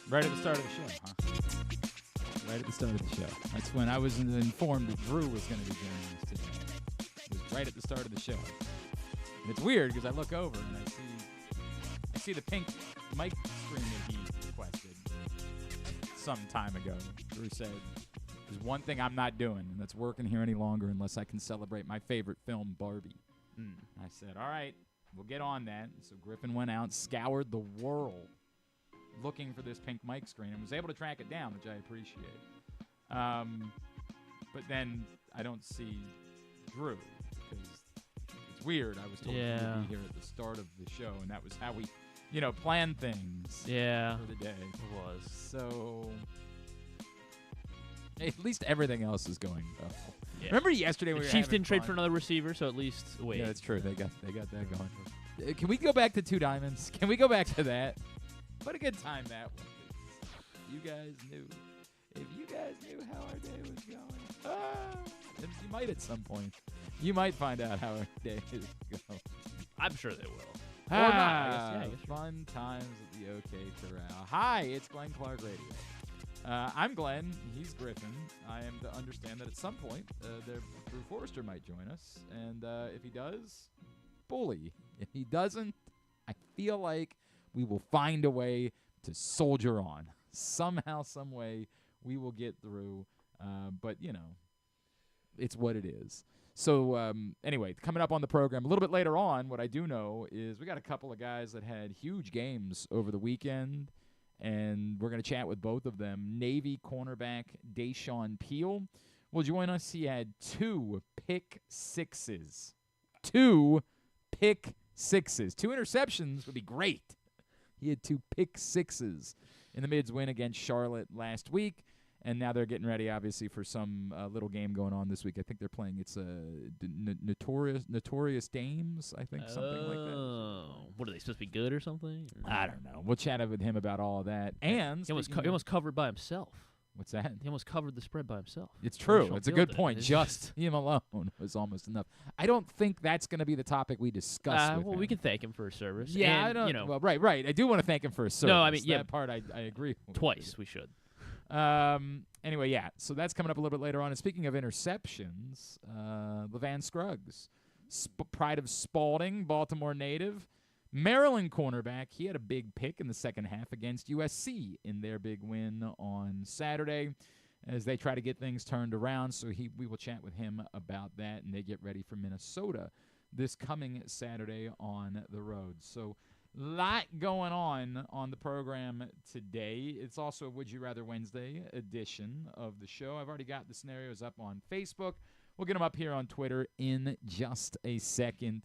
Right at the start of the show, huh? Right at the start of the show. That's when I was informed that Drew was going to be joining us today. It was right at the start of the show. And it's weird because I look over and I see the pink mic screen that he requested some time ago. Drew said, there's one thing I'm not doing, and that's working here any longer unless I can celebrate my favorite film, Barbie. I said, all right, we'll get on that. So Griffin went out, scoured the world looking for this pink mic screen and was able to track it down, which I appreciate. But then I don't see Drew because it's weird. I was told he would be here at the start of the show, and that was how we, planned things for the day. It was. So at least everything else is going well. Yeah. Remember yesterday we were Chiefs didn't trade fun? for another receiver, so at least wait. Yeah, that's true. They got that going. Can we go back to two diamonds? Can we go back to that? What a good time that was. You guys knew. If you guys knew how our day was going. And you might at some point. You might find out how our day is going. I'm sure they will. Or not. I guess fun times at the OK Corral. Hi, it's Glenn Clark Radio. I'm Glenn. He's Griffin. I am to understand that at some point, Drew Forrester might join us. And if he does, bully. If he doesn't, I feel like we will find a way to soldier on. Somehow, some way, we will get through. But, it's what it is. So, anyway, coming up on the program a little bit later on, what I do know is we got a couple of guys that had huge games over the weekend, and we're going to chat with both of them. Navy cornerback Dashaun Peele will join us. He had 2 pick sixes. 2 pick sixes. 2 interceptions would be great. He had 2 pick sixes in the Mids win against Charlotte last week. And now they're getting ready, obviously, for some little game going on this week. I think they're playing. It's Notorious Dames, I think, something like that. Oh, what are they supposed to be good or something? I don't know. We'll chat with him about all of that. And he almost covered by himself. What's that? He almost covered the spread by himself. It's true. It's a good point. Just him alone was almost enough. I don't think that's going to be the topic we discuss. Well, we can thank him for his service. Yeah, and, I don't. Well, right. I do want to thank him for his service. No, I mean, that part I agree with. Twice we should. Anyway, yeah, so that's coming up a little bit later on. And speaking of interceptions, Lavain Scruggs, pride of Spalding, Baltimore native, Maryland cornerback. He had a big pick in the second half against USC in their big win on Saturday as they try to get things turned around. So we will chat with him about that, and they get ready for Minnesota this coming Saturday on the road. So lot going on the program today. It's also a Would You Rather Wednesday edition of the show. I've already got the scenarios up on Facebook. We'll get them up here on Twitter in just a second.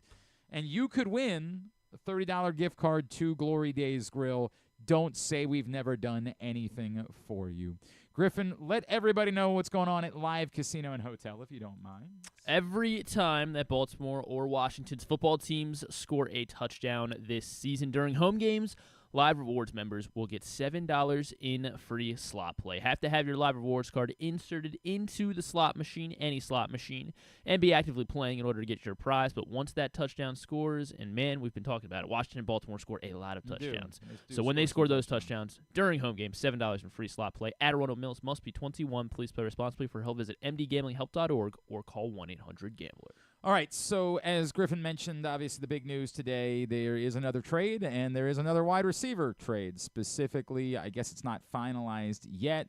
And you could win a $30 gift card to Glory Days Grill. Don't say we've never done anything for you. Griffin, let everybody know what's going on at Live Casino and Hotel, if you don't mind. Every time that Baltimore or Washington's football teams score a touchdown this season during home games, Live Rewards members will get $7 in free slot play. Have to have your Live Rewards card inserted into the slot machine, any slot machine, and be actively playing in order to get your prize. But once that touchdown scores, and man, we've been talking about it, Washington and Baltimore score a lot of touchdowns. So when they score those touchdowns during home games, $7 in free slot play. Adirondack Mills must be 21. Please play responsibly. For help, visit mdgamblinghelp.org or call 1-800-GAMBLER. All right, so as Griffin mentioned, obviously the big news today, there is another trade, and there is another wide receiver trade. Specifically, I guess it's not finalized yet,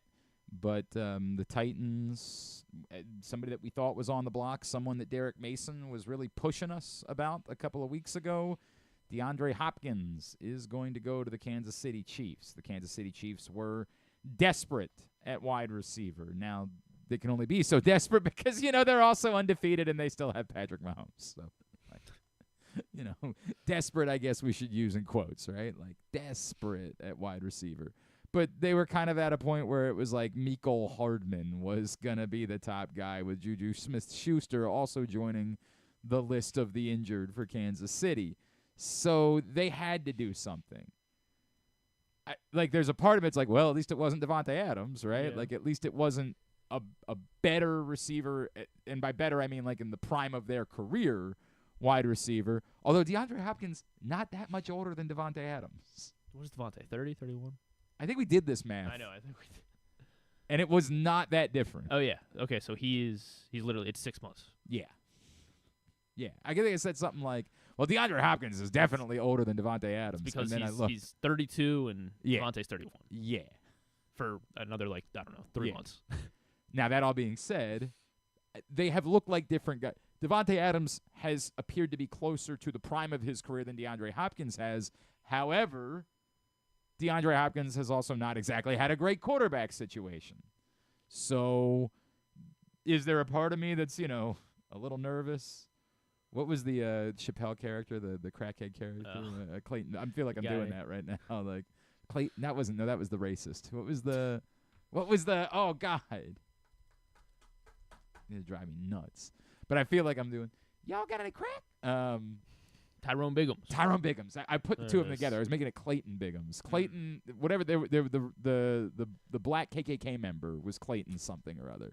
but the Titans, somebody that we thought was on the block, someone that Derek Mason was really pushing us about a couple of weeks ago, DeAndre Hopkins is going to go to the Kansas City Chiefs. The Kansas City Chiefs were desperate at wide receiver. Now, they can only be so desperate because, they're also undefeated and they still have Patrick Mahomes. So, desperate, I guess we should use in quotes, right? Like, desperate at wide receiver. But they were kind of at a point where it was like Mecole Hardman was going to be the top guy, with Juju Smith-Schuster also joining the list of the injured for Kansas City. So they had to do something. There's a part of it's like, well, at least it wasn't Devontae Adams, right? Yeah. Like, at least it wasn't a better receiver, and by better I mean like in the prime of their career, wide receiver. Although DeAndre Hopkins not that much older than Devontae Adams. What is Devontae, 30, 31? I think we did this math. I know. I think we did. And it was not that different. Oh, yeah. Okay, so he's literally, it's 6 months. Yeah. Yeah. I think I said something like, well, DeAndre Hopkins is definitely older than Devontae Adams. Because and then he's 32 and Devontae's 31. Yeah. For another, 3 months. Now, that all being said, they have looked like different guys. Devontae Adams has appeared to be closer to the prime of his career than DeAndre Hopkins has. However, DeAndre Hopkins has also not exactly had a great quarterback situation. So, is there a part of me that's, a little nervous? What was the Chappelle character, the crackhead character? Clayton. I feel like I'm doing that right now. Like, Clayton. That was the racist. What was the? Oh, God. It'd drive me nuts. But I feel like I'm doing, y'all got any crack? Tyrone Biggums. I put the two of them together. I was making it Clayton Biggums. Clayton, whatever. They were the black KKK member was Clayton something or other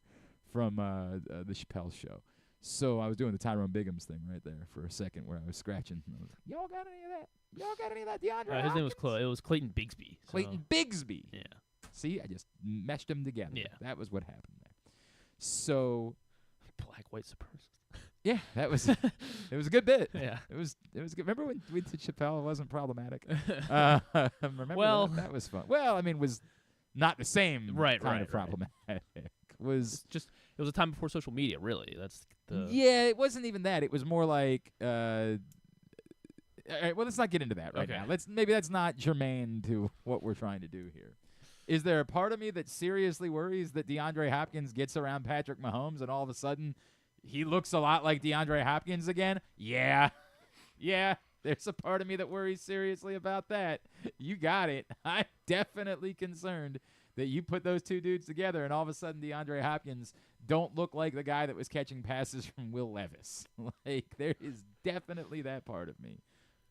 from the Chappelle show. So I was doing the Tyrone Biggums thing right there for a second where I was scratching. I was like, y'all got any of that? Y'all got any of that DeAndre? His name was it was Clayton Bigsby. So. Clayton Bigsby. Yeah. See, I just meshed them together. Yeah. That was what happened there. So black white supremacist. Yeah, that was it was a good bit. Yeah. It was good. Remember when we did Chappelle? It wasn't problematic. Well, that was fun. Well, I mean, was not the same kind of problematic. Was just it was a time before social media, really. That's the Yeah, it wasn't even that. It was more like all right, well, let's not get into that right now. Maybe that's not germane to what we're trying to do here. Is there a part of me that seriously worries that DeAndre Hopkins gets around Patrick Mahomes and all of a sudden he looks a lot like DeAndre Hopkins again? Yeah. Yeah, there's a part of me that worries seriously about that. You got it. I'm definitely concerned that you put those two dudes together and all of a sudden DeAndre Hopkins don't look like the guy that was catching passes from Will Levis. Like, there is definitely that part of me.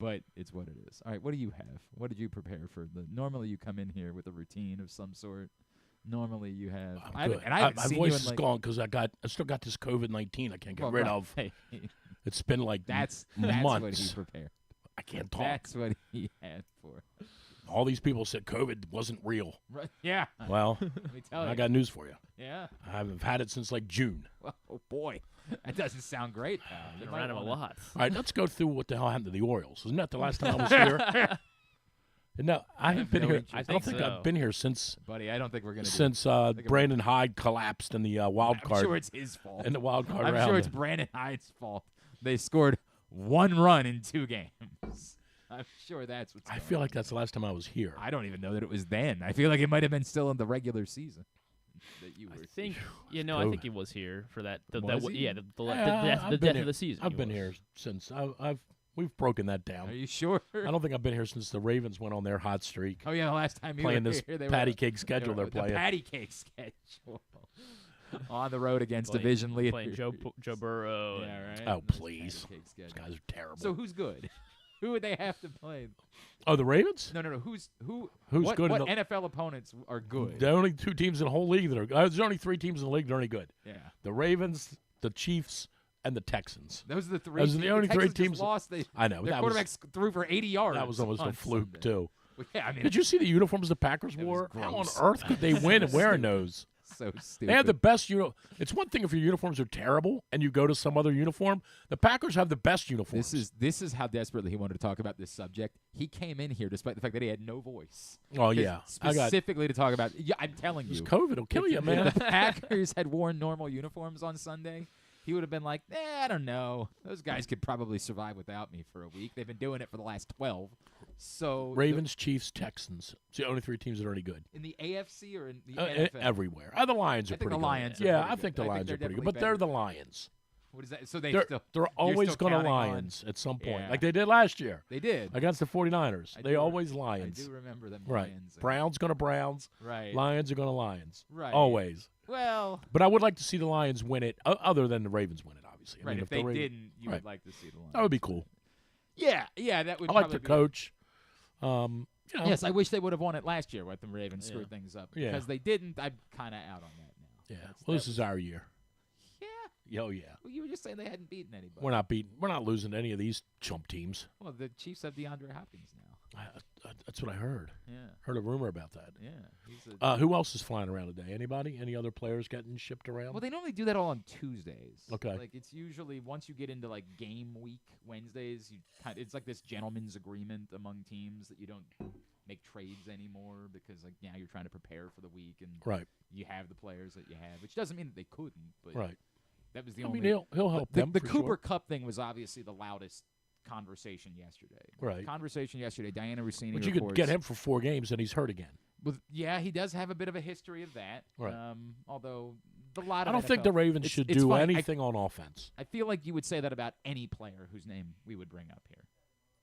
But it's what it is. All right, what do you have? What did you prepare for? Normally you come in here with a routine of some sort. Normally you have. My voice is gone because I still got this COVID-19 I can't get rid of. It's been like that's months. What he prepared. I can't talk. That's what he had for. All these people said COVID wasn't real. Right. Yeah. Well, let me tell you. I got news for you. Yeah. I've had it since like June. Well, oh boy. That doesn't sound great, pal. Been around him a lot. All right, let's go through what the hell happened to the Orioles. Isn't that the last time I was here? No, I haven't been here. I don't think I've been here since. Buddy, I don't think we're going to. Since Brandon Hyde collapsed in the wild card. I'm sure it's his fault. In the wild card round. I'm sure it's Brandon Hyde's fault. They scored 1 run in 2 games. I'm sure that's what's going on. I feel like that's the last time I was here. I don't even know that it was then. I feel like it might have been still in the regular season. That you were. I think I think he was here for that. The death of the season. I've been here since. We've broken that down. Are you sure? I don't think I've been here since the Ravens went on their hot streak. Oh yeah, the last time you playing were this here, patty cake schedule they're playing. The patty cake schedule on the road against division leader. Playing Joe Burrow. Yeah, right. Oh please, those guys are terrible. So who's good? Who would they have to play? Oh, the Ravens? No. Who's what, good? What NFL opponents are good? There are only 2 teams in the whole league that are. There's only 3 teams in the league that are any good. Yeah. The Ravens, the Chiefs, and the Texans. Those are the 3. Those are the only 3 teams. Lost. I know. Their quarterbacks threw for 80 yards. That was almost a fluke too. Well, yeah, I mean, did you see the uniforms the Packers wore? How on earth could they win wearing those? So stupid. They have the best It's one thing if your uniforms are terrible and you go to some other uniform. The Packers have the best uniforms. This is how desperately he wanted to talk about this subject. He came in here despite the fact that he had no voice. Oh yeah, specifically to talk about. Yeah, I'm telling you, COVID will kill you, man. If the Packers had worn normal uniforms on Sunday, he would have been like, I don't know. Those guys could probably survive without me for a week. They've been doing it for the last 12. So Ravens, Chiefs, Texans. It's the only 3 teams that are any good. In the AFC or in the NFL? Everywhere. The Lions are pretty good. The Lions I think the Lions are pretty good. But they're the Lions. What is that? So they're always going to Lions at some point, like they did last year. They did. Against the 49ers. They always Lions. I do remember them. Right. Lions. Browns going to Browns. Right. Lions are going to Lions. Right. Always. Well. But I would like to see the Lions win it, other than the Ravens win it, obviously. Right. I mean, if they didn't, you would like to see the Lions. That would be cool. Yeah, that would. I like the coach. Yes, I wish they would have won it last year when the Ravens screwed things up. Yeah. Because they didn't, I'm kind of out on that now. Yeah. Well, this is our year. Oh, yeah. Well, you were just saying they hadn't beaten anybody. We're not losing any of these chump teams. Well, the Chiefs have DeAndre Hopkins now. That's what I heard. Yeah. Heard a rumor about that. Yeah. Who else is flying around today? Anybody? Any other players getting shipped around? Well, they normally do that all on Tuesdays. Okay. Like it's usually once you get into like game week Wednesdays, it's like this gentleman's agreement among teams that you don't make trades anymore because like now you're trying to prepare for the week and you have the players that you have, which doesn't mean that they couldn't, but that was the only. I mean, he'll help them. The for Cooper sure. Cup thing was obviously the loudest conversation yesterday. Right. Conversation yesterday. Diana Rossini But you reports, could get him for 4 games and he's hurt again. Yeah, he does have a bit of a history of that. Right. Although a lot of I don't think the Ravens should do anything on offense. I feel like you would say that about any player whose name we would bring up here.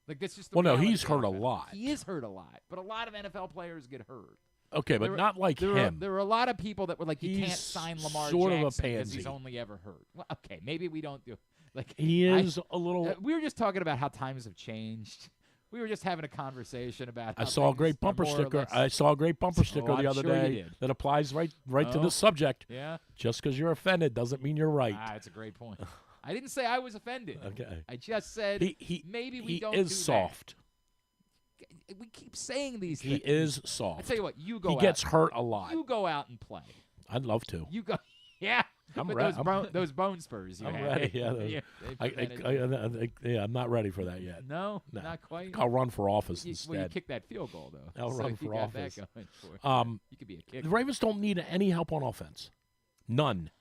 Like that's just. No, he's hurt a lot. He is hurt a lot, but a lot of NFL players get hurt. Okay, but not like him. There are a lot of people that were like, you can't sign Lamar sort Jackson of a because pansy. he's only ever hurt. Well, okay, maybe we don't do like he is a little. We were just talking about how times have changed. We were just having a conversation about. I saw a great bumper sticker. I saw a great bumper sticker the other day that applies right to the subject. Yeah. Just because you're offended doesn't mean you're right. That's a great point. I didn't say I was offended. Okay. I just said maybe we don't. He is soft. We keep saying these things. He is soft. I tell you what, you go. He gets hurt a lot. You go out and play. I'd love to. You go. Yeah. I'm ready. Those bone spurs you I'm have. ready. Yeah, I'm not ready for that yet. No, not quite. I'll run for office instead. Well, you kick that field goal though. I'll run for office. That going for you could be a kicker. The Ravens don't need any help on offense. None.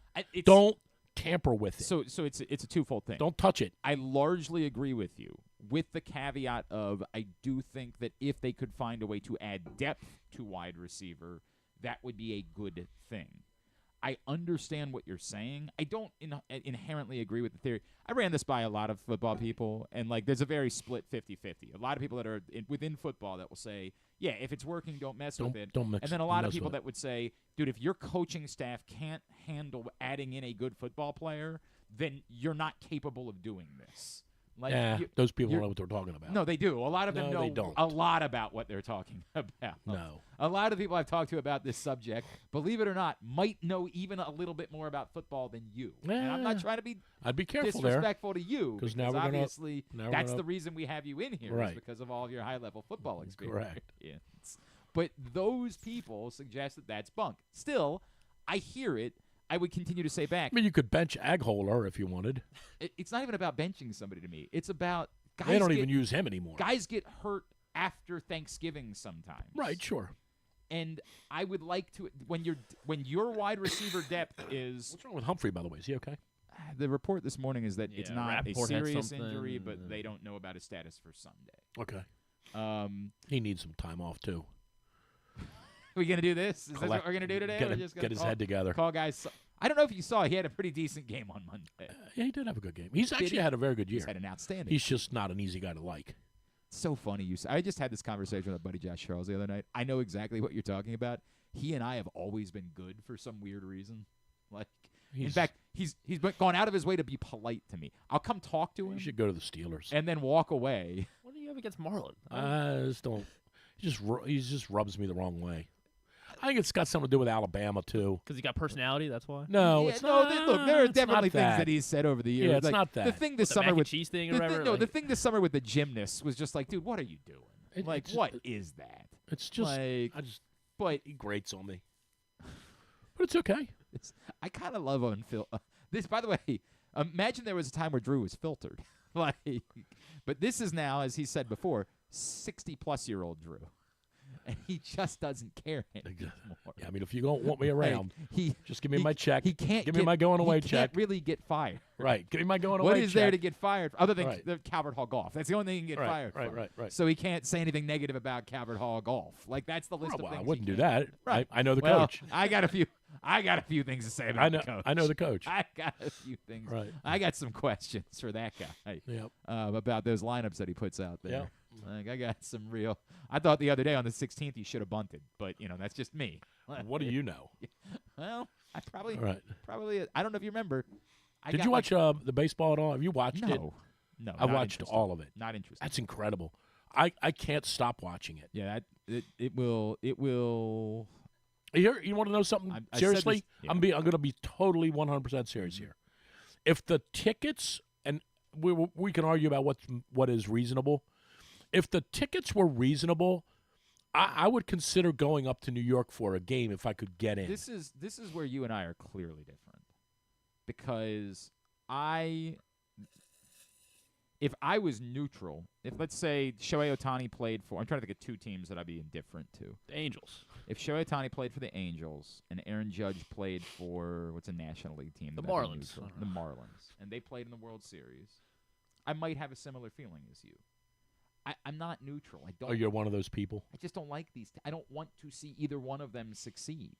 Don't tamper with it. So it's a twofold thing. Don't touch it. I largely agree with you, with the caveat of I do think that if they could find a way to add depth to wide receiver, that would be a good thing. I understand what you're saying. I don't inherently agree with the theory. I ran this by a lot of football people, and like there's a very split 50-50. A lot of people that are within football that will say, yeah, if it's working, don't mess with it. Don't mix, and then a lot of people that would say, dude, if your coaching staff can't handle adding in a good football player, then you're not capable of doing this. Like those people know what they're talking about. No, they do. A lot of them they know don't. a lot about what they're talking about. No. A lot of people I've talked to about this subject, believe it or not, might know even a little bit more about football than you. And I'm not trying to be I'd be careful disrespectful to you because now obviously that's the reason we have you in here is because of all of your high-level football experience. Correct. Yeah. But those people suggest that that's bunk. Still, I hear it. I would continue to say back. I mean, you could bench Agholor if you wanted. It's not even about benching somebody to me. It's about guys. They don't even use him anymore. Guys get hurt after Thanksgiving sometimes. Right, sure. And I would like to when your wide receiver depth is. What's wrong with Humphrey, by the way? Is he okay? The report this morning is that it's not Rappaport a serious injury, but they don't know about his status for Sunday. Okay. He needs some time off too. Are we gonna do this? Is this what we're gonna do today? Get his head together. Call guys. I don't know if you saw. He had a pretty decent game on Monday. Yeah, he did have a good game. He's actually had a very good year. He's had an outstanding. He's just not an easy guy to like. So funny. I just had this conversation with my buddy Josh Charles the other night. I know exactly what you're talking about. He and I have always been good for some weird reason. Like, in fact, he's gone out of his way to be polite to me. I'll come talk to him. You should go to the Steelers and then walk away. What do you have against Marlon? I just don't. He just rubs me the wrong way. I think it's got something to do with Alabama too. Because he got personality, that's why. No, it's not. Look, there are definitely things that he's said over the years. Yeah, it's not that. The thing this summer mac with and cheese thing or whatever. The thing this summer with the gymnasts was just like, dude, what are you doing? What is that? It's just but he grates on me. But it's okay. I kind of love on Phil. This, by the way, imagine there was a time where Drew was filtered. But this is now, as he said before, 60-plus-year-old Drew. And he just doesn't care anymore. Yeah, I mean, if you don't want me around, just give me my check. He can't give me my going away check. He can't really get fired. Right. Give me my going away check. What is there to get fired other than the Calvert Hall golf? That's the only thing he can get fired from. Right. So he can't say anything negative about Calvert Hall golf. Like that's the list of things. I wouldn't do that. Right. I know the coach. I got a few things to say about the coach. I know the coach. I got a few things. Right. I got some questions for that guy. Yep. About those lineups that he puts out there. Yep. Like I got some real. I thought the other day on the 16th he should have bunted, but that's just me. What do you know? Well, I probably. Right. Probably. I don't know if you remember. Did you watch the baseball at all? Have you watched it? No. I watched all of it. Not interested. That's incredible. I can't stop watching it. Yeah. It will. You want to know something? Seriously, I'm going to be totally 100% serious here. if the tickets, and we can argue about what is reasonable. If the tickets were reasonable, I would consider going up to New York for a game if I could get in. This is where you and I are clearly different, because if I was neutral, if let's say Shohei Ohtani played for, I'm trying to think of two teams that I'd be indifferent to. The Angels. If Shohei Ohtani played for the Angels and Aaron Judge played for what's a National League team? The Marlins. The Marlins, and they played in the World Series, I might have a similar feeling as you. I'm not neutral. I don't. Oh, you're one of those people? I just don't like these. I don't want to see either one of them succeed.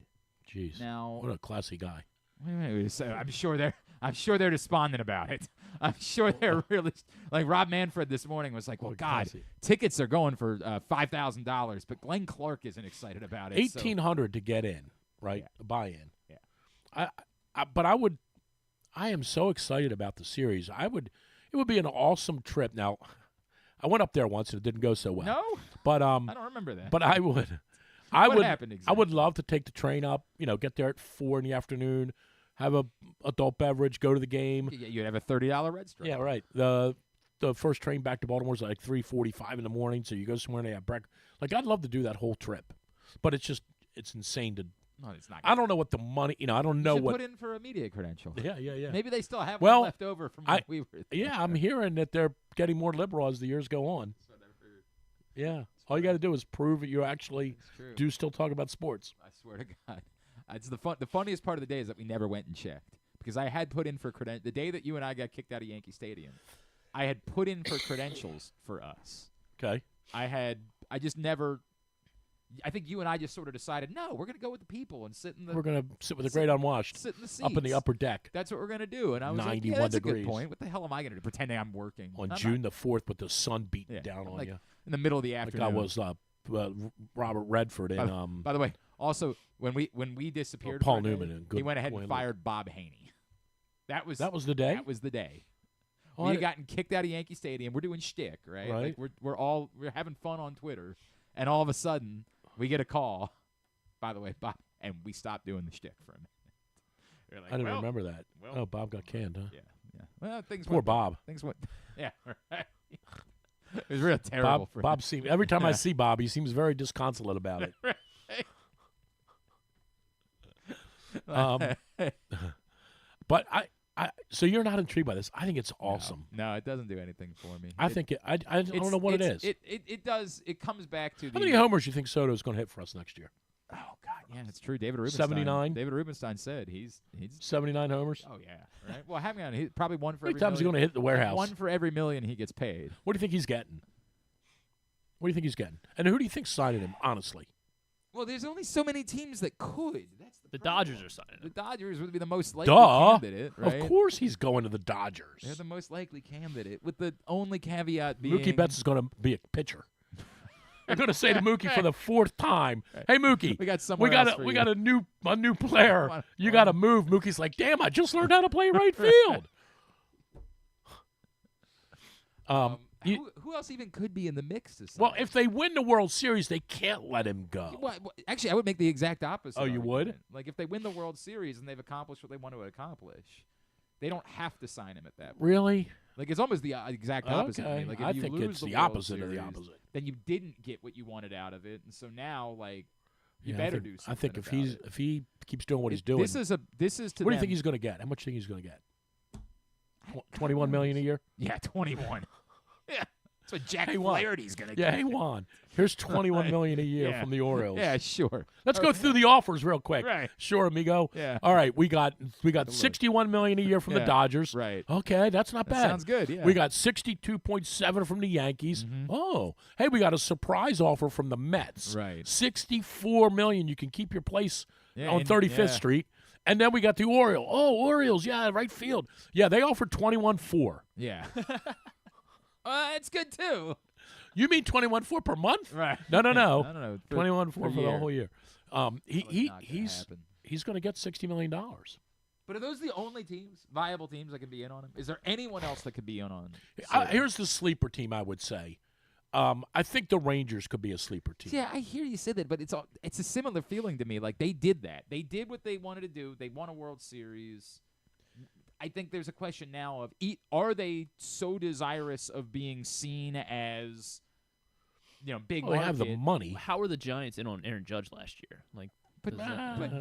Jeez. Now, what a classy guy. Wait, so I'm sure they're despondent about it. I'm sure they're really like Rob Manfred this morning was like, "Well, God, tickets are going for $5,000, but Glenn Clark isn't excited about it." $1,800 to get in, right? Yeah. A buy-in. Yeah. I am so excited about the series. It would be an awesome trip. Now, I went up there once and it didn't go so well. No, but I don't remember that. But I would. What happened exactly? I would love to take the train up. Get there at 4 in the afternoon, have a adult beverage, go to the game. You'd have a $30 Red Stripe. Yeah, right. The first train back to Baltimore is like 3:45 in the morning, so you go somewhere and they have breakfast. Like, I'd love to do that whole trip, but it's insane to. No, it's not. I don't know what the money. I don't know you should what. put in for a media credential. Yeah. Maybe they still have one left over from when we were there. Yeah, I'm hearing that they're getting more liberal as the years go on. Yeah. All you got to do is prove that you actually do still talk about sports. I swear to God. It's the funniest part of the day is that we never went and checked, because I had put in for the day that you and I got kicked out of Yankee Stadium. I had put in for credentials for us. Okay. I just never. I think you and I just sort of decided, no, we're going to go with the people and sit in the. We're going to sit with the great unwashed. Sit in the seats. Up in the upper deck. That's what we're going to do. And I was 91 like, yeah, that's degrees. a good point. What the hell am I going to do? Pretending I'm working On June the 4th with the sun beating down on like you. In the middle of the afternoon. Like I was Robert Redford in. By the way, also when we disappeared, Paul Newman. he went ahead and fired Bob Haney. That was the day. That was the day. Oh, we had gotten kicked out of Yankee Stadium. We're doing shtick, right? Right. Like we're having fun on Twitter, and all of a sudden we get a call. By the way, Bob, and we stopped doing the shtick for a minute. We're like, I didn't remember that. Oh, Bob got canned, huh? Yeah. Well, things poor went, Bob. Things went. Yeah. Right. It was real terrible for Bob him. every time I see Bob, he seems very disconsolate about it. But so you're not intrigued by this. I think it's awesome. No, it doesn't do anything for me. I think I don't know what it is. It does. It comes back to how many homers do you think Soto is going to hit for us next year? Oh God, yeah, that's true. David Rubenstein. 79. David Rubenstein said he's 79 homers. Oh yeah, right. Well, having on he probably one for how many every times is he going to hit the warehouse? One for every million he gets paid. What do you think he's getting? What do you think he's getting? And who do you think's signing him? Honestly. Well, there's only so many teams that could. That's the Dodgers are signing him. The Dodgers would be the most likely candidate, right? Of course he's going to the Dodgers. They're the most likely candidate, with the only caveat being Mookie Betts is going to be a pitcher. I'm going to say to Mookie for the 4th time, "Hey Mookie, we got a new player. You got to move." Mookie's like, "Damn, I just learned how to play right field." Who else even could be in the mix this Well, if they win the World Series, they can't let him go. Well, actually, I would make the exact opposite. Oh, you would? Like, if they win the World Series and they've accomplished what they want to accomplish, they don't have to sign him at that point. Really? Like, it's almost the exact opposite. Okay. Like, if I you think lose it's the the World opposite Series, of the opposite. Then you didn't get what you wanted out of it, and so now, like, you better do something. I think if he keeps doing what he's doing. This is to What do you think he's going to get? How much do you think he's going to get? $21 million a year? Yeah, 21. Yeah. That's what Jack Flaherty's going to get. Yeah, hey, Juan. Here's $21 million a year from the Orioles. Yeah, sure. Let's go through the offers real quick. Right. Sure, amigo. Yeah. All right, we got $61 million a year from the Dodgers. Right. Okay, that's not bad. Sounds good, yeah. We got $62.7 from the Yankees. Mm-hmm. Oh, hey, we got a surprise offer from the Mets. Right. $64 million. You can keep your place on and- 35th Street. And then we got the Orioles. Oh, Orioles, yeah, right field. Yeah, they offered $21.4. Yeah. It's good, too. You mean $21.4 per month? Right. No. No. $21.4 for the year. whole year. He's going to get $60 million. But are those the only viable teams that can be in on him? Is there anyone else that could be in on him? Here's the sleeper team, I would say. I think the Rangers could be a sleeper team. Yeah, I hear you say that, but it's a similar feeling to me. Like, they did that. They did what they wanted to do. They won a World Series. I think there's a question now of are they so desirous of being seen as, big market? They have the money. How were the Giants in on Aaron Judge last year? But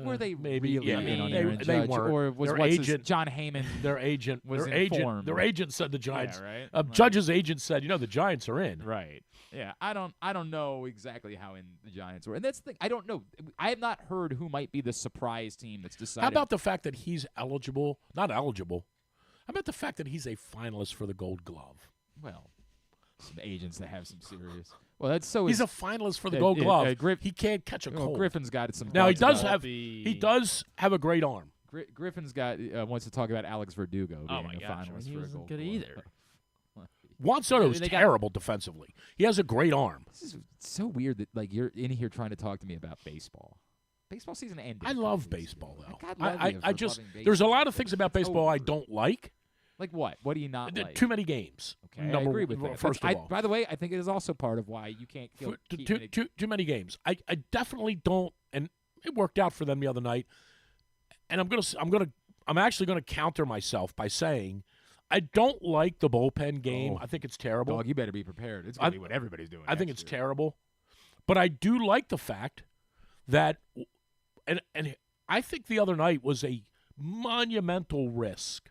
were they maybe really in on they Aaron Judge? weren't. Or was their what's agent, his, John Heyman? Their agent was informed. Their agent said the Giants. Yeah, right? Judge's agent said, the Giants are in. Right. Yeah. I don't know exactly how in the Giants were, and that's the thing. I don't know. I have not heard who might be the surprise team that's decided. How about the fact that he's eligible? Not eligible. How about the fact that he's a finalist for the Gold Glove? Well, some agents that have some serious. Well, that's so. He's a finalist for the Gold Glove. He can't catch a cold. Griffin's got some. Now he does have a great arm. Griffin's got wants to talk about Alex Verdugo being a finalist he for a wasn't Gold good Glove. either. Juan Soto's terrible defensively. He has a great arm. This is so weird that you're in here trying to talk to me about baseball. Baseball season ended. I love baseball though. God I just there's a lot of things about baseball I don't like. Like what? What do you not like? Too many games. Okay, I agree with that. First of all, by the way, I think it is also part of why you can't kill too many games. I definitely don't, and it worked out for them the other night. And I'm actually gonna counter myself by saying I don't like the bullpen game. I think it's terrible. Dog, you better be prepared. It's gonna be what everybody's doing. I think it's terrible, but I do like the fact that, and I think the other night was a monumental risk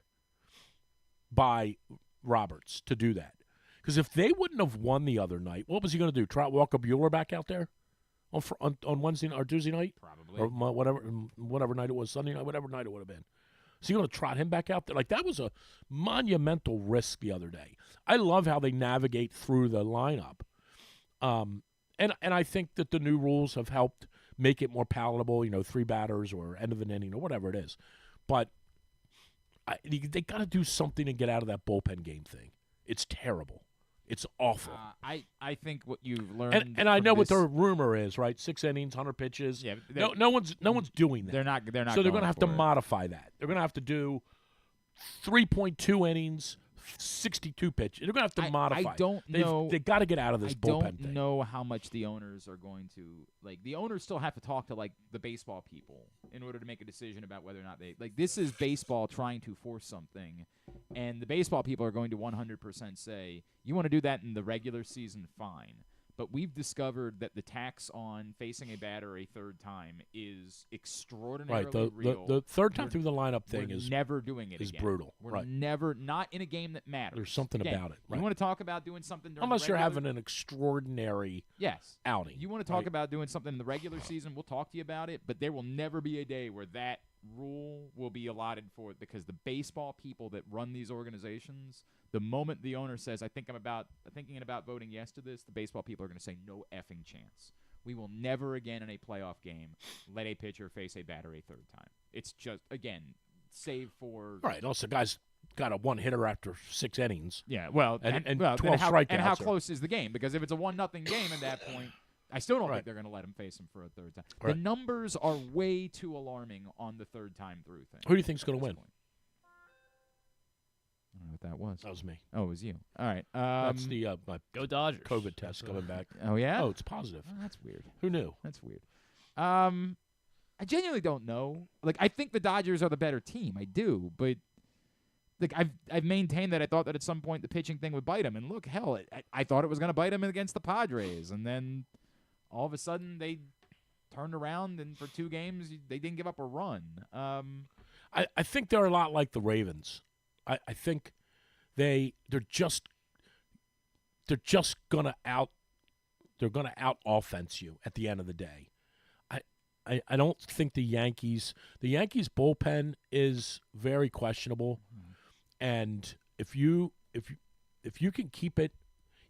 by Roberts to do that. Because if they wouldn't have won the other night, what was he going to do? Trot Walker Buehler back out there on Wednesday or Tuesday night? Probably. Or whatever night it was, Sunday night, whatever night it would have been. Is he going to trot him back out there? Like, that was a monumental risk the other day. I love how they navigate through the lineup. And I think that the new rules have helped make it more palatable, 3 batters or end of an inning or whatever it is. But they got to do something to get out of that bullpen game thing. It's terrible. It's awful. I think what you've learned, and I know what their rumor is, right? 6 innings, 100 pitches. Yeah, no one's doing that. They're not. So they're going to have to modify that. They're going to have to do 3.2 innings, 62 pitches. They're going to have to modify. I don't know. They got to get out of this bullpen thing. I don't know how much the owners are going to the owners still have to talk to the baseball people in order to make a decision about whether or not they this is baseball trying to force something, and the baseball people are going to 100% say you want to do that in the regular season, fine. But we've discovered that the tax on facing a batter a third time is extraordinarily real. The third time through the lineup thing is never doing it is again. brutal. We're never not in a game that matters. There's something about it. Right? You want to talk about doing something during unless you're having an extraordinary outing. You want to talk about doing something in the regular season, we'll talk to you about it, but there will never be a day where that rule will be allotted for it, because the baseball people that run these organizations, the moment the owner says, thinking about voting yes to this, the baseball people are going to say no effing chance. We will never again in a playoff game let a pitcher face a batter a third time. It's just, again, save for Also, guys got a one hitter after 6 innings. Yeah, well, and 12 strikeouts. And how close is the game? Because if it's a 1-0 game at that point, I still don't think they're going to let him face him for a third time. The numbers are way too alarming on the third time through thing. Who do you think's going to win? I don't know what that was. That was me. Oh, it was you. All right. That's the my Go Dodgers. COVID test coming back. Oh, yeah? Oh, it's positive. Oh, that's weird. Who knew? That's weird. I genuinely don't know. I think the Dodgers are the better team. I do, but I've maintained that I thought that at some point the pitching thing would bite him. And look, hell, I thought it was going to bite him against the Padres, and then all of a sudden they turned around, and for 2 games they didn't give up a run. I think they're a lot like the Ravens. I think they're just gonna out offense you at the end of the day. I don't think the Yankees bullpen is very questionable, and if you can keep it,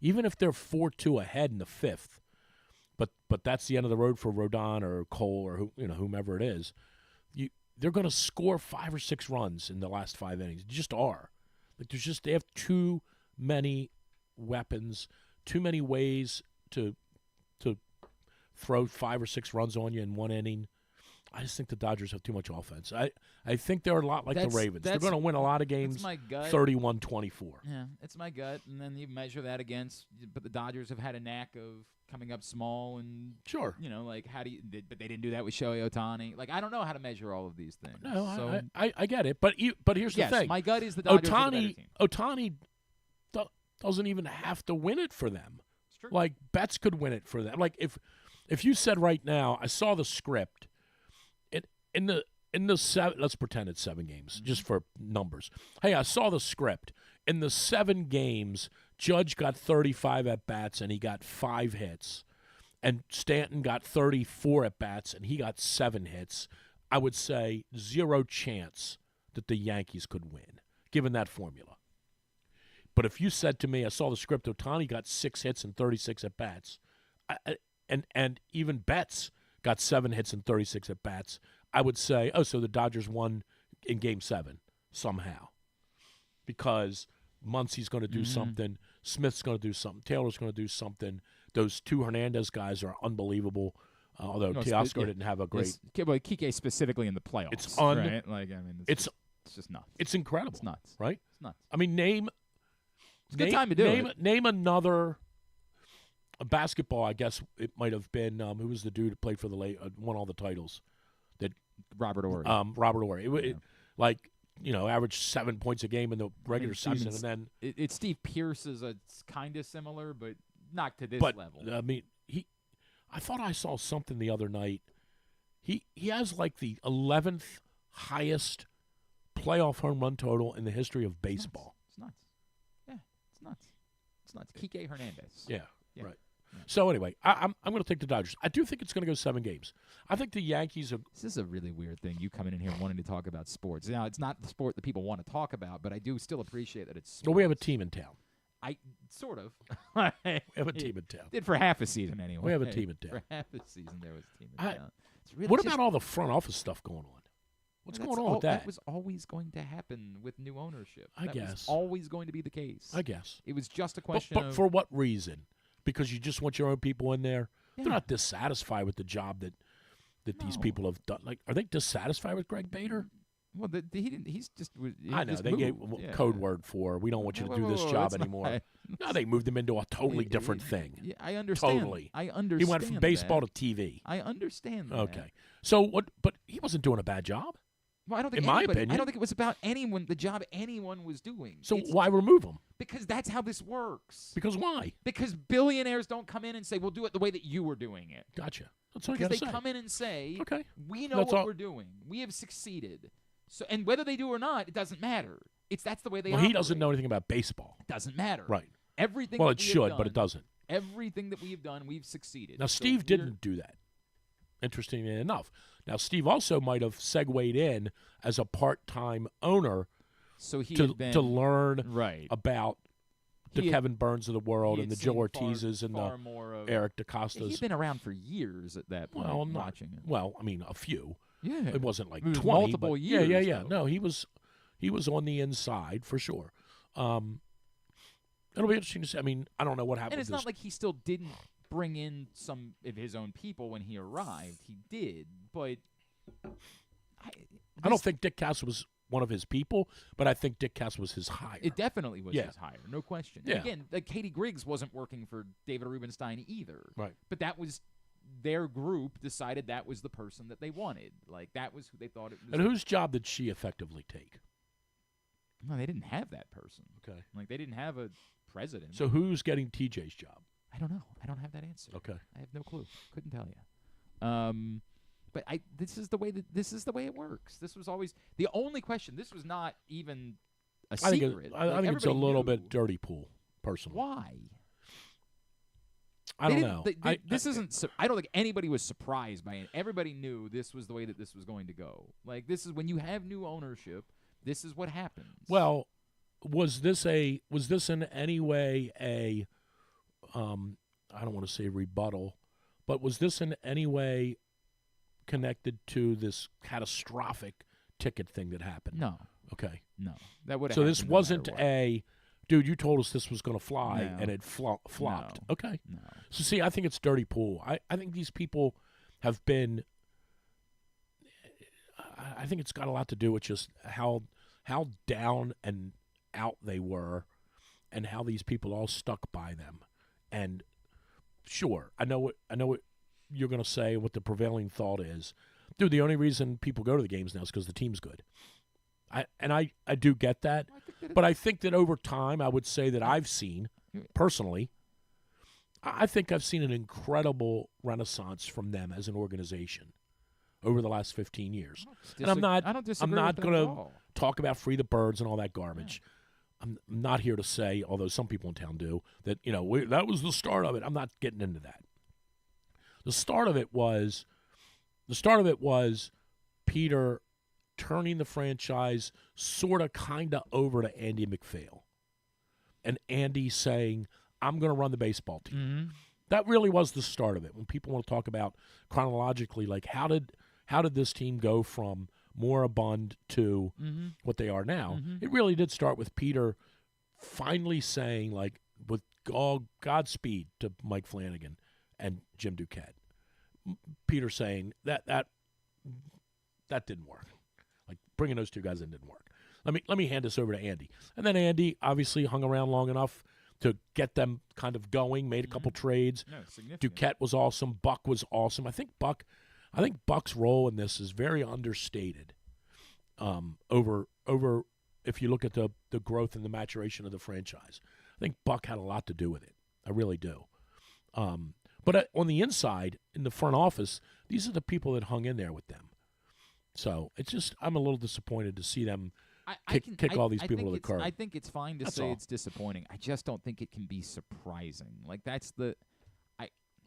even if they're 4-2 ahead in the 5th, but that's the end of the road for Rodon or Cole or whomever it is, they're going to score 5 or 6 runs in the last 5 innings. They just are. They have too many weapons, too many ways to throw 5 or 6 runs on you in 1 inning. I just think the Dodgers have too much offense. I think they're a lot like the Ravens. They're going to win a lot of games 31-24. Yeah, it's my gut. And then you measure that against, but the Dodgers have had a knack of coming up small and sure, like how do you? But they didn't do that with Shohei Ohtani. Like I don't know how to measure all of these things. No, so, I get it, but here's the thing. My gut is the Dodgers are the better team. Ohtani doesn't even have to win it for them. It's true. Like Betts could win it for them. Like if you said right now, I saw the script. In the 7, let's pretend it's 7 games, just for numbers. Hey, I saw the script. In the 7 games, Judge got 35 at-bats, and he got 5 hits. And Stanton got 34 at-bats, and he got 7 hits. I would say 0 chance that the Yankees could win, given that formula. But if you said to me, I saw the script, Ohtani got 6 hits and 36 at-bats, and even Betts got 7 hits and 36 at-bats, I would say, so the Dodgers won in Game 7 somehow because Muncy's going to do something, Smith's going to do something, Taylor's going to do something. Those 2 Hernandez guys are unbelievable, although Teoscar didn't have a great – Kike specifically in the playoffs. It's right? Like, I mean, it's just nuts. It's incredible. It's nuts. Right? It's nuts. I mean, it's a good time to do it. Name another basketball, I guess it might have been who was the dude who played for the won all the titles? Robert Horry. Robert Horry. Averaged 7 points a game in the regular season, and then it's Steve Pierce is kind of similar, but not to this level. I mean, I thought I saw something the other night. He has like the 11th highest playoff home run total in the history of baseball. It's nuts. Yeah, it's nuts. It's nuts. Kike Hernandez. Yeah. Right. So anyway, I'm going to take the Dodgers. I do think it's going to go 7 games. I think the Yankees are. This is a really weird thing. You coming in here wanting to talk about sports. Now it's not the sport that people want to talk about, but I do still appreciate that it's sports. Well, we have a team in town. I sort of. We have a team in town. Did for half a season anyway. We have a team in town. For half a season, there was a team in town. It's really what about all the front office stuff going on? What's going on with that? That was always going to happen with new ownership. That was always going to be the case. I guess. It was just a question but for what reason? Because you just want your own people in there? Yeah. They're not dissatisfied with the job that these people have done. Like, are they dissatisfied with Greg Bader? Well, he didn't. He's just. I know. They gave code word for, we don't want you to do this job anymore. No, they moved him into a totally different thing. Yeah, I understand. Totally. I understand. He went from baseball to TV. I understand that. Okay. So what? But he wasn't doing a bad job. Well, I don't think in my opinion, I don't think it was about anyone. The job anyone was doing. So why remove him? Because that's how this works. Because why? Because billionaires don't come in and say, "We'll do it the way that you were doing it." Gotcha. That's what I gotta say. Because they come in and say, "Okay, we know what we're doing. We have succeeded." So, and whether they do or not, it doesn't matter. That's the way they. Well, operate. he doesn't know anything about baseball. It doesn't matter. Right. Everything. Well, that it we should, have done, but it doesn't. Everything that we have done, we've succeeded. Now, Steve didn't do that. Interestingly enough. Now, Steve also might have segued in as a part-time owner so to learn about the Kevin Burns of the world and the Joe Ortizes and the Eric DeCostas. He's been around for years at that point. Well, watching him. Well, I mean, a few. Yeah. It wasn't like 20. Multiple years. Yeah. No, he was on the inside for sure. It'll be interesting to see. I mean, I don't know what happened. And it's not like he still didn't bring in some of his own people when he arrived. He did, but I don't think Dick Cass was one of his people, but I think Dick Cass was his hire. It definitely was his hire, no question. Yeah. And again, like Katie Griggs wasn't working for David Rubenstein either. Right. But that was their group decided that was the person that they wanted. Like that was who they thought it was. And whose job did she effectively take? No, they didn't have that person. Okay. Like they didn't have a president. So who's getting TJ's job? I don't know. I don't have that answer. Okay. I have no clue. Couldn't tell you. But this is the way it works. This was always the only question. This was not even a secret. I think it's a little bit dirty pool, personally. Why? I don't know. This isn't. I don't think anybody was surprised by it. Everybody knew this was the way that this was going to go. Like this is when you have new ownership. This is what happens. Well, was this in any way a I don't want to say rebuttal, but was this in any way connected to this catastrophic ticket thing that happened? No. Okay. No. That would. So this wasn't dude, you told us this was going to fly, and it flopped. No. Okay. No. So see, I think it's dirty pool. I think these people have been. I think it's got a lot to do with just how down and out they were, and how these people all stuck by them, and sure, I know what you're going to say, what the prevailing thought is. Dude, the only reason people go to the games now is because the team's good. I do get that. But I think that over time, I would say that I've seen, personally, I think I've seen an incredible renaissance from them as an organization over the last 15 years. And I'm not going to talk about free the birds and all that garbage. Yeah. I'm not here to say, although some people in town do, that that was the start of it. I'm not getting into that. The start of it was Peter turning the franchise sort of kind of over to Andy McPhail. And Andy saying, I'm going to run the baseball team. Mm-hmm. That really was the start of it. When people want to talk about chronologically, like how did this team go from moribund to what they are now, it really did start with Peter finally saying, like, with all Godspeed to Mike Flanagan and Jim Duquette. Peter saying that didn't work. Like, bringing those two guys in didn't work. Let me hand this over to Andy. And then Andy obviously hung around long enough to get them kind of going, made a couple trades. No, Duquette was awesome. Buck was awesome. I think Buck's role in this is very understated. Over if you look at the growth and the maturation of the franchise, I think Buck had a lot to do with it. I really do. But on the inside, in the front office, these are the people that hung in there with them. So it's just, I'm a little disappointed to see them kick all these people to the curb. I think it's fine to say it's disappointing. I just don't think it can be surprising. Like, that's the.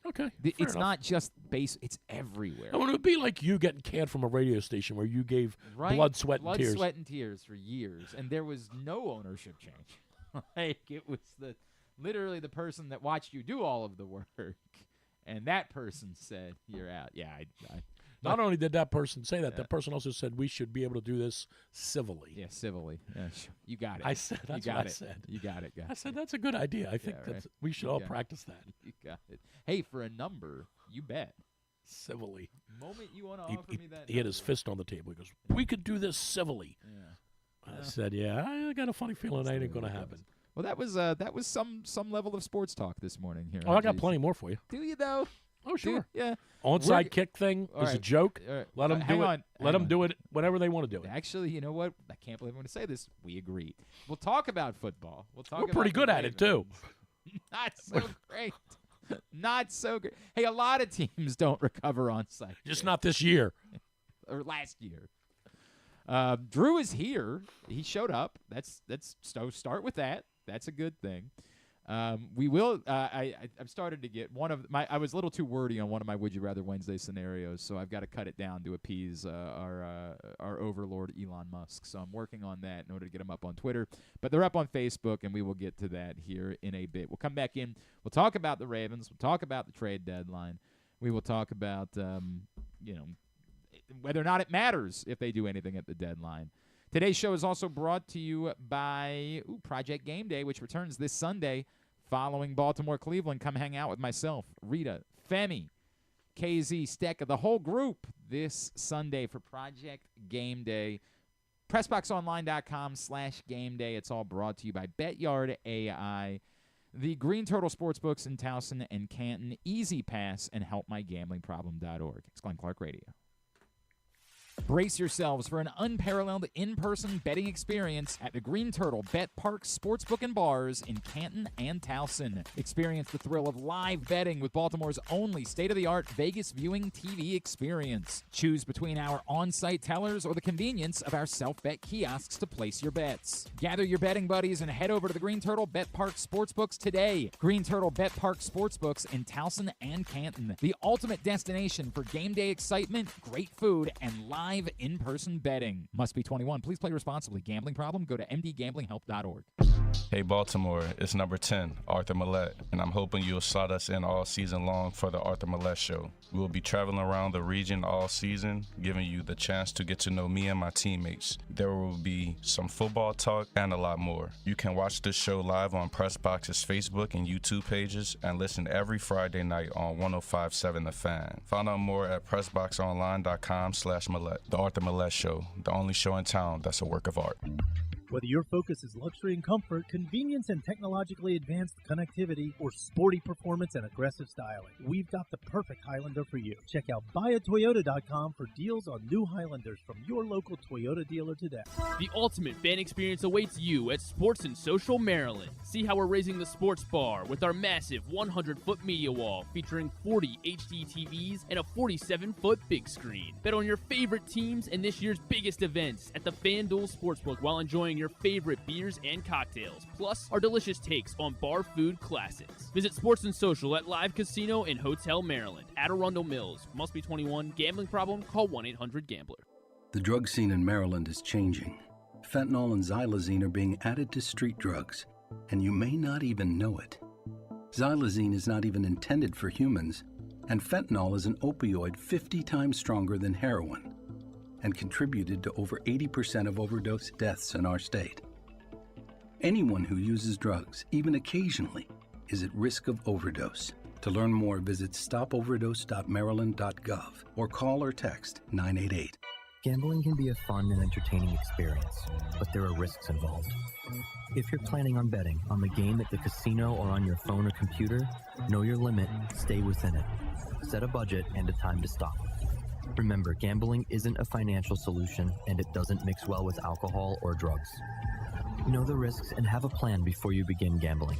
Okay. It's not just base. It's everywhere. I mean, it would be like you getting canned from a radio station where you gave blood, sweat, and tears. Blood, sweat, and tears for years, and there was no ownership change. Like, it was literally the person that watched you do all of the work, and that person said, "You're out." Yeah, Not only did that person say that, that person also said we should be able to do this civilly. Yeah, civilly. Yeah, you got it. I said that's what I said. You got it, guys. I said that's a good idea. I think we should all practice that. You got it. Hey, for a number, you bet. Civilly. The moment you want to offer me that. He had his fist on the table. He goes, "We could do this civilly." Yeah. I said, "Yeah, I got a funny feeling that ain't going to happen." Well, that was some level of sports talk this morning here. Oh, I got plenty more for you. Do you though? Oh, sure. Yeah. Onside kick thing is a joke. Let them do it. Let them do it whenever they want to do it. Actually, you know what? I can't believe I'm going to say this. We agreed. We'll talk about football. We're pretty good at it, too. Not so great. Not so great. Hey, a lot of teams don't recover onside. Just not this year. Or last year. Drew is here. He showed up. Let's start with that. That's a good thing. We will. I've started to get I was a little too wordy on one of my Would You Rather Wednesday scenarios, so I've got to cut it down to appease our overlord Elon Musk. So I'm working on that in order to get them up on Twitter. But they're up on Facebook, and we will get to that here in a bit. We'll come back in. We'll talk about the Ravens. We'll talk about the trade deadline. We will talk about whether or not it matters if they do anything at the deadline. Today's show is also brought to you by Project Game Day, which returns this Sunday following Baltimore-Cleveland. Come hang out with myself, Rita, Femi, KZ, Stecca, the whole group this Sunday for Project Game Day. PressBoxOnline.com/Game Day. It's all brought to you by BetYard AI, the Green Turtle Sportsbooks in Towson and Canton, Easy Pass, and HelpMyGamblingProblem.org. It's Glenn Clark Radio. Brace yourselves for an unparalleled in-person betting experience at the Green Turtle Bet Park Sportsbook and Bars in Canton and Towson. Experience the thrill of live betting with Baltimore's only state-of-the-art Vegas viewing TV experience. Choose between our on-site tellers or the convenience of our self-bet kiosks to place your bets. Gather your betting buddies and head over to the Green Turtle Bet Park Sportsbooks today. Green Turtle Bet Park Sportsbooks in Towson and Canton. The ultimate destination for game day excitement, great food, and live in-person betting. Must be 21. Please play responsibly. Gambling problem? Go to mdgamblinghelp.org. Hey Baltimore, it's number 10, Arthur Millette, and I'm hoping you'll slot us in all season long for the Arthur Millette Show. We will be traveling around the region all season, giving you the chance to get to know me and my teammates. There will be some football talk and a lot more. You can watch this show live on PressBox's Facebook and YouTube pages and listen every Friday night on 105.7 The Fan. Find out more at PressBoxOnline.com/Millette. The Arthur Millette Show, the only show in town that's a work of art. Whether your focus is luxury and comfort, convenience and technologically advanced connectivity, or sporty performance and aggressive styling, we've got the perfect Highlander for you. Check out buyatoyota.com for deals on new Highlanders from your local Toyota dealer today. The ultimate fan experience awaits you at Sports and Social Maryland. See how we're raising the sports bar with our massive 100-foot media wall featuring 40 HD TVs and a 47-foot big screen. Bet on your favorite teams and this year's biggest events at the FanDuel Sportsbook while enjoying your favorite beers and cocktails, plus our delicious takes on bar food classics. Visit Sports and Social at Live Casino and Hotel Maryland at Arundel Mills. Must be 21. Gambling problem? Call 1-800-GAMBLER. The drug scene in Maryland is changing. Fentanyl and xylazine are being added to street drugs, and you may not even know it. Xylazine is not even intended for humans, and fentanyl is an opioid 50 times stronger than heroin and contributed to over 80% of overdose deaths in our state. Anyone who uses drugs, even occasionally, is at risk of overdose. To learn more, visit stopoverdose.maryland.gov or call or text 988. Gambling can be a fun and entertaining experience, but there are risks involved. If you're planning on betting on the game at the casino or on your phone or computer, know your limit, stay within it. Set a budget and a time to stop. Remember, gambling isn't a financial solution, and it doesn't mix well with alcohol or drugs. Know the risks and have a plan before you begin gambling.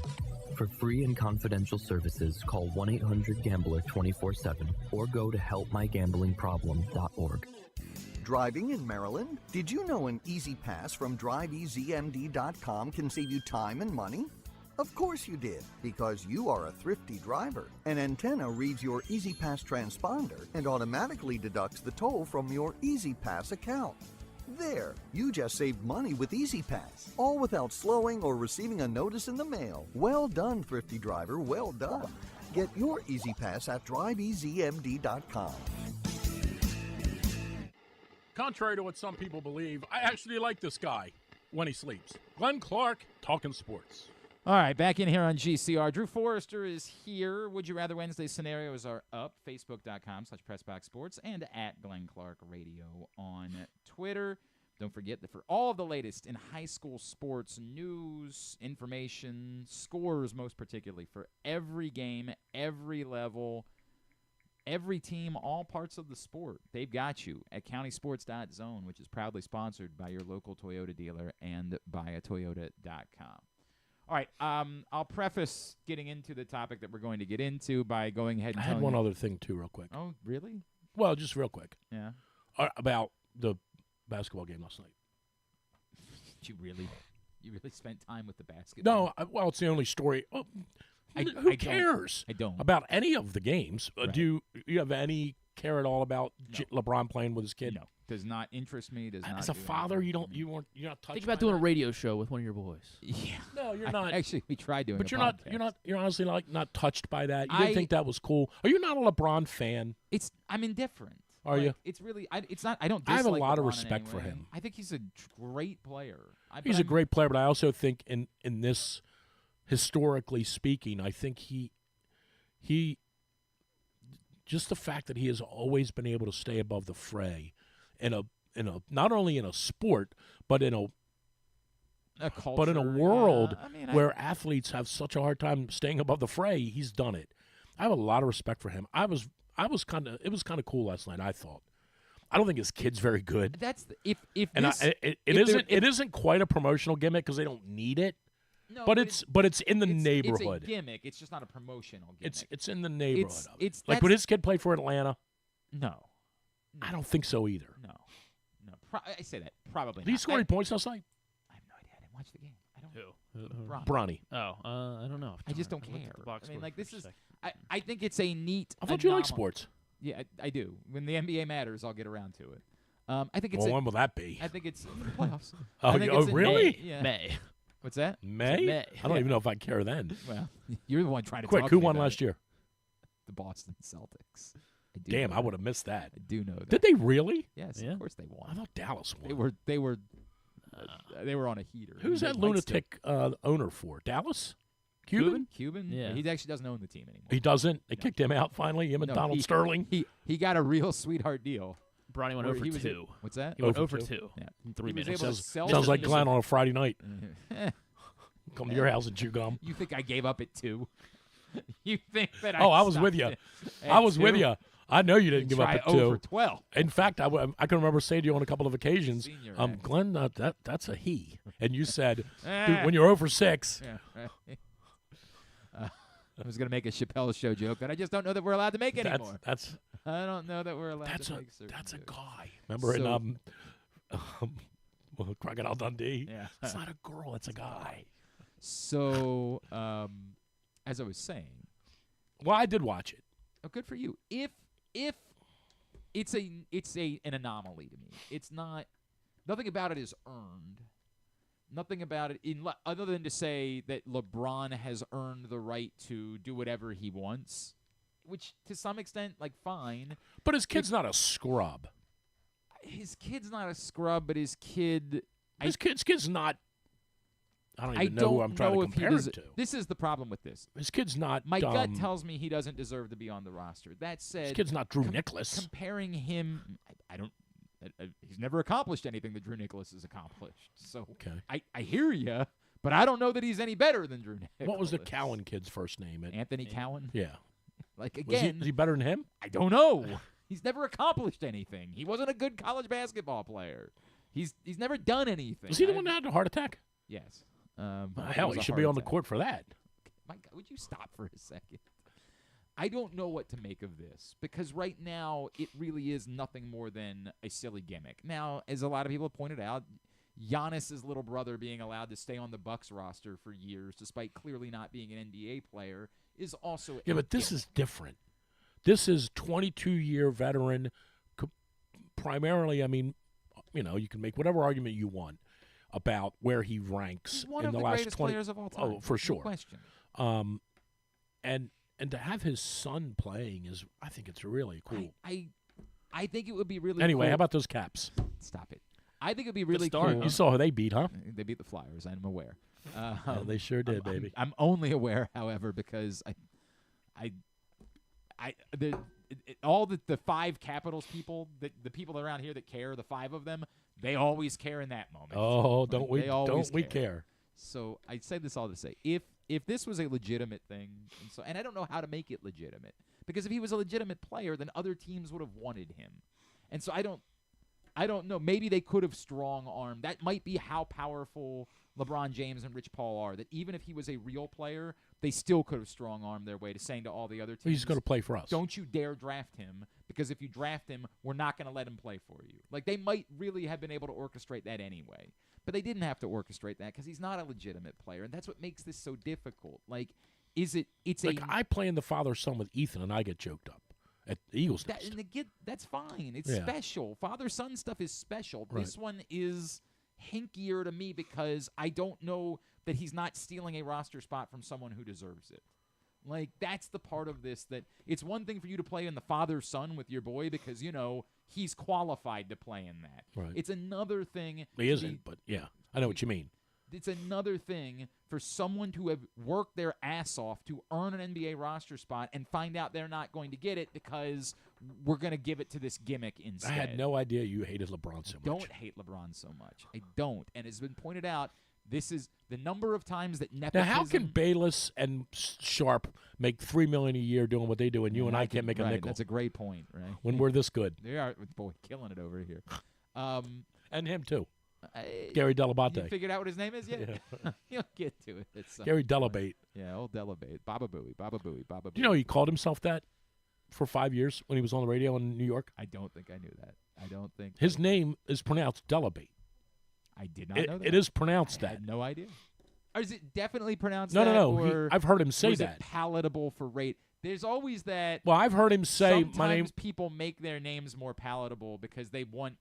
For free and confidential services, call 1-800-GAMBLER 24/7 or go to helpmygamblingproblem.org. Driving in Maryland? Did you know an Easy Pass from DriveEasyMD.com can save you time and money? Of course you did, because you are a thrifty driver. An antenna reads your Easy Pass transponder and automatically deducts the toll from your Easy Pass account. There, you just saved money with Easy Pass, all without slowing or receiving a notice in the mail. Well done, thrifty driver, well done. Get your Easy Pass at DriveEasyMD.com. Contrary to what some people believe, I actually like this guy when he sleeps. Glenn Clark, talking sports. All right, back in here on GCR. Drew Forrester is here. Would You Rather Wednesday scenarios are up. Facebook.com/PressBoxSports and at Glenn Clark Radio on Twitter. Don't forget that for all of the latest in high school sports news, information, scores most particularly for every game, every level, every team, all parts of the sport, they've got you at countysports.zone, which is proudly sponsored by your local Toyota dealer and buyatoyota.com. All right, I'll preface getting into the topic that we're going to get into by going ahead and I had one other thing, too, real quick. Oh, really? Well, just real quick. Yeah. About the basketball game last night. Did you really spent time with the basketball? No, well, it's the only story. Oh, who cares? I don't. About any of the games. Right. Do you have any care at all about LeBron playing with his kid? No. Does not interest me. Does not. As a father, you're not touched. Think about doing a radio show with one of your boys. Yeah. No, you're not. Actually, we tried doing. But you're honestly not touched by that. You didn't think that was cool. Are you not a LeBron fan? I'm indifferent. Are you? It's really. It's not. I don't. I have a dislike lot of LeBron respect for anyway. him. I think he's a great player. He's a great player, but I also think in this, historically speaking, I think he just the fact that he has always been able to stay above the fray in a not only in a sport but in a culture, but in a world where athletes have such a hard time staying above the fray, he's done it. I have a lot of respect for him. It was kind of cool last night, I thought. I don't think his kid's very good. That's it isn't quite a promotional gimmick because they don't need it. No, but it's in the neighborhood. It's a gimmick. It's just not a promotional gimmick. It's in the neighborhood. It's like, would his kid play for Atlanta? No. I don't think so either. No. I say that probably. Did he score any points last night? I have no idea. I didn't watch the game. I don't. Who? Bronny. Oh, I don't know. I just don't care. I mean, like this is. I think it's a neat. I thought you like sports. Yeah, I do. When the NBA matters, I'll get around to it. I think it's. Well, when will that be? I think it's playoffs. Really? Yeah. May. What's that? May? I don't even know if I care then. Well, you're the one trying to Quick, talk who to me won about last year? The Boston Celtics. Damn, I would have missed that. I do know that. Did they really? Yes, of course they won. I thought Dallas won. They were on a heater. Who's that lunatic owner for? Dallas? Cuban? Yeah. He actually doesn't own the team anymore. He doesn't? They kicked him out finally, him and Donald Sterling? He got a real sweetheart deal. Bronny went over 2. What's that? He went 0 for over 2. 2 Yeah. in 3 He was minutes. able to sell Sounds like them. Glenn on a Friday night. Eh. Come to your house and chew gum. You think I gave up at 2? You think that I was with you. I was with you. I know you didn't give up at 2. Over 12. In fact, I can remember saying to you on a couple of occasions, Senior Glenn, that's a he. And you said, dude, when you're over 6. Yeah, right. I was going to make a Chappelle Show joke that I just don't know that we're allowed to make anymore. I don't know that we're allowed to make certain That's a jokes. guy. Remember in Crocodile Dundee? Yeah. It's not a girl, it's a guy. So, as I was saying. Well, I did watch it. Oh, good for you. If it's an anomaly to me. It's not. Nothing about it is earned. Nothing about it other than to say that LeBron has earned the right to do whatever he wants, which to some extent, fine. But his kid's not a scrub. His kid's not a scrub, but his kid's not. I don't even know who I'm trying to compare him to. This is the problem with this. His kid's not. My gut tells me he doesn't deserve to be on the roster. That said, his kid's not Drew Nicholas. Comparing him, I don't. He's never accomplished anything that Drew Nicholas has accomplished. So okay. I hear you, but I don't know that he's any better than Drew Nicholas. What was the Cowan kid's first name? Anthony Cowan? Yeah. Again. Is he better than him? I don't know. He's never accomplished anything. He wasn't a good college basketball player. He's never done anything. Was he the one that had a heart attack? Yes. Hell, he should be on the court for that. My God, would you stop for a second? I don't know what to make of this because right now it really is nothing more than a silly gimmick. Now, as a lot of people have pointed out, Giannis's little brother being allowed to stay on the Bucks roster for years despite clearly not being an NBA player is also but this is different. This is 22-year veteran. Primarily, I mean, you can make whatever argument you want about where he ranks He's one in of the the last greatest 20 players of all time. Oh, for sure. No question. And to have his son playing I think it's really cool. I think it would be really Anyway, cool. how about those Caps? Stop it. I think it would be really start, cool. You saw who they beat, huh? They beat the Flyers. I'm aware. Yeah, they sure did, baby. I'm only aware, however, because all the 5 Capitals people, the people around here that care, the 5 of them, they always care in that moment. Oh, don't we care? So I say this all to say, if this was a legitimate thing, and I don't know how to make it legitimate, because if he was a legitimate player, then other teams would have wanted him, and so I don't know. Maybe they could have strong-armed. That might be how powerful LeBron James and Rich Paul are, that even if he was a real player, they still could have strong-armed their way to saying to all the other teams, He's going to play for us. Don't you dare draft him, because if you draft him, we're not going to let him play for you. They might really have been able to orchestrate that anyway. But they didn't have to orchestrate that because he's not a legitimate player, and that's what makes this so difficult. I play in the father-son with Ethan, and I get choked up at the Eagles. That's fine. It's special. Father-son stuff is special. Right. This one is hinkier to me because I don't know that he's not stealing a roster spot from someone who deserves it. That's the part of this that it's one thing for you to play in the father-son with your boy because, he's qualified to play in that. Right. It's another thing. He isn't, but yeah, I know what you mean. It's another thing for someone to have worked their ass off to earn an NBA roster spot and find out they're not going to get it because we're going to give it to this gimmick instead. I had no idea you hated LeBron so much. Don't hate LeBron so much. I don't. And it's been pointed out, this is the number of times that nepotism... Now, how can Bayless and Sharp make $3 million a year doing what they do, and you and I can't make a nickel? That's a great point, right? When we're this good. They are, boy, killing it over here. And him, too. Gary Delabate. You figured out what his name is yet? Yeah. You'll get to it. Gary Delabate. Yeah, old Delabate. Baba Booey, Baba Booey, Baba Booey. Do you know he called himself that for 5 years when he was on the radio in New York? I don't think I knew that. I don't think. His name is pronounced Delabate. I did not know that. It is pronounced that. I had no idea. Or is it definitely pronounced that? No. Or I've heard him say was that. It palatable for rate. There's always that. Well, I've heard him say sometimes my name. People make their names more palatable because they want.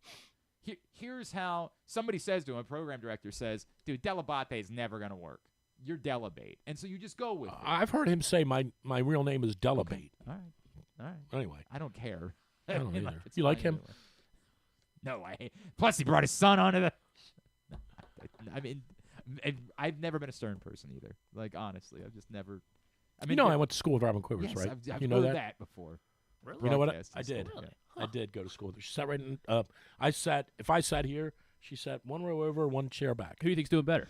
Here's how somebody says to him, a program director says, dude, Delabate is never going to work. You're Delabate. And so you just go with it. I've heard him say my real name is Delabate. Okay. All right. Anyway. I don't care. I don't either. You like him? No, plus he brought his son onto the... I mean, I've never been a Stern person either. Honestly, I've just never... I went to school with Robin Quivers, yes, right? I've you know heard that before. Really? You know what? Broadcasting I did. school. Really? I did go to school with her. She sat right in. If I sat here, she sat one row over, one chair back. Who do you think's doing better?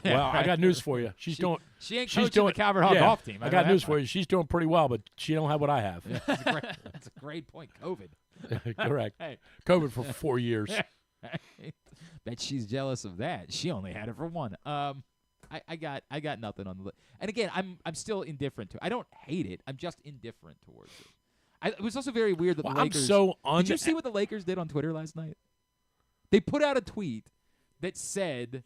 Well, I got news for you. She ain't she's coaching doing the Calvert Hall golf team. I got news for you. She's doing pretty well, but she don't have what I have. That's a great point. COVID. Correct. Hey. COVID for 4 years. Bet she's jealous of that. She only had it for one. I got nothing on the list. And again, I'm still indifferent to it. I don't hate it. I'm just indifferent towards it. It was also very weird that the Lakers. Did you see what the Lakers did on Twitter last night? They put out a tweet that said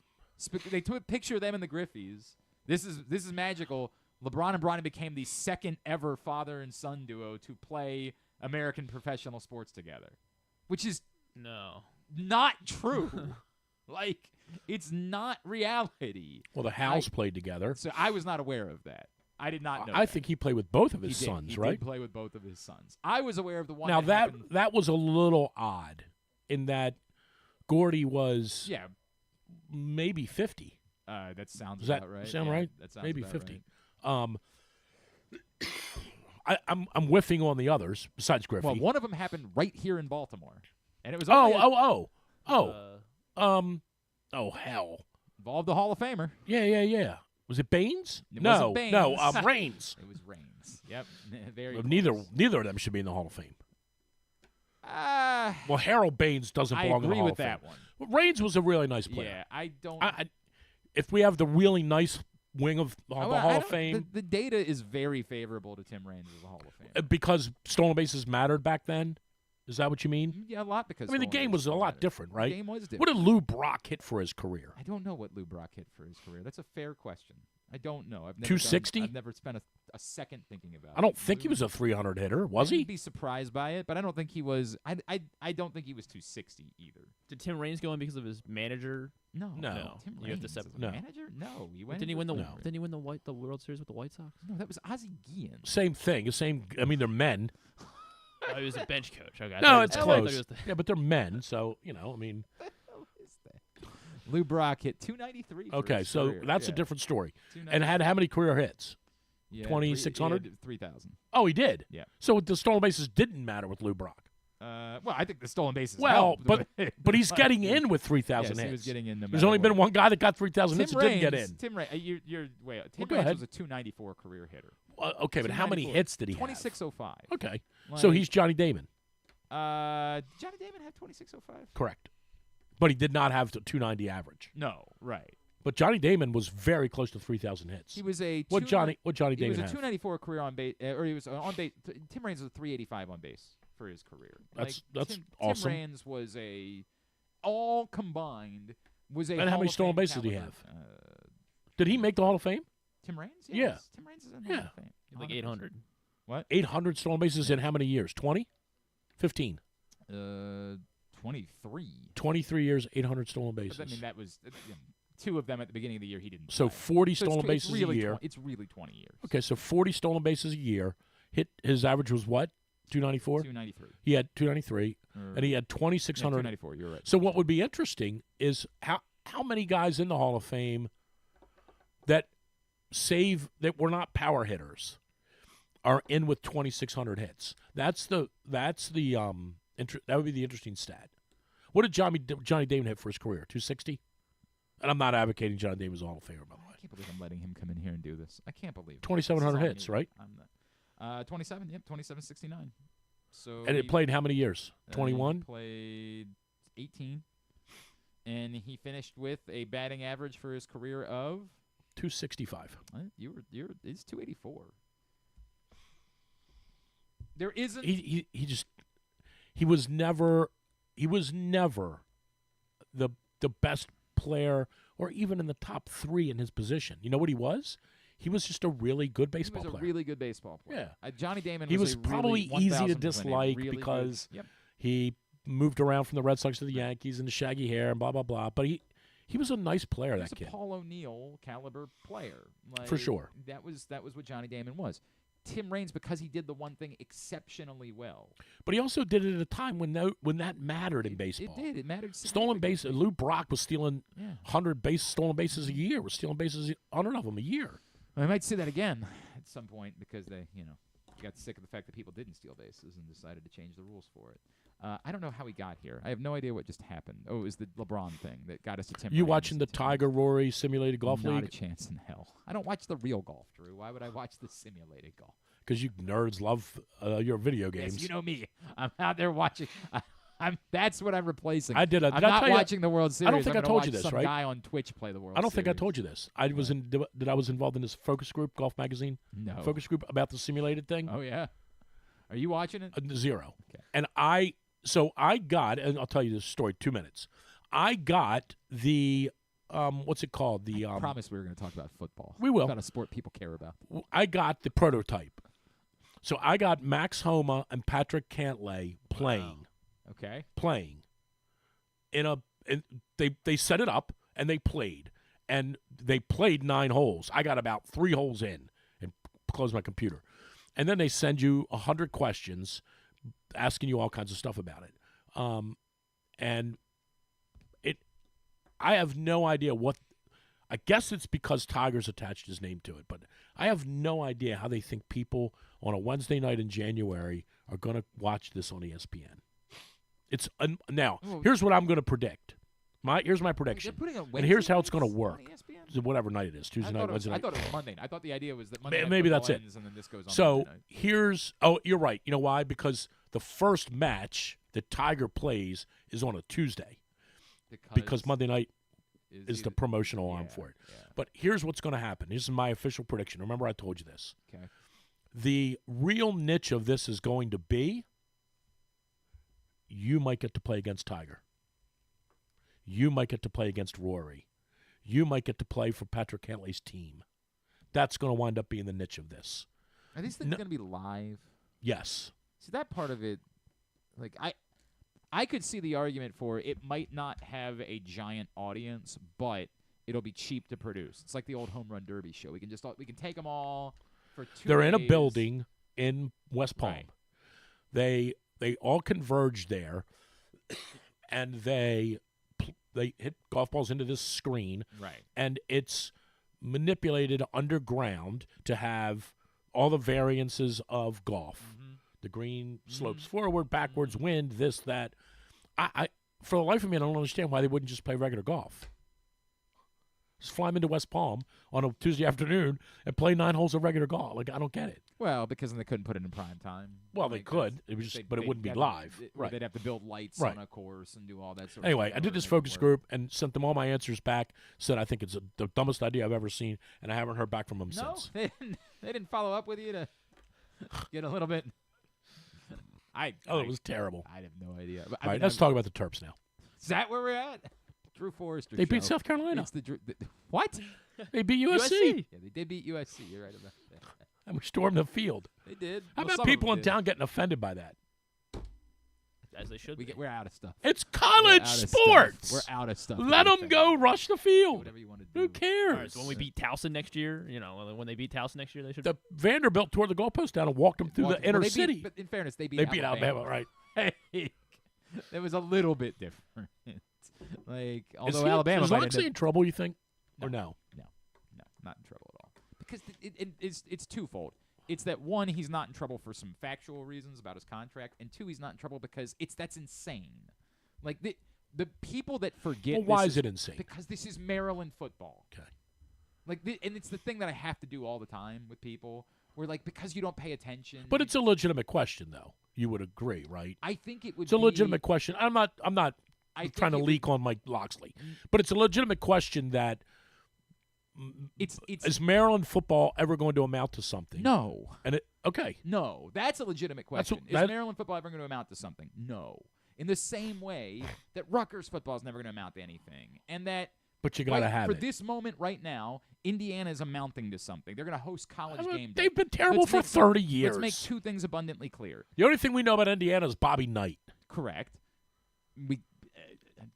they took a picture of them and the Griffeys. This is magical. LeBron and Bronny became the second ever father and son duo to play American professional sports together, which is not true. Like, it's not reality. Well, the Howells played together. So I was not aware of that. I did not know. I think he played with both of his sons, right? He did play with both of his sons. I was aware of the one. Now happened. that was a little odd, in that Gordy was maybe 50. That sounds Does that about right. sound Yeah, right? That sounds maybe about 50. Right. I'm whiffing on the others besides Griffey. Well, one of them happened right here in Baltimore, and it was hell! Involved the Hall of Famer. Yeah. Was it Baines? It wasn't Baines. Raines. It was Raines. Yep. Very. Well, neither of them should be in the Hall of Fame. Well, Harold Baines doesn't belong in the Hall of Fame. I agree with that one. Well, Raines was a really nice player. Yeah, I don't. If we have the really nice wing of the Hall of Fame, the data is very favorable to Tim Raines as a Hall of Fame because stolen bases mattered back then. Is that what you mean? Yeah, a lot because. I mean, the game was a lot different, right? The game was different. What did Lou Brock hit for his career? I don't know what Lou Brock hit for his career. That's a fair question. I don't know. I've never 260? I've never spent a second thinking about it. I don't think he was a 300 hitter, was he? I'd be surprised by it, but I don't think he was. I don't think he was 260 either. Did Tim Raines go in because of his manager? No. You Tim have Raines to is separate. a manager? No. He went. Didn't he win the? No. Didn't he win the World Series with the White Sox? No, that was Ozzie Guillen. Same thing. I mean, they're men. Oh, he was a bench coach. Okay. No, it's close. Yeah, but they're men, so I mean. Lou Brock hit 293. Okay, so career. that's a different story. And had how many career hits? Yeah, 2,600? 3,000. Oh, he did? Yeah. So the stolen bases didn't matter with Lou Brock. Well, I think the stolen bases Well, helped, but he's getting in with 3,000 yes, hits. he was getting in. There's only been one guy that got 3,000 hits that didn't get in. Tim Raines, Tim go Raines ahead. was a 294 career hitter. Okay, but how many hits did he 2605. have? Okay, so he's Johnny Damon. Johnny Damon had 2605. Correct, but he did not have the 290 average. No, right. But Johnny Damon was very close to 3,000 hits. He was a what Johnny Damon He was a have? 294 career on base, or he was on base. Tim Raines was a 385 on base for his career. That's Tim awesome. Tim Raines was all combined was a. And how many stolen bases did he have? Did he make the Hall of Fame? Tim Raines? Yes. Yeah. Tim Raines is in the Hall of Fame. Like 800. What? 800 stolen bases in how many years? 20? 15? 23. 23 years, 800 stolen bases. But, I mean, that was two of them at the beginning of the year he didn't. So play. 40 So stolen bases really a year. It's really 20 years. Okay, so 40 stolen bases a year. His average was what? 294? 293. He had 293, and he had 2,600. 294, you're right. So what would be interesting is how many guys in the Hall of Fame that were not power hitters are in with 2,600 hits. That would be the interesting stat. What did Johnny Damon hit for his career? 260? And I'm not advocating Johnny Damon as a Hall of Famer, by the way. I can't believe I'm letting him come in here and do this. I can't believe it. 2,700 hits, right? I'm not. 27, yep, 2769. So and it played how many years? 21? He played 18. And he finished with a batting average for his career of 265. It's 284. There isn't. He was never the best player or even in the top 3 in his position. You know what he was? He was just a really good baseball player. He was a really good baseball player. Yeah. Johnny Damon he was a probably really easy to 1,000% dislike really because good. Yep. he moved around from the Red Sox to the Yankees and the shaggy hair and blah, blah, blah. But he was a nice player, that kid. He was a Paul O'Neill caliber player. For sure. That was what Johnny Damon was. Tim Raines, because he did the one thing exceptionally well. But he also did it at a time when that mattered in baseball. It did. It mattered. Stolen base. Lou Brock was stealing 100 stolen bases a year. Was stealing bases, 100 of them a year. I might see that again at some point because they, got sick of the fact that people didn't steal bases and decided to change the rules for it. I don't know how we got here. I have no idea what just happened. Oh, it was the LeBron thing that got us to Tim. You watching the Tiger Rory simulated golf league? Not a chance in hell. I don't watch the real golf, Drew. Why would I watch the simulated golf? Because you nerds love your video games. Yes, you know me. I'm out there watching. That's what I'm replacing. I'm not watching the World Series. I don't think I told you this, some right? guy on Twitch play the World Series. I don't think I told you this. I was involved in this focus group, Golf Magazine. No. Focus group about the simulated thing. Oh yeah. Are you watching it? 0. Okay. And I got, and I'll tell you this story 2 minutes. I got the what's it called? I promise we were going to talk about football. We will. About a sport people care about. I got the prototype. So I got Max Homa and Patrick Cantlay playing. Wow. Okay. Playing. They set it up and they played. And they played 9 holes. I got about 3 holes in and closed my computer. And then they send you 100 questions asking you all kinds of stuff about it. I have no idea what – I guess it's because Tiger's attached his name to it, but I have no idea how they think people on a Wednesday night in January are going to watch this on ESPN. Now, here's what I'm going to predict. Here's my prediction. And here's how it's going to work. Whatever night it is, Tuesday night, Wednesday night. I thought it was Monday. I thought the idea was that Monday maybe that's it. And then this goes on so Monday night. here's you're right. You know why? Because the first match that Tiger plays is on a Tuesday. Because Monday night is the promotional arm for it. Yeah. But here's what's going to happen. This is my official prediction. Remember I told you this. Okay. The real niche of this is going to be you might get to play against Tiger. You might get to play against Rory. You might get to play for Patrick Cantlay's team. That's going to wind up being the niche of this. Are these things going to be live? Yes. See, that part of it, like I could see the argument for it might not have a giant audience, but it'll be cheap to produce. It's like the old Home Run Derby show. We can take them all for 2 They're days. in a building in West Palm. Right. They all converge there, and they hit golf balls into this screen. Right. And it's manipulated underground to have all the variances of golf. Mm-hmm. The green slopes forward, backwards, wind, this, that. I for the life of me, I don't understand why they wouldn't just play regular golf. Just fly them into West Palm on a Tuesday afternoon and play 9 holes of regular golf. Like, I don't get it. Well, because then they couldn't put it in prime time. Well, they could. It was just, but it wouldn't be live. Right. They'd have to build lights on a course and do all that sort of stuff. Anyway, I did this focus group and sent them all my answers back, said I think it's the dumbest idea I've ever seen, and I haven't heard back from them since. No, they didn't follow up with you to get a little bit. It was terrible. I have no idea. All right, let's talk about the Terps now. Is that where we're at? Drew Forrester. They beat South Carolina. What? They beat USC. Yeah, they did beat USC. You're right about that. And we stormed the field. They did. How about people in town getting offended by that? As they should. We're out of stuff. It's college sports. We're out of stuff. Let them go rush the field. Whatever you want to do. Who cares? Right, so when we beat Towson next year, when they beat Towson next year, they should. The Vanderbilt tore the goalpost down and walked them through the inner city. But in fairness, they beat Alabama, right? Hey, it was a little bit different. Although Alabama is Alexei in trouble, you think? Or no? No, not in trouble at all. Because it's twofold. It's that, one, he's not in trouble for some factual reasons about his contract, and 2, he's not in trouble because that's insane. Like, the people that forget. Well, why is it insane? Because this is Maryland football. Okay. And it's the thing that I have to do all the time with people, where because you don't pay attention. But it's a legitimate question, though. You would agree, right? I think it would. It's a legitimate question. I'm not trying to leak on Mike Loxley, but it's a legitimate question that. Is Maryland football ever going to amount to something? No. No, that's a legitimate question. Is Maryland football ever going to amount to something? No. In the same way that Rutgers football is never going to amount to anything, and that. But you got to have it. For this moment right now, Indiana is amounting to something. They're going to host college game day. They've been terrible for 30 years. Let's make 2 things abundantly clear. The only thing we know about Indiana is Bobby Knight. Correct.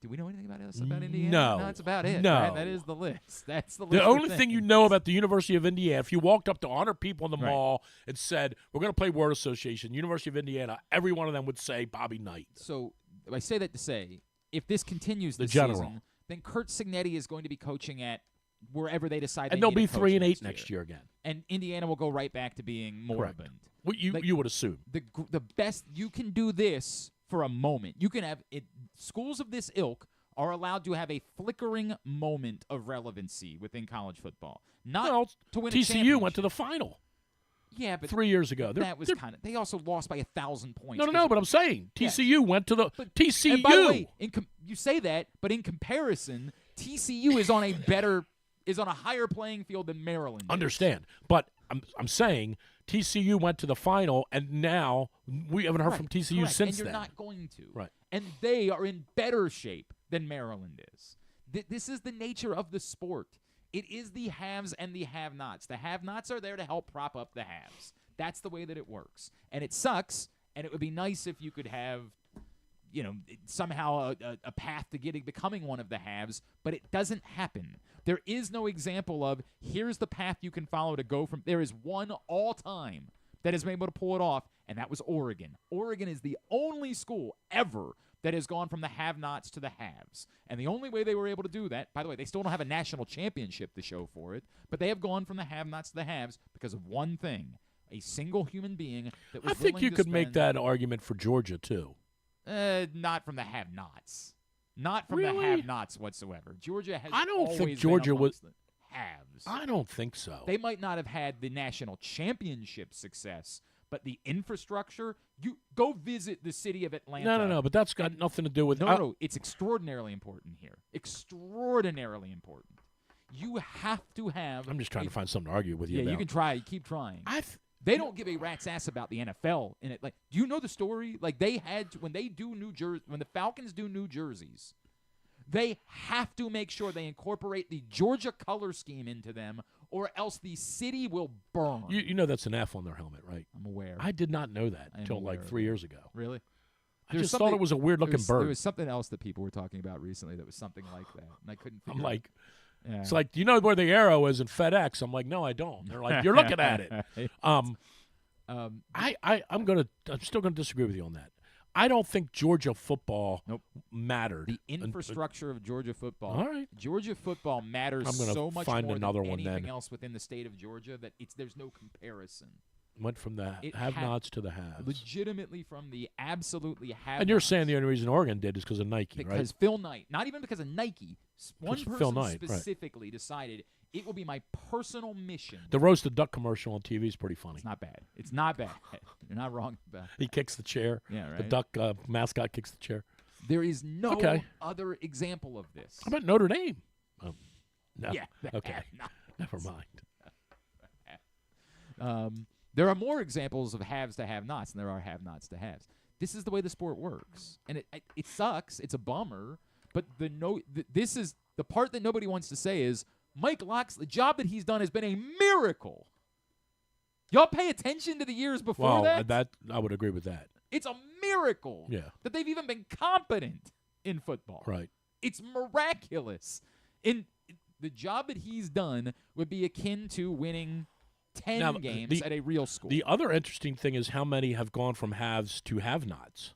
Do we know anything about Indiana? No. That's about it. No. Right? That is the list. That's the list. The only thing you know about the University of Indiana, if you walked up to 100 people in the mall and said, we're going to play word association, University of Indiana, every one of them would say Bobby Knight. So I say that to say, if this continues this season, then Curt Cignetti is going to be coaching at wherever they decide and they'll be 3-8 next year again. and Indiana will go right back to being moribund. What you would assume. The best you can do this for a moment. You can have it. Schools of this ilk are allowed to have a flickering moment of relevancy within college football. Not to win a TCU championship. went to the final. Yeah, but 3 years ago. That was kind of. They also lost by 1,000 points. No. But I'm saying TCU went to the TCU. And by the way, you say that, but in comparison, TCU is on a higher playing field than Maryland. Understand, but I'm saying TCU went to the final, and now we haven't heard from TCU since then. And you're not going to. Right. And they are in better shape than Maryland is. This is the nature of the sport. It is the haves and the have-nots. The have-nots are there to help prop up the haves. That's the way that it works. And it sucks, and it would be nice if you could have, somehow a path to becoming one of the haves, but it doesn't happen. There is no example of, here's the path you can follow to go from. There is one all-time that has been able to pull it off, and that was Oregon. Oregon is the only school ever that has gone from the have-nots to the haves. And the only way they were able to do that, by the way, they still don't have a national championship to show for it, but they have gone from the have-nots to the haves because of one thing, a single human being that was I think you could make that that argument for Georgia, too. Not from the have-nots. Not from the have-nots whatsoever. Georgia has I don't always think Georgia been was the haves. I don't think so. They might not have had the national championship success, but the infrastructure, you go visit the city of Atlanta. No, but that's got nothing to do with No, it's extraordinarily important here. Extraordinarily important. You have to have I'm just trying to find something to argue with you about. Yeah, you can try. Keep trying. They don't give a rat's ass about the NFL in it. Like, do you know the story? Like, they had to, when the Falcons do New Jerseys, they have to make sure they incorporate the Georgia color scheme into them, or else the city will burn. You know that's an F on their helmet, right? I'm aware. I did not know that until like 3 years ago. Really? I just thought it was a weird-looking bird. There was something else that people were talking about recently that was something like that, and I couldn't figure it out. Yeah. It's like, do you know where the arrow is in FedEx? I'm like, no, I don't. They're like, you're looking at it. I'm still gonna disagree with you on that. I don't think Georgia football mattered. The infrastructure of Georgia football. All right. Georgia football matters so much find more another than one anything then. else within the state of Georgia that there's no comparison. Went from the have-nots to the haves. Legitimately from the absolutely have-nots. And you're saying the only reason Oregon did is because of Nike, right? Because Phil Knight. Not even because of Nike. One person Phil Knight, specifically decided it will be my personal mission. The roasted duck commercial on TV is pretty funny. It's not bad. It's not bad. You're not wrong about that. He kicks the chair. Yeah, right. The duck mascot kicks the chair. There is no other example of this. How about Notre Dame? No. Yeah. Okay. Never mind. There are more examples of haves to have-nots than there are have-nots to haves. This is the way the sport works, and it sucks. It's a bummer, but this is the part that nobody wants to say is Mike Locke's the job that he's done has been a miracle. Y'all pay attention to the years before that I would agree with that. It's a miracle that they've even been competent in football. Right. It's miraculous. In the job that he's done would be akin to winning 10 games at a real school. The other interesting thing is how many have gone from haves to have-nots.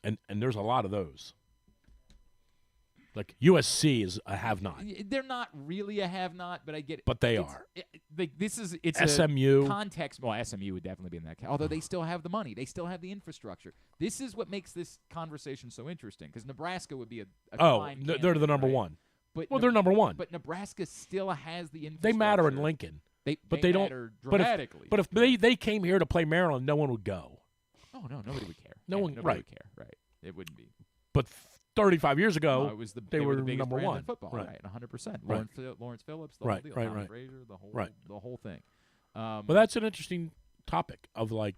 And there's a lot of those. Like USC is a have-not. They're not really a have-not, but I get it. But they are. It's SMU. A context. Well, SMU would definitely be in that case. Although they still have the money. They still have the infrastructure. This is what makes this conversation so interesting, because Nebraska would be a prime they're the number one. They're number one. But Nebraska still has the infrastructure. They matter in Lincoln. They matter dramatically. But if they came here to play Maryland, no one would go. Oh, no, nobody would care. Nobody would care. Right. It wouldn't be. But 35 years ago, it was they were the biggest number brand one. In football, right? 100%. Right. Lawrence Phillips, the whole deal. Tom Frazier, the whole thing. Well, that's an interesting topic of like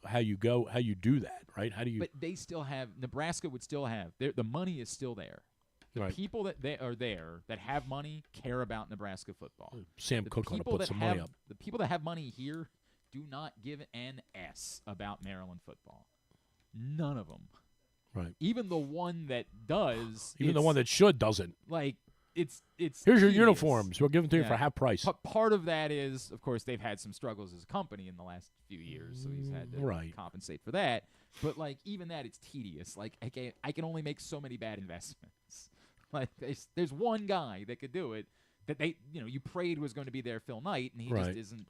how you do that, right? How do you? But they still have Nebraska would still have the money is still there. The people that are there that have money care about Nebraska football. Sam Cook ought to put some money up. The people that have money here do not give an S about Maryland football. None of them. Right. Even the one that does. Even the one that should doesn't. Like it's. Here's your uniforms. We'll give them to you for half price. Part of that is, of course, they've had some struggles as a company in the last few years, so he's had to compensate for that. But like even that, it's tedious. Like I can only make so many bad investments. Like there's one guy that could do it. that you prayed was going to be there Phil Knight, and he just isn't.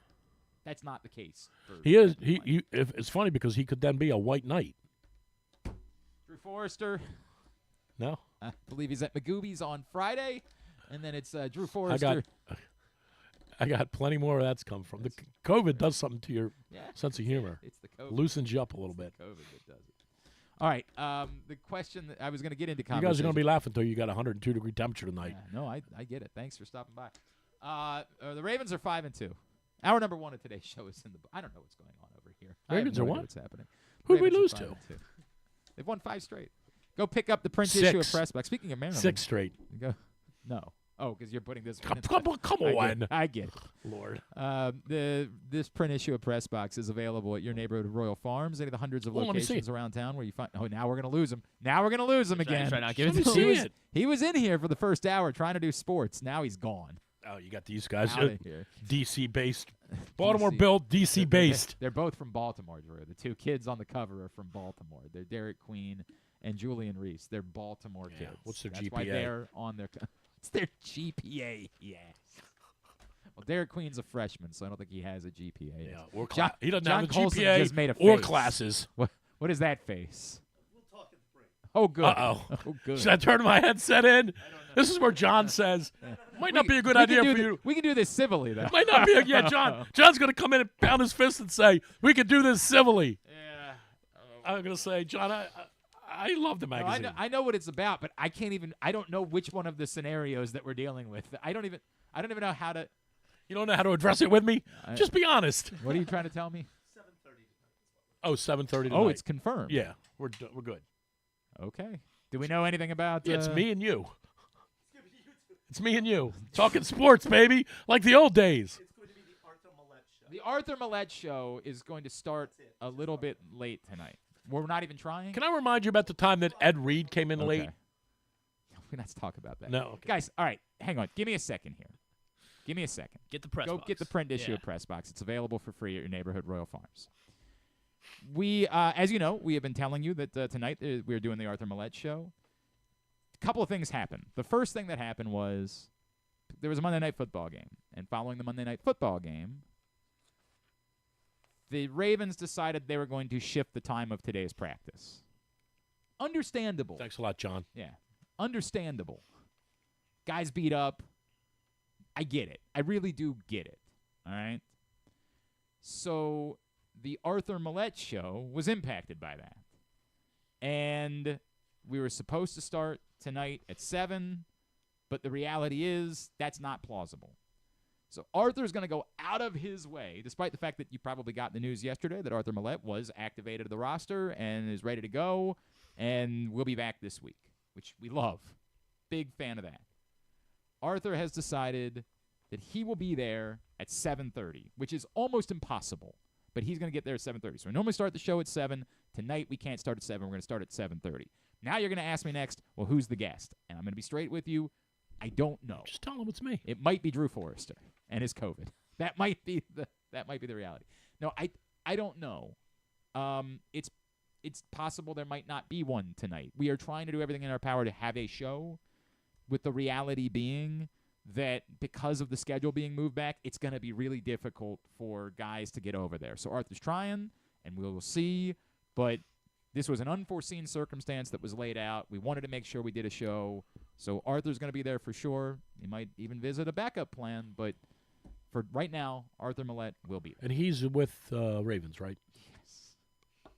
That's not the case. He is. It's funny because he could then be a white knight. Drew Forrester. No. I believe he's at Magooby's on Friday, and then it's Drew Forrester. I got plenty more of that's come from. The COVID does something to your sense of humor. It's the COVID. Loosens you up a little bit. The COVID that does it. All right. The question that I was going to get into conversation. You guys are going to be laughing until you got 102-degree temperature tonight. No, I get it. Thanks for stopping by. The Ravens are 5-2. Hour number 1 of today's show is in the. I don't know what's going on over here. Ravens are what? What's happening? Who did we lose to? They've won 5 straight. Go pick up the print issue of Press Box. Speaking of Maryland. 6 straight. Go. No. Oh, because you're putting this. Come on. I get it. Lord. This print issue of Press Box is available at your neighborhood of Royal Farms, any of the hundreds of locations around town where you find. Oh, now we're going to lose him. Now we're going to lose him again. He was in here for the first hour trying to do sports. Now he's gone. Oh, you got these guys. Out of here. DC-based. Baltimore built, DC-based. They're both from Baltimore, Drew. The 2 kids on the cover are from Baltimore. They're Derek Queen and Julian Reese. They're Baltimore kids. What's their GPA? That's why they're on their It's their GPA, yes. Well, Derek Queen's a freshman, so I don't think he has a GPA. Yeah, he doesn't have a Colson GPA just made a or face. classes. What is that face? We'll talk at the break. Oh, good. Uh-oh. Oh, good. Should I turn my headset in? This is where John says, might not be a good idea for you. We can do this civilly, though. Might not be John's going to come in and pound his fist and say, we can do this civilly. Yeah. I'm going to say, John, I love the magazine. No, I know what it's about, but I don't know which one of the scenarios that we're dealing with. I don't even know how to. You don't know how to address it with me? Just be honest. What are you trying to tell me? 7:30. Oh, 7:30 tonight. Oh, it's confirmed. Yeah, we're good. Okay. Do we know anything about? Yeah, it's me and you. It's me and you talking sports, baby, like the old days. It's going to be the Arthur Millette show. The Arthur Millette show is going to start a little bit late tonight. We're not even trying. Can I remind you about the time that Ed Reed came in late? Let's talk about that. No, okay. Guys. All right, hang on. Give me a second here. Give me a second. Get the press box. Get the print issue of Press Box. It's available for free at your neighborhood Royal Farms. We, as you know, we have been telling you that tonight we're doing the Arthur Millette show. A couple of things happened. The first thing that happened was there was a Monday Night Football game. And following the Monday Night Football game, the Ravens decided they were going to shift the time of today's practice. Understandable. Thanks a lot, John. Yeah. Understandable. Guys beat up. I get it. I really do get it. All right? So the Arthur Millette show was impacted by that. And we were supposed to start tonight at 7, but the reality is that's not plausible. So Arthur's going to go out of his way, despite the fact that you probably got the news yesterday that Arthur Millette was activated to the roster and is ready to go, and we'll be back this week, which we love. Big fan of that. Arthur has decided that he will be there at 7:30, which is almost impossible, but he's going to get there at 7:30. So we normally start the show at 7. Tonight we can't start at 7. We're going to start at 7:30. Now you're going to ask me next, well, who's the guest? And I'm going to be straight with you. I don't know. Just tell him it's me. It might be Drew Forrester and his COVID. That might be the reality. No, I don't know. It's possible there might not be one tonight. We are trying to do everything in our power to have a show, with the reality being that because of the schedule being moved back, it's going to be really difficult for guys to get over there. So Arthur's trying, and we will see. But this was an unforeseen circumstance that was laid out. We wanted to make sure we did a show. So Arthur's going to be there for sure. He might even visit a backup plan. But for right now, Arthur Millette will be there. And he's with Ravens, right? Yes.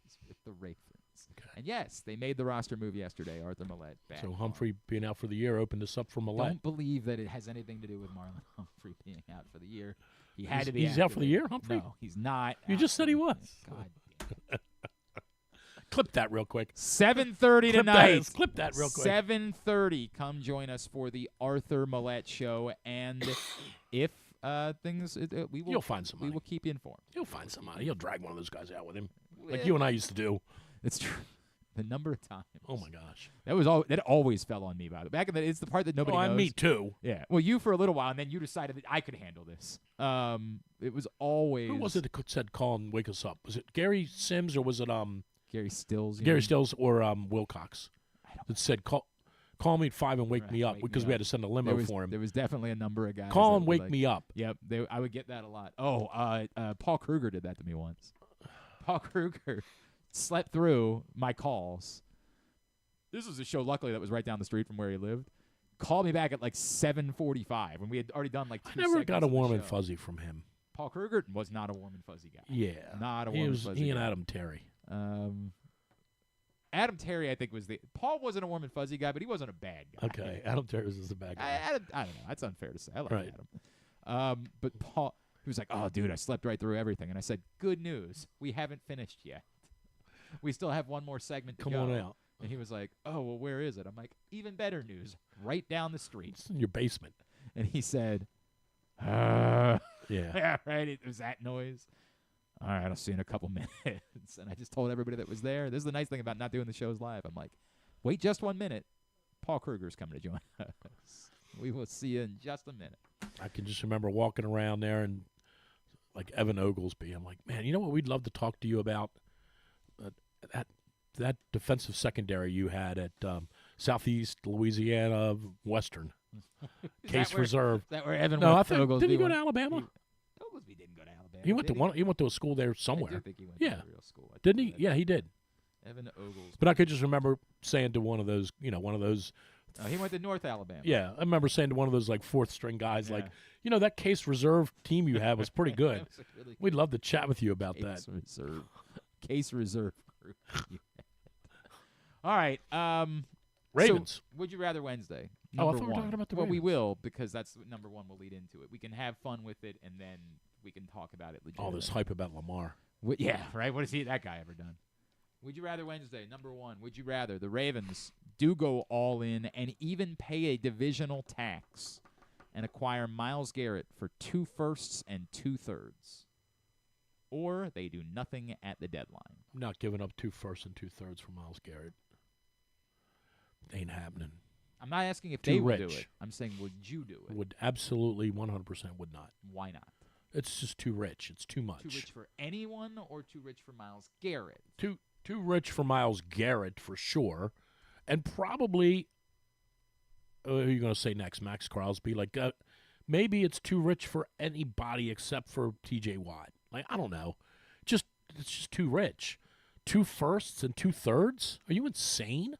He's with the Ravens. Okay. And yes, they made the roster move yesterday, Arthur Millette back. So Humphrey being out for the year opened this up for Millette. Don't believe that it has anything to do with Marlon Humphrey being out for the year. He had to be He's out for the year, Humphrey? No, he's not. You just said he was. God damn it. Clip that real quick. 7:30 tonight. Clip that real quick. 7:30. Come join us for the Arthur Millette show. And if things, we will. You'll find somebody. We will keep you informed. He'll find somebody. He'll drag one of those guys out with him, like you and I used to do. It's true. The number of times. Oh my gosh. That always fell on me. By the way, back in the, it's the part that nobody knows. Me too. Yeah. Well, you for a little while, and then you decided that I could handle this. It was always. Who was it that said call and wake us up? Was it Gary Sims or was it Gary Stills? Gary Stills or Wilcox that said call Call me at 5 and wake me up because we had to send a limo for him. There was definitely a number of guys. Call and wake me up. Yep, I would get that a lot. Oh, Paul Kruger did that to me once. Paul Kruger slept through my calls. This was a show, luckily, that was right down the street from where he lived. Called me back at like 7:45 when we had already done like 2 seconds. I never got a warm and fuzzy from him. Paul Kruger was not a warm and fuzzy guy. Yeah. Not a warm and fuzzy guy. He and Adam Terry. Adam Terry, I think, was Paul wasn't a warm and fuzzy guy, but he wasn't a bad guy. Okay, Adam Terry was the bad guy. I don't know. That's unfair to say. I like Adam. But Paul, he was like, "Oh, dude, I slept right through everything." And I said, "Good news. We haven't finished yet. We still have one more segment to go." Come on out. And he was like, "Oh, well, where is it?" I'm like, "Even better news. Right down the street. It's in your basement." And he said, yeah, right. It was that noise. All right, I'll see you in a couple minutes. And I just told everybody that was there. This is the nice thing about not doing the shows live. I'm like, wait just 1 minute. Paul Kruger's coming to join us. We will see you in just a minute. I can just remember walking around there and like Evan Oglesby. I'm like, man, you know what we'd love to talk to you about? That defensive secondary you had at Southeast Louisiana Western. Case reserve. Is that where Evan No, went? I think did he go to Alabama? Oglesby didn't go to Alabama. He went to He went to a school there somewhere. I do think he went to a real school. Didn't he? Yeah, he did. Evan Oglesby. But I could just remember saying to one of those, Oh, he went to North Alabama. Yeah, I remember saying to one of those like fourth string guys, like, that Case reserve team you had was pretty good. Really We'd love to chat with you about that. Case reserve group. All right. Ravens. So, would you rather Wednesday? I thought we were talking about the Ravens. Ravens. We will, because that's number one. We'll lead into it. We can have fun with it, and then we can talk about it legitimately. All this hype about Lamar. Yeah, right? What has that guy ever done? Would you rather Wednesday, number one, would you rather the Ravens do go all in and even pay a divisional tax and acquire Myles Garrett for 2 firsts and 2 thirds? Or they do nothing at the deadline? I'm not giving up 2 firsts and 2 thirds for Myles Garrett. Ain't happening. I'm not asking if they would do it. I'm saying, would you do it? Would absolutely 100% would not. Why not? It's just too rich. It's too much. Too rich for anyone or too rich for Myles Garrett? Too rich for Myles Garrett for sure. And probably, who are you going to say next? Max Crosby? Like, maybe it's too rich for anybody except for TJ Watt. Like, I don't know. It's just too rich. 2 firsts and 2 thirds? Are you insane?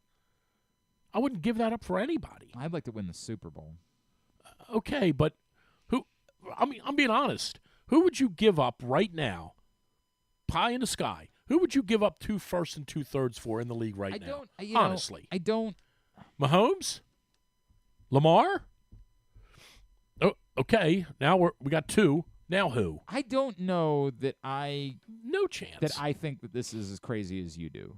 I wouldn't give that up for anybody. I'd like to win the Super Bowl. Okay, but who? I mean, I'm being honest. Who would you give up right now? Pie in the sky. Who would you give up 2 firsts and 2 thirds for in the league right now? Honestly, I don't. Mahomes, Lamar. Oh, okay. Now we got 2. Now who? I don't know that no chance that I think that this is as crazy as you do.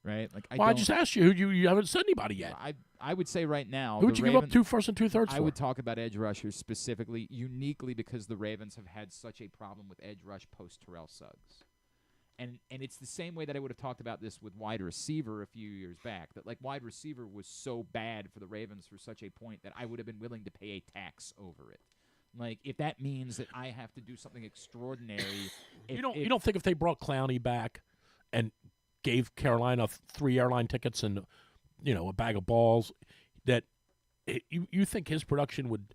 Right? Like I just asked you who you haven't said anybody yet. I would say right now. Who would you give up 2 firsts and 2 thirds for? I would talk about edge rushers specifically, uniquely because the Ravens have had such a problem with edge rush post Terrell Suggs. And it's the same way that I would have talked about this with wide receiver a few years back. That like wide receiver was so bad for the Ravens for such a point that I would have been willing to pay a tax over it. Like if that means that I have to do something extraordinary. You don't think if they brought Clowney back and gave Carolina 3 airline tickets and a bag of balls, that you think his production would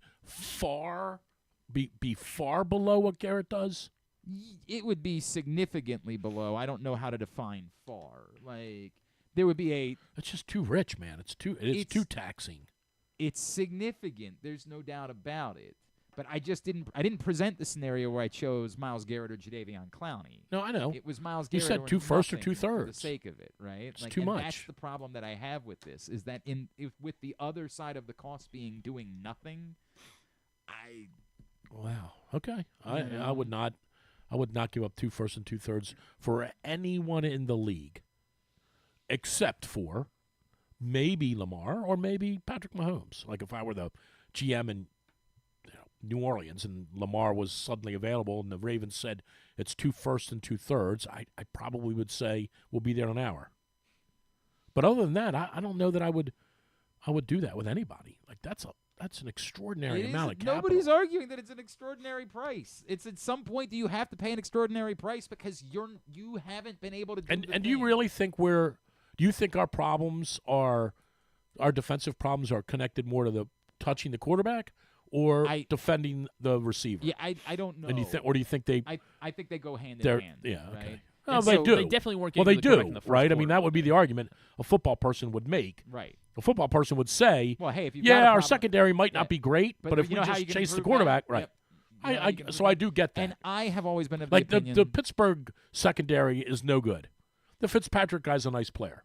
be far below what Garrett does? It would be significantly below. I don't know how to define far. Like there would be It's just too rich, man. It's too taxing. It's significant. There's no doubt about it. But I didn't present the scenario where I chose Myles Garrett or Jadeveon Clowney. No, I know. It was Myles Garrett. You said 2 firsts or 2 thirds for the sake of it, right? It's too much. That's the problem that I have with this is that with the other side of the cost being doing nothing, Wow. Okay. I would not give up 2 firsts and 2 thirds for anyone in the league, except for maybe Lamar or maybe Patrick Mahomes. Like if I were the GM in New Orleans and Lamar was suddenly available and the Ravens said it's 2 firsts and 2 thirds, I probably would say we'll be there in an hour. But other than that, I don't know that I would do that with anybody. Like that's an extraordinary amount of capital. Nobody's arguing that it's an extraordinary price. It's at some point do you have to pay an extraordinary price because you haven't been able to do And do you really think do you think our problems are our defensive problems are connected more to the touching the quarterback or defending the receiver? Yeah, I don't know. And or do you think they? I think they go hand in hand. Yeah, right? okay. Oh, they do. They definitely weren't. Well, they getting do, the first right? quarter, I mean, that would be the argument a football person would make. Right. A football person would say, "Well, hey, if you our secondary might not be great, but if we just chase the quarterback, right?" Yep. So I do get that. And I have always been of like the opinion the Pittsburgh secondary is no good. The Fitzpatrick guy's a nice player.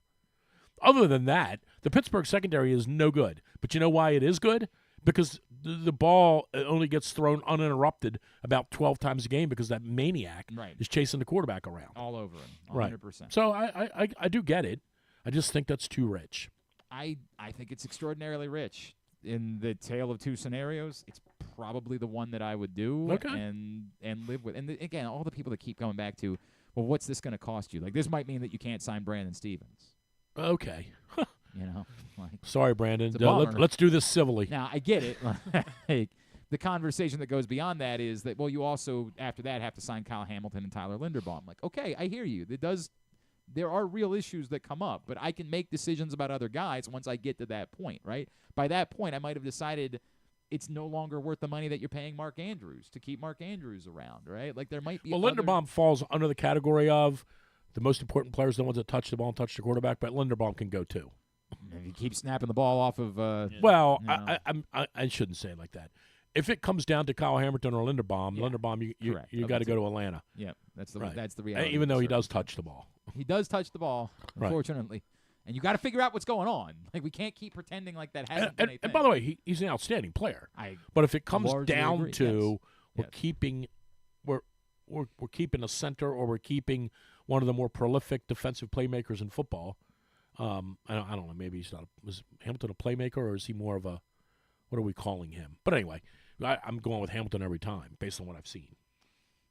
Other than that, the Pittsburgh secondary is no good. But you know why it is good? Because the ball only gets thrown uninterrupted about 12 times a game because that maniac is chasing the quarterback around. All over him, 100%. Right. So I do get it. I just think that's too rich. I think it's extraordinarily rich. In the tale of two scenarios, it's probably the one that I would do and live with. And again, all the people that keep coming back to, well, what's this going to cost you? Like, this might mean that you can't sign Brandon Stevens. Okay. You know, like, sorry, Brandon. Let's do this civilly. Now, I get it. Like, the conversation that goes beyond that is that, well, you also, after that, have to sign Kyle Hamilton and Tyler Linderbaum. Like, okay, I hear you. There are real issues that come up, but I can make decisions about other guys once I get to that point, right? By that point, I might have decided it's no longer worth the money that you're paying Mark Andrews to keep Mark Andrews around, right? Like, there might be Linderbaum falls under the category of the most important players, the ones that touch the ball and touch the quarterback, but Linderbaum can go too. If you keep snapping the ball off of I shouldn't say it like that. If it comes down to Kyle Hamilton or Linderbaum, you got to go to Atlanta. Yeah, that's the reality. Even though he does touch the ball. He does touch the ball, unfortunately. Right. And you got to figure out what's going on. Like, we can't keep pretending like that hasn't been a thing. And by the way, he's an outstanding player. But if it comes down to we're keeping a center or we're keeping one of the more prolific defensive playmakers in football, I don't know. Maybe he's not. Was Hamilton a playmaker or is he more of a? What are we calling him? But anyway, I'm going with Hamilton every time based on what I've seen.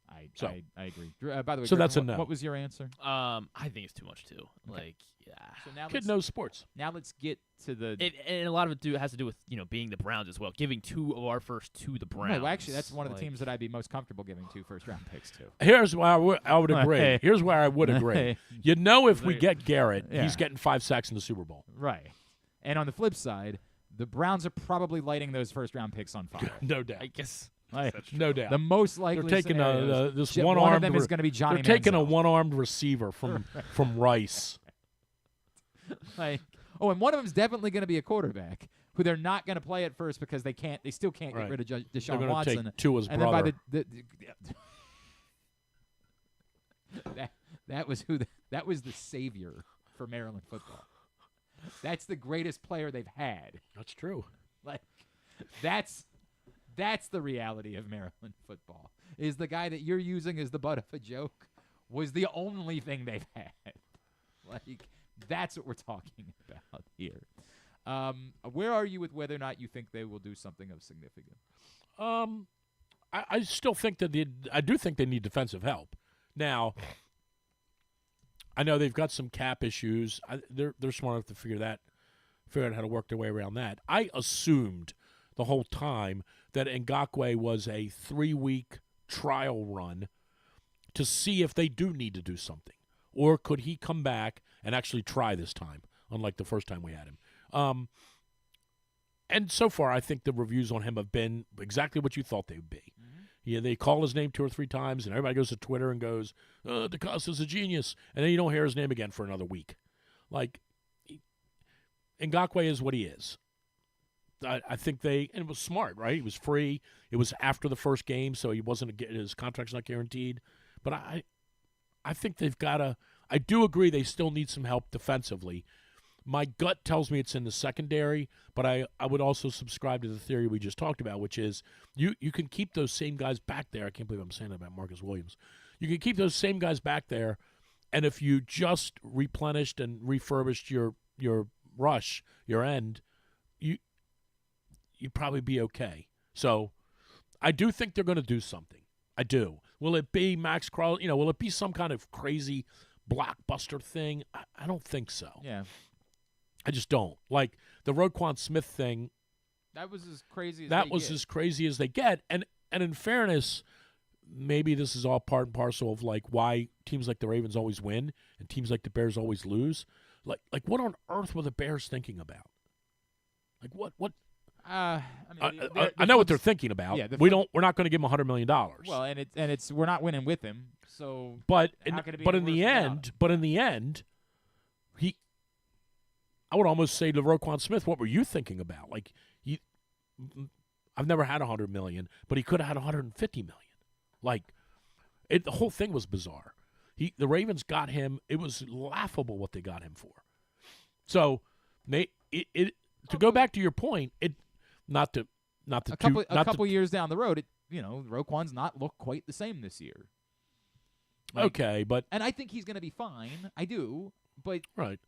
I agree. By the way, so that's a no. What was your answer? I think it's too much too. Okay. Like, yeah. So now kid knows sports. Now let's get to the. And a lot of it has to do with being the Browns as well, giving 2 of our first to the Browns. Right, well, actually, that's one of the teams that I'd be most comfortable giving 2 first-round picks to. Here's where I would agree. Here's where I would agree. If we get Garrett, he's getting 5 sacks in the Super Bowl. Right. And on the flip side, the Browns are probably lighting those first-round picks on fire. No doubt. I guess. No doubt. The most likely they're taking this one-armed. One of them is going to be Johnny. They're taking Manziel. a one-armed receiver from Rice. And one of them's definitely going to be a quarterback who they're not going to play at first because they still can't get rid of Deshaun Watson. Take Tua's and brother. Then that was the savior for Maryland football. That's the greatest player they've had. That's true. Like, that's the reality of Maryland football. Is the guy that you're using as the butt of a joke was the only thing they've had. Like, that's what we're talking about here. Where are you with whether or not you think they will do something of significance? I still think that I do think they need defensive help. Now, I know they've got some cap issues. They're smart enough to figure out how to work their way around that. I assumed the whole time that Ngakoue was a 3-week trial run to see if they do need to do something. Or could he come back and actually try this time, unlike the first time we had him? And so far, I think the reviews on him have been exactly what you thought they would be. Mm-hmm. Yeah, they call his name 2 or 3 times, and everybody goes to Twitter and goes, DeCosta's a genius. And then you don't hear his name again for another week. Like, Ngakoue is what he is. I think and it was smart, right? He was free. It was after the first game, so his contract's not guaranteed. But I think they've got to – I do agree they still need some help defensively. My gut tells me it's in the secondary, but I would also subscribe to the theory we just talked about, which is you can keep those same guys back there. I can't believe I'm saying that about Marcus Williams. You can keep those same guys back there, and if you just replenished and refurbished your rush, your end, you'd probably be okay. So I do think they're going to do something. I do. Will it be Max Crosby? Will it be some kind of crazy blockbuster thing? I don't think so. Yeah. I just don't. Like the Roquan Smith thing. That was as crazy as as crazy as they get. And in fairness, maybe this is all part and parcel of like why teams like the Ravens always win and teams like the Bears always lose. Like what on earth were the Bears thinking about? Like what? I know what they're thinking about. Yeah, we're not going to give him $100 million. Well, and it's we're not winning with him. So, but in the end, I would almost say to Roquan Smith, what were you thinking about? Like, I've never had $100 million, but he could have had $150 million. Like, the whole thing was bizarre. The Ravens got him. It was laughable what they got him for. So, to go back to your point, a couple years down the road, Roquan's not looked quite the same this year. Okay, and I think he's going to be fine. I do, but right.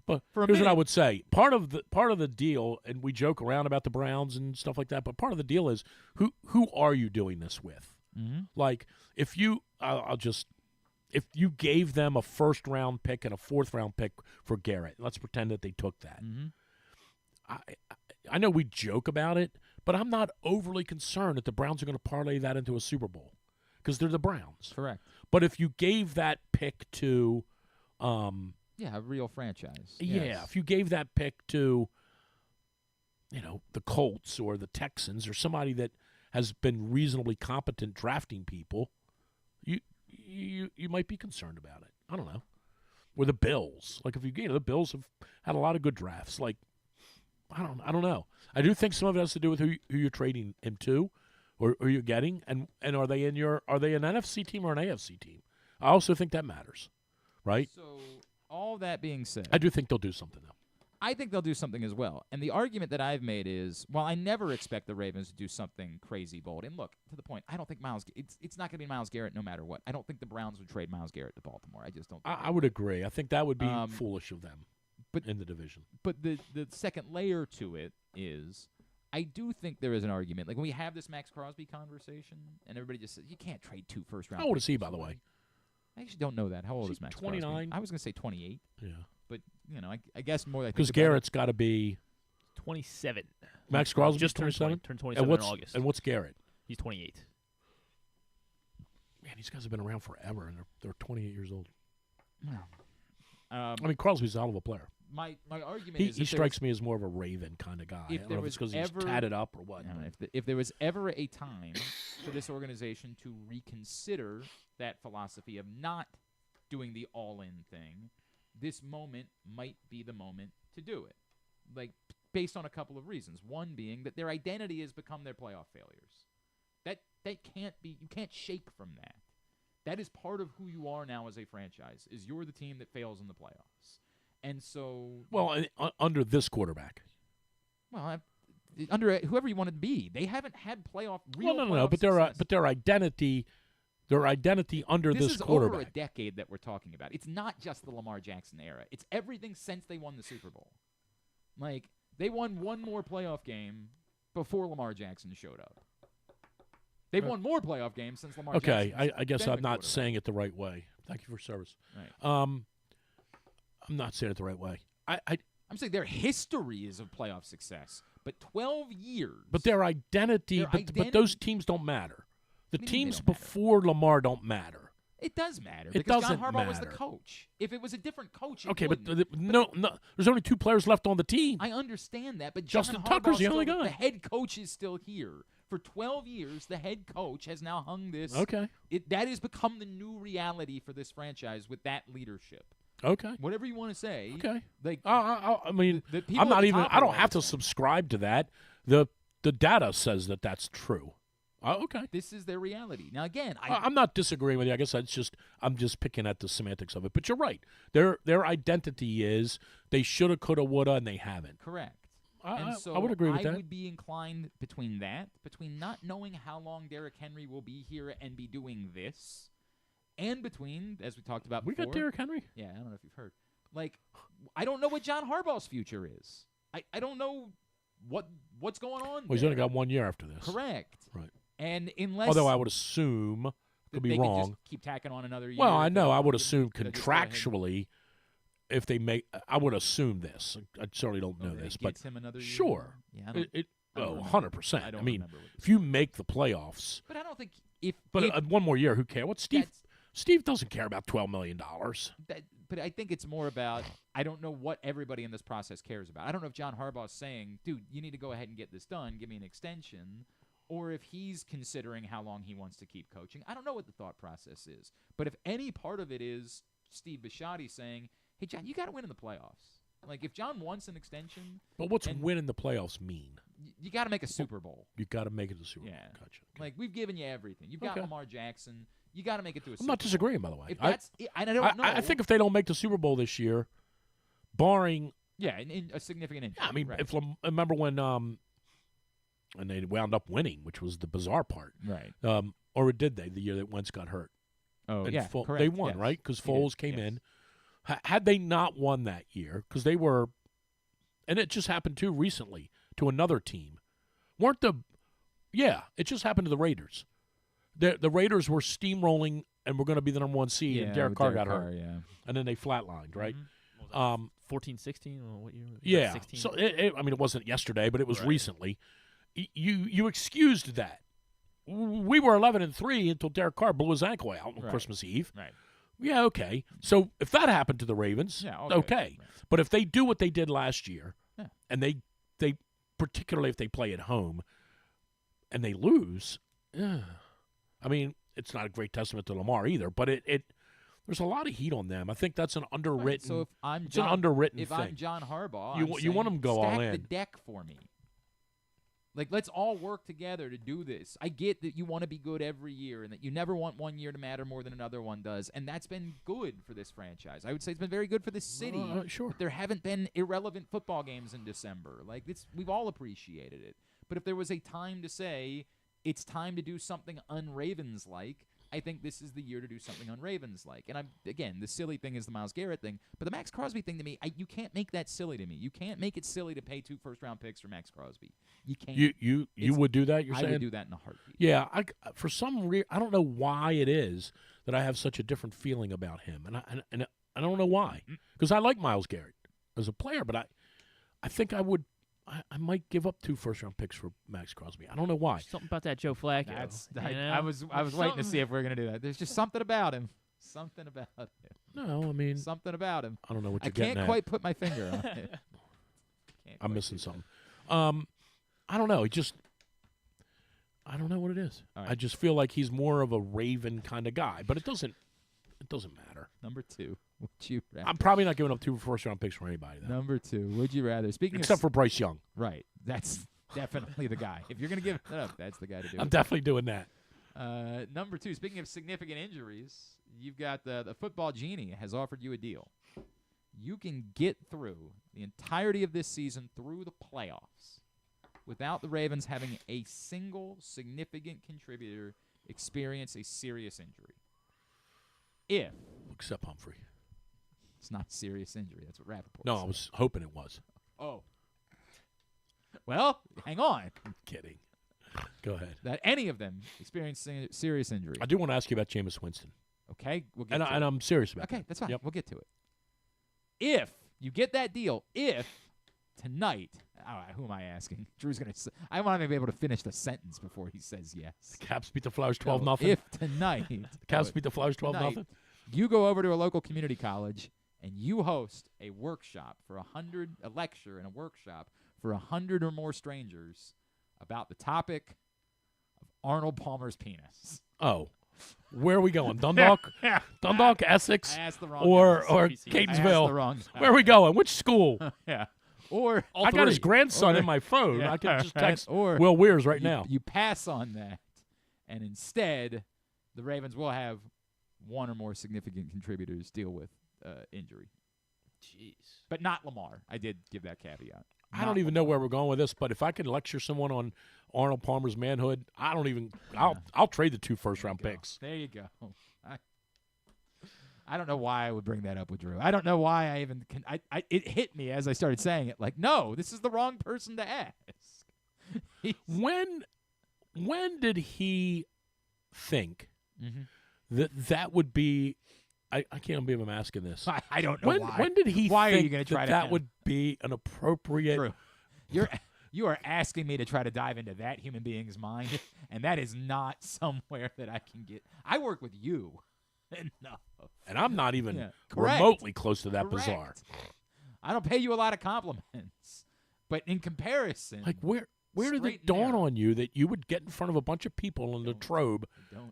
But here's what I would say. Part of the deal, and we joke around about the Browns and stuff like that, but part of the deal is who are you doing this with? Mm-hmm. Like, if you gave them a first-round pick and a fourth-round pick for Garrett, let's pretend that they took that. Mm-hmm. I know we joke about it, but I'm not overly concerned that the Browns are going to parlay that into a Super Bowl because they're the Browns. Correct. But if you gave that pick to a real franchise. Yeah, yes. If you gave that pick to the Colts or the Texans or somebody that has been reasonably competent drafting people, you might be concerned about it. I don't know. Or the Bills. Like, if the Bills have had a lot of good drafts. Like, I don't know. I do think some of it has to do with who you're trading him to, or who you're getting, and are they an NFC team or an AFC team? I also think that matters, right? So all that being said, I do think they'll do something though. I think they'll do something as well. And the argument that I've made is, well, I never expect the Ravens to do something crazy bold. And look, to the point, I don't think it's not going to be Myles Garrett no matter what. I don't think the Browns would trade Myles Garrett to Baltimore. I just don't. I would agree. I think that would be foolish of them. In the division. But the second layer to it is, I do think there is an argument. Like, when we have this Max Crosby conversation, and everybody just says, you can't trade 2 first-round picks. How old is he, by the way? I actually don't know that. How old is Max 29? Crosby? I was going to say 28. Yeah. But, I guess more like... Because Garrett's got to be... 27. Max Crosby just 27? Turned 27 in August. And what's Garrett? He's 28. Man, these guys have been around forever, and they're 28 years old. I mean, Crosby's a hell of a player. My argument is... He strikes me as more of a Raven kind of guy. I don't know if it's because he's tatted up or what. If there was ever a time for this organization to reconsider that philosophy of not doing the all-in thing, this moment might be the moment to do it. Like, based on a couple of reasons. One being that their identity has become their playoff failures. That can't be... You can't shake from that. That is part of who you are now as a franchise, is you're the team that fails in the playoffs. And so... Well, under this quarterback. Well, under whoever you want to be. They haven't had playoff real No. But their identity under this quarterback. This is over a decade that we're talking about. It's not just the Lamar Jackson era. It's everything since they won the Super Bowl. Like, they won one more playoff game before Lamar Jackson showed up. They've won more playoff games since Lamar Jackson. Okay, I guess I'm not saying it the right way. Thank you for service. Right. I'm not saying it the right way. I'm saying their history is of playoff success, but 12 years. But their identity, but those teams don't matter. The teams before Lamar don't matter. It does matter. It because doesn't John Harbaugh matter. was the coach. If it was a different coach, okay, but no, there's only 2 players left on the team. I understand that, but Justin John Tucker's the Harbaugh's only still, guy. The head coach is still here. For 12 years, the head coach has now hung this. Okay. That has become the new reality for this franchise with that leadership. Okay. Whatever you want to say. Okay. Like, I mean, I'm not even. I don't have to subscribe to that. The data says that that's true. Okay. This is their reality. Now, again, I'm not disagreeing with you. I guess I'm just picking at the semantics of it. But you're right. Their identity is they shoulda, coulda, woulda, and they haven't. Correct. And so I would agree with that. I would be inclined between not knowing how long Derrick Henry will be here and be doing this, and between, as we talked about before. We got Derrick Henry? Yeah, I don't know if you've heard. Like, I don't know what John Harbaugh's future is. I don't know what's going on. Well, he's only got 1 year after this. Correct. Right. And unless... Although I would assume, could be wrong. Could just keep tacking on another year. Well, I know. I would assume contractually... If they make, I would assume this. I certainly don't know this, but him another year? Sure, yeah, 100%. I mean, remember if you make the playoffs, but I don't think one more year, who cares? What Steve Steve doesn't care about $12 million. But I think it's more about, I don't know what everybody in this process cares about. I don't know if John Harbaugh's saying, dude, you need to go ahead and get this done, give me an extension, or if he's considering how long he wants to keep coaching. I don't know what the thought process is. But if any part of it is Steve Bisciotti saying, hey, John, you got to win in the playoffs. Like, if John wants an extension. But what's win in the playoffs mean? You got to make a Super Bowl. You got to make it a Super Bowl. Yeah. Gotcha. Okay. Like, we've given you everything. You've got Lamar Jackson. You got to make it to a Super Bowl. I'm not disagreeing, by the way. If that's, I don't know. I think if they don't make the Super Bowl this year, barring. Yeah, in a significant injury. Yeah, I mean, right. remember when and they wound up winning, which was the bizarre part. Right. Or did they, the year that Wentz got hurt? Oh, and yeah, correct. They won, yes. right? Because Foles came in. Had they not won that year, because they were, and it just happened too recently to another team, it just happened to the Raiders. The Raiders were steamrolling and were going to be the number 1 seed, and Derek Carr got hurt. Yeah. And then they flatlined, right? Mm-hmm. 14, 16? Or what year? Yeah. 16? So, it wasn't yesterday, but it was recently. You excused that. We were 11-3 until Derek Carr blew his ankle out on Christmas Eve. Right. Yeah, okay. So if that happened to the Ravens, okay. Right. But if they do what they did last year, and they particularly if they play at home, and they lose, I mean, it's not a great testament to Lamar either. But there's a lot of heat on them. I think that's an underwritten. So if I'm an underwritten if thing. I'm John Harbaugh, you want them to go all in. Stack the deck for me. Like, let's all work together to do this. I get that you want to be good every year and that you never want one year to matter more than another one does, and that's been good for this franchise. I would say it's been very good for this city. Sure. But there haven't been irrelevant football games in December. Like, we've all appreciated it. But if there was a time to say it's time to do something un-Ravens-like, I think this is the year to do something un-Ravens-like. And again, the silly thing is the Myles Garrett thing, but the Max Crosby thing to me, you can't make that silly to me. You can't make it silly to pay 2 first-round picks for Max Crosby. You can't. You would do that? You're saying? I would do that in a heartbeat. Yeah, for some reason, I don't know why it is that I have such a different feeling about him, and I don't know why. Because I like Myles Garrett as a player, but I think I might give up 2 first-round picks for Max Crosby. I don't know why. Something about that Joe Flacco. I was waiting to see if we were going to do that. There's just something about him. Something about him. No, I mean. Something about him. I don't know what you're getting at. I can't quite put my finger on it. I'm missing something. I don't know. I don't know what it is. Right. I just feel like he's more of a Raven kind of guy, but it doesn't matter. Number 2. Would you rather? I'm probably not giving up 2 first-round picks for anybody, though. Number 2. Would you rather? Except for Bryce Young. Right. That's definitely the guy. If you're going to give it up, that's the guy to do it. I'm definitely doing that. Number 2. Speaking of significant injuries, you've got the football genie has offered you a deal. You can get through the entirety of this season through the playoffs without the Ravens having a single significant contributor experience a serious injury. Except Humphrey. It's not a serious injury. That's what Rappaport No, said. I was hoping it was. Oh. Well, hang on. I'm kidding. Go ahead. That any of them experience serious injury. I do want to ask you about Jameis Winston. Okay, we'll get to it. And I'm serious about that. Okay, that's fine. Yep. We'll get to it. If you get that deal, if tonight, who am I asking? Drew's going to I want him to be able to finish the sentence before he says yes. Caps beat the Flyers 12-0. If tonight. Caps beat the Flyers 12-0. You go over to a local community college and you host a workshop for a lecture and a workshop for 100 or more strangers about the topic of Arnold Palmer's penis. Oh. Where are we going? Dundalk? Dundalk, Essex? I asked the wrong or guy. Catonsville? Where are we going? Which school? Yeah. Or I got his grandson in my phone. I can just text Will Weirs right now. You pass on that, and instead, the Ravens will have 1 or more significant contributors deal with injury. Jeez. But not Lamar. I did give that caveat. I don't even know where we're going with this, but if I could lecture someone on Arnold Palmer's manhood, I'll trade the 2 first-round picks. There you go. I don't know why I would bring that up with Drew. I don't know why I even it hit me as I started saying it. Like, no, this is the wrong person to ask. When did he think that would be? I can't believe I'm asking this. I don't know why. When did he why think are you gonna try that would be an appropriate? Drew, you are asking me to try to dive into that human being's mind, and that is not somewhere that I can get. I work with you. enough. And I'm not even Correct. remotely close to that Correct. bizarre. I don't pay you a lot of compliments, but in comparison, Like, where did straight it dawn narrow. on you that you would get in front of a bunch of people in the Trobe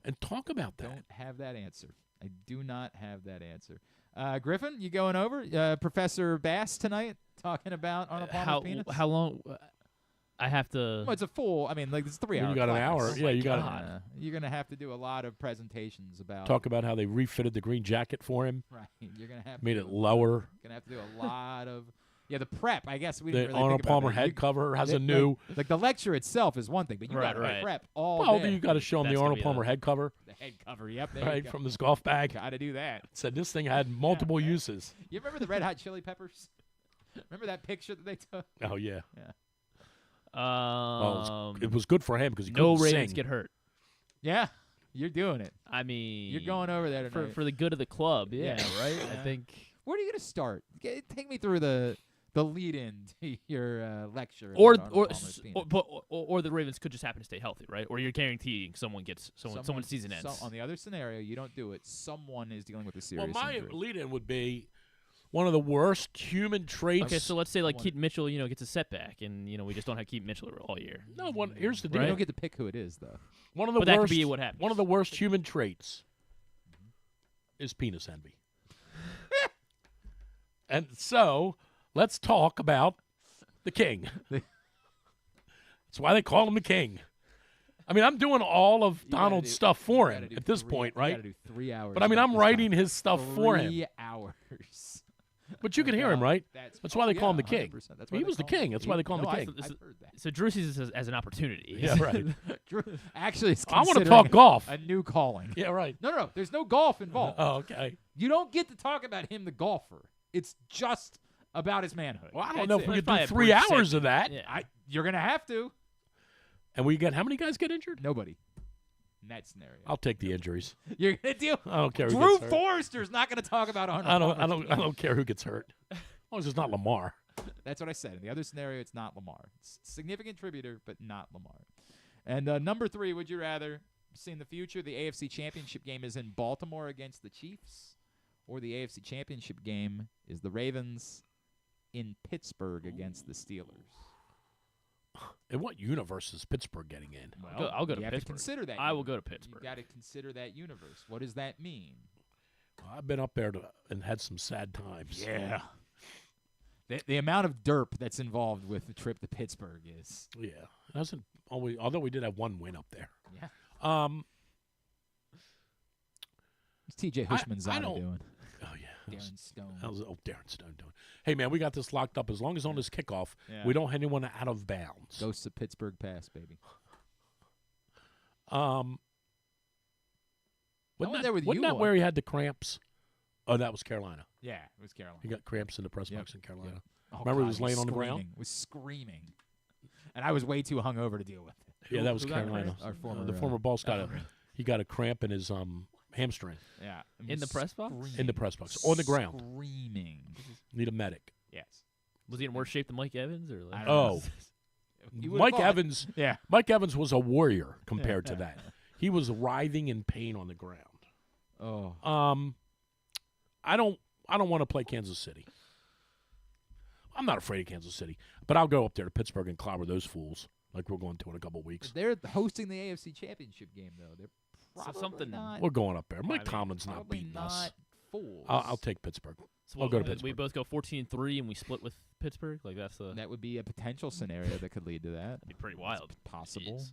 and talk about that? Don't have that answer. I do not have that answer. Griffin, you going over? Professor Bass tonight talking about Arnold Palmer's penis? How long? I have to. Well, it's a full. I mean, like it's 3 hours. You got an hour. Yeah, you got. You're gonna have to do a lot of presentations about. Talk about how they refitted the green jacket for him. Right. You're gonna have made to it lower. Gonna have to do a lot of. Yeah, the prep. I guess we The didn't really Arnold think about Palmer that. head cover has a new. Like the lecture itself is one thing, but you got to prep all Well, day. you got to show him That's the gonna Arnold be Palmer head cover. The head cover. Yep. There Right you go. from his golf bag. Got to do that. Said this thing had multiple uses. You remember the Red Hot Chili Peppers? Remember that picture that they took? Oh yeah. Yeah. Well, it was good for him because he no couldn't Ravens sing. get hurt. Yeah. You're doing it. I mean, You're going over there tonight. for the good of the club. Yeah, right. I think. Where are you going to start? Take me through the lead-in to your lecture. Or about Arnold Palmer's penis. or the Ravens could just happen to stay healthy, right? Or you're guaranteeing someone's season ends. On the other scenario, you don't do it. Someone is dealing with a Well, serious my injury. lead-in would be one of the worst human traits. Okay, so let's say like Keaton Mitchell, gets a setback, and we just don't have Keaton Mitchell all year. No, here's the deal. You don't get to pick who it is, though. One of the But worst. that could be what happens. One of the worst human traits is penis envy. And so let's talk about the king. That's why they call him the king. I mean, I'm doing all of Donald's stuff for him at this point, right? You got to do 3 hours. But I mean, I'm writing his stuff for him. 3 hours. But you can hear him, right? That's why they call him the king. 100%. That's why He they was the call him king. That's why they call him the king. I've heard that. So Drew sees this as an opportunity. Yeah, right. Drew actually is I want to considering talk golf. a new calling. Yeah, right. No. There's no golf involved. Oh, okay. You don't get to talk about him, the golfer. It's just about his manhood. Well, I don't That's know if it. we could Probably do a 3 brief hours segment. of that. Yeah. You're going to have to. And we get how many guys get injured? Nobody. In that scenario. I'll take the injuries. You're going to deal. I don't care who Drew gets hurt. Forrester's not going to talk about Arnold. I don't care who gets hurt. As long as it's not Lamar. That's what I said. In the other scenario, it's not Lamar. It's a significant contributor, but not Lamar. And number 3, would you rather see in the future the AFC Championship game is in Baltimore against the Chiefs, or the AFC Championship game is the Ravens in Pittsburgh against the Steelers? In what universe is Pittsburgh getting in? Well, I'll go to you have Pittsburgh. to consider that. I will go to universe. Pittsburgh. You got to consider that universe. What does that mean? Well, I've been up there and had some sad times. Yeah. The amount of derp that's involved with the trip to Pittsburgh is. Yeah. It hasn't always, although we did have one win up there. Yeah. What's T.J. Hushmanzada doing? Oh, yeah. Darren Stone. Darren Stone doing? Hey, man, we got this locked up. As long as on this kickoff, Yeah. we don't have anyone out of bounds. Ghosts of Pittsburgh Pass, baby. Wasn't there with wasn't you that where he had the cramps? Oh, that was Carolina. Yeah, it was Carolina. He got cramps in the press box in Carolina. Oh, Remember God, he was laying on the ground? Was screaming. And I was way too hungover to deal with it. Yeah, that was Who got Carolina. Our former, the former boss he got a cramp in his hamstring. Yeah. In the press box? In the press box. On the ground. Screaming. Need a medic. Yes. Was he in worse shape than Mike Evans? Or like? I don't know. Mike Evans. Yeah. Mike Evans was a warrior compared to that. He was writhing in pain on the ground. Oh. I don't want to play Kansas City. I'm not afraid of Kansas City, but I'll go up there to Pittsburgh and clobber those fools like we're going to in a couple of weeks. They're hosting the AFC Championship game, though. They're probably something not. We're going up there. Mike Tomlin's not beating us. Fools. I'll take Pittsburgh. So I'll go to Pittsburgh. We both go 14-3 and we split with Pittsburgh. Like that would be a potential scenario that could lead to that. That'd be pretty wild. It's possible. Jeez.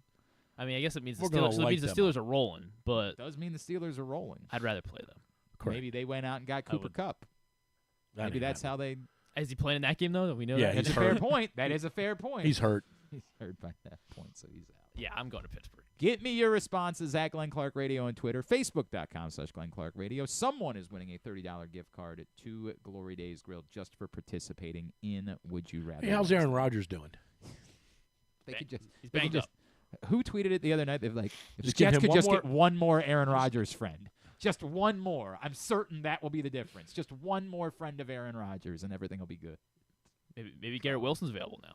I mean, I guess it means the We're gonna Steelers. So it light means the them Steelers are rolling, but It does mean the Steelers are rolling. I'd rather play them. Correct. Maybe they went out and got Cooper Kupp. Maybe that's how they. Is he playing in that game though? We know Yeah, that. That's a fair point. That is a fair point. He's hurt. He's hurt by that point, so he's out. Yeah, I'm going to Pittsburgh. Get me your responses at Glenn Clark Radio on Twitter, Facebook.com/Glenn Clark Radio. Someone is winning a $30 gift card at 2 Glory Days Grill just for participating in Would You Rather. Hey, how's Aaron Rodgers doing? They could just. He's They could banged just. Who tweeted it the other night? They're like, if Just the give Jets him could one just more- get one more Aaron Rodgers friend. Just one more. I'm certain that will be the difference. Just one more friend of Aaron Rodgers, and everything will be good. Maybe Garrett Wilson's available now.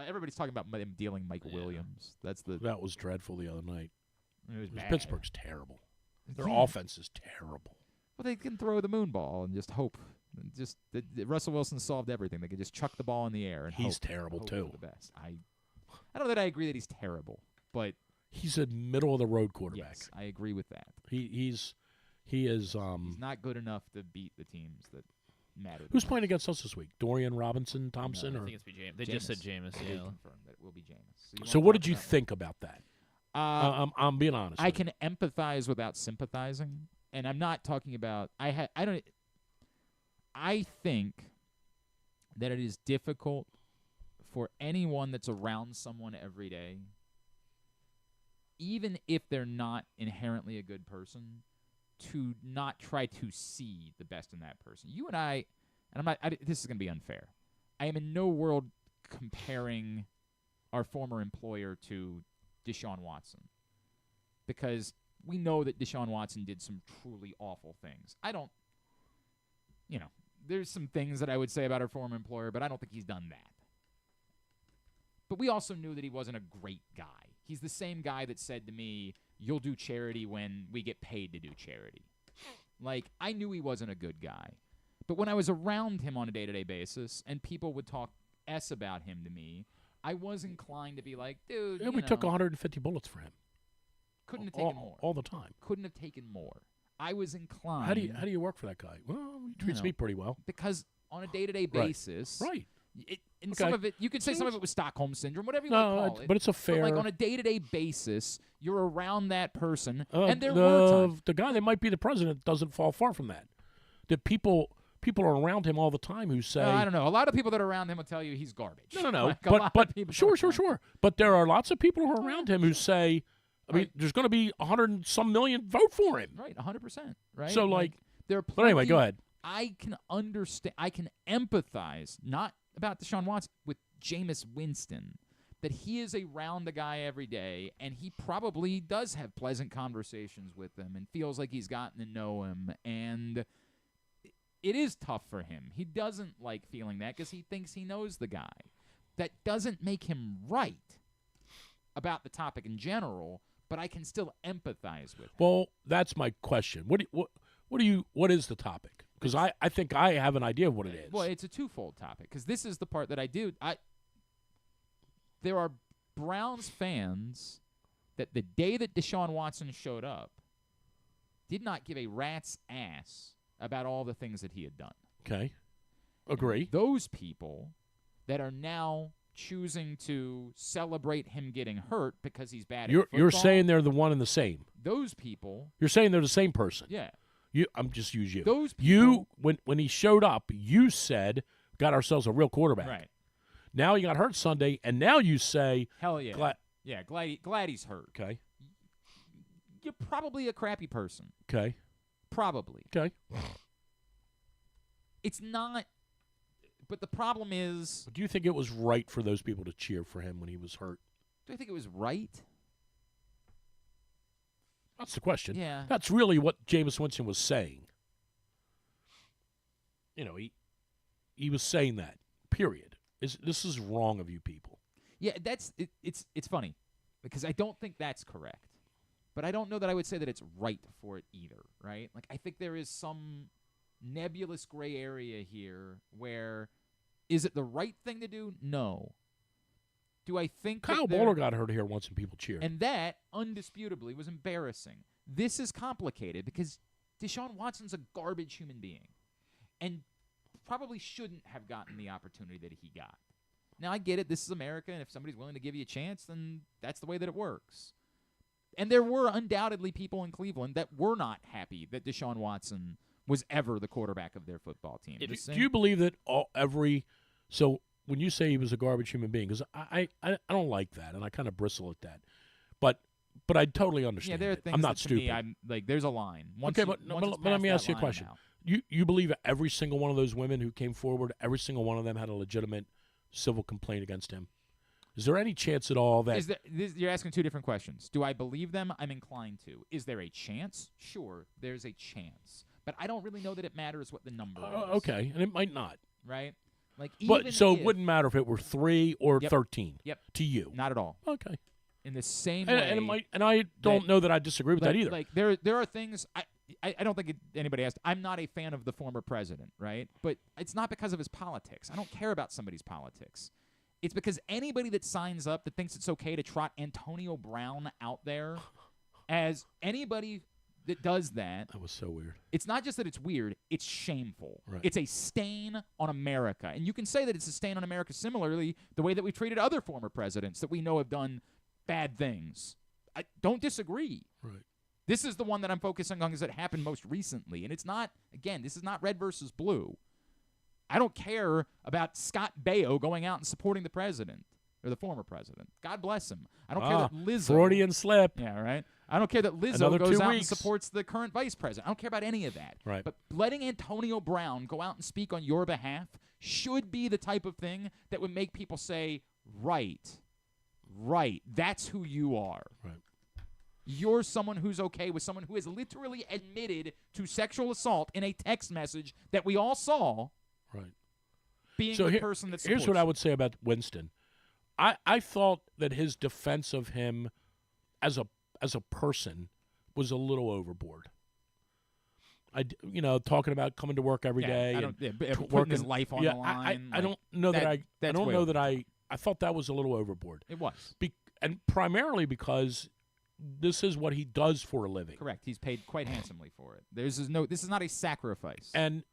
Everybody's talking about him dealing Mike Williams. That was dreadful the other night. It was bad. Pittsburgh's terrible. Their offense is terrible. Well, they can throw the moon ball and just hope. Russell Wilson solved everything. They could just chuck the ball in the air and he's hope terrible too. For the best. I don't know that I agree that he's terrible, but he's a middle of the road quarterback. Yes, I agree with that. He is. He's not good enough to beat the teams that matter. Who's playing against us this week? Dorian Robinson Thompson? No, or I think it's Jameis. They just said Jameis. They Yeah. confirmed that it will be Jameis. So what did you think about that? I'm being honest. I can empathize without sympathizing, and I'm not talking about. I think that it is difficult for anyone that's around someone every day, even if they're not inherently a good person, to not try to see the best in that person. You and I, and I'm not. This is going to be unfair. I am in no world comparing our former employer to Deshaun Watson, because we know that Deshaun Watson did some truly awful things. There's some things that I would say about our former employer, but I don't think he's done that. But we also knew that he wasn't a great guy. He's the same guy that said to me, "You'll do charity when we get paid to do charity." Like, I knew he wasn't a good guy. But when I was around him on a day-to-day basis and people would talk S about him to me, I was inclined to be like, dude, yeah, we took 150 bullets for him. Couldn't have taken more. All the time. Couldn't have taken more. I was inclined. How do you work for that guy? Well, he treats me pretty well. Because on a day-to-day basis. Right. Some of it, you could say some of it was Stockholm Syndrome, whatever you want to call it. But it's a fair. But like on a day-to-day basis, you're around that person, and there were times. The guy that might be the president doesn't fall far from that. The people are around him all the time who say, I don't know. A lot of people that are around him will tell you he's garbage. No. Like but sure. But there are lots of people who are around him who say, there's going to be 100 and some million vote for him. Right, 100%. Right. So there are. But anyway, go ahead. I can understand. I can empathize, not about Deshaun Watson, with Jameis Winston, that he is around the guy every day, and he probably does have pleasant conversations with him and feels like he's gotten to know him, and it is tough for him. He doesn't like feeling that because he thinks he knows the guy. That doesn't make him right about the topic in general, but I can still empathize with him. Well, that's my question. What is the topic? Because I think I have an idea of what it is. Well, it's a twofold topic, because this is the part that I do. There are Browns fans that the day that Deshaun Watson showed up did not give a rat's ass about all the things that he had done. Okay. Agree. And those people that are now choosing to celebrate him getting hurt because he's bad at football. You're saying they're the one and the same. Those people. You're saying they're the same person. Yeah. I'm just use you. Those people. When he showed up, you said, got ourselves a real quarterback. Right. Now he got hurt Sunday, and now you say, hell yeah. Glad he's hurt. Okay. You're probably a crappy person. Okay. Probably. Okay. It's not, but the problem is. Do you think it was right for those people to cheer for him when he was hurt? Do I think it was right? That's the question. Yeah. That's really what Jameis Winston was saying. He was saying that, period. This is wrong of you people. Yeah, it's funny because I don't think that's correct. But I don't know that I would say that it's right for it either, right? Like, I think there is some nebulous gray area here where is it the right thing to do? No. Do I think Kyle Bowler got hurt here once and people cheered? And that, undisputably, was embarrassing. This is complicated because Deshaun Watson's a garbage human being and probably shouldn't have gotten the opportunity that he got. Now, I get it. This is America, and if somebody's willing to give you a chance, then that's the way that it works. And there were undoubtedly people in Cleveland that were not happy that Deshaun Watson was ever the quarterback of their football team. Do you believe that so when you say he was a garbage human being, because I don't like that, and I kind of bristle at that, but I totally understand. Yeah, there are things. I'm not that, stupid. To me, I'm like, there's a line. But let me ask you a question. You believe every single one of those women who came forward, every single one of them had a legitimate civil complaint against him? Is there any chance at all that you're asking two different questions? Do I believe them? I'm inclined to. Is there a chance? Sure, there's a chance, but I don't really know that it matters what the number is. Okay, and it might not. Right? Like, it wouldn't matter if it were 3 or 13. Yep. To you, not at all. Okay. in the same way. And I don't know that I disagree with that either. Like there are things I don't think anybody asked. I'm not a fan of the former president, right? But it's not because of his politics. I don't care about somebody's politics. It's because anybody that signs up that thinks it's okay to trot Antonio Brown out there as anybody that does that. That was so weird. It's not just that it's weird, it's shameful. Right. It's a stain on America. And you can say that it's a stain on America similarly the way that we've treated other former presidents that we know have done bad things. I don't disagree. Right. This is the one that I'm focusing on because it happened most recently. And it's not, again, this is not red versus blue. I don't care about Scott Baio going out and supporting the president or the former president. God bless him. I don't care that Lizzo. Freudian slip. Yeah, right. I don't care that Lizzo goes out and supports the current vice president. I don't care about any of that. Right. But letting Antonio Brown go out and speak on your behalf should be the type of thing that would make people say, right, that's who you are. Right. You're someone who's okay with someone who has literally admitted to sexual assault in a text message that we all saw. Right. Being the person that supports here's what I would say about Winston. I thought that his defense of him as a person was a little overboard. Talking about coming to work every day and putting his life on the line. I don't know that I thought that was a little overboard. It was. And primarily because this is what he does for a living. Correct. He's paid quite handsomely for it. This is not a sacrifice. And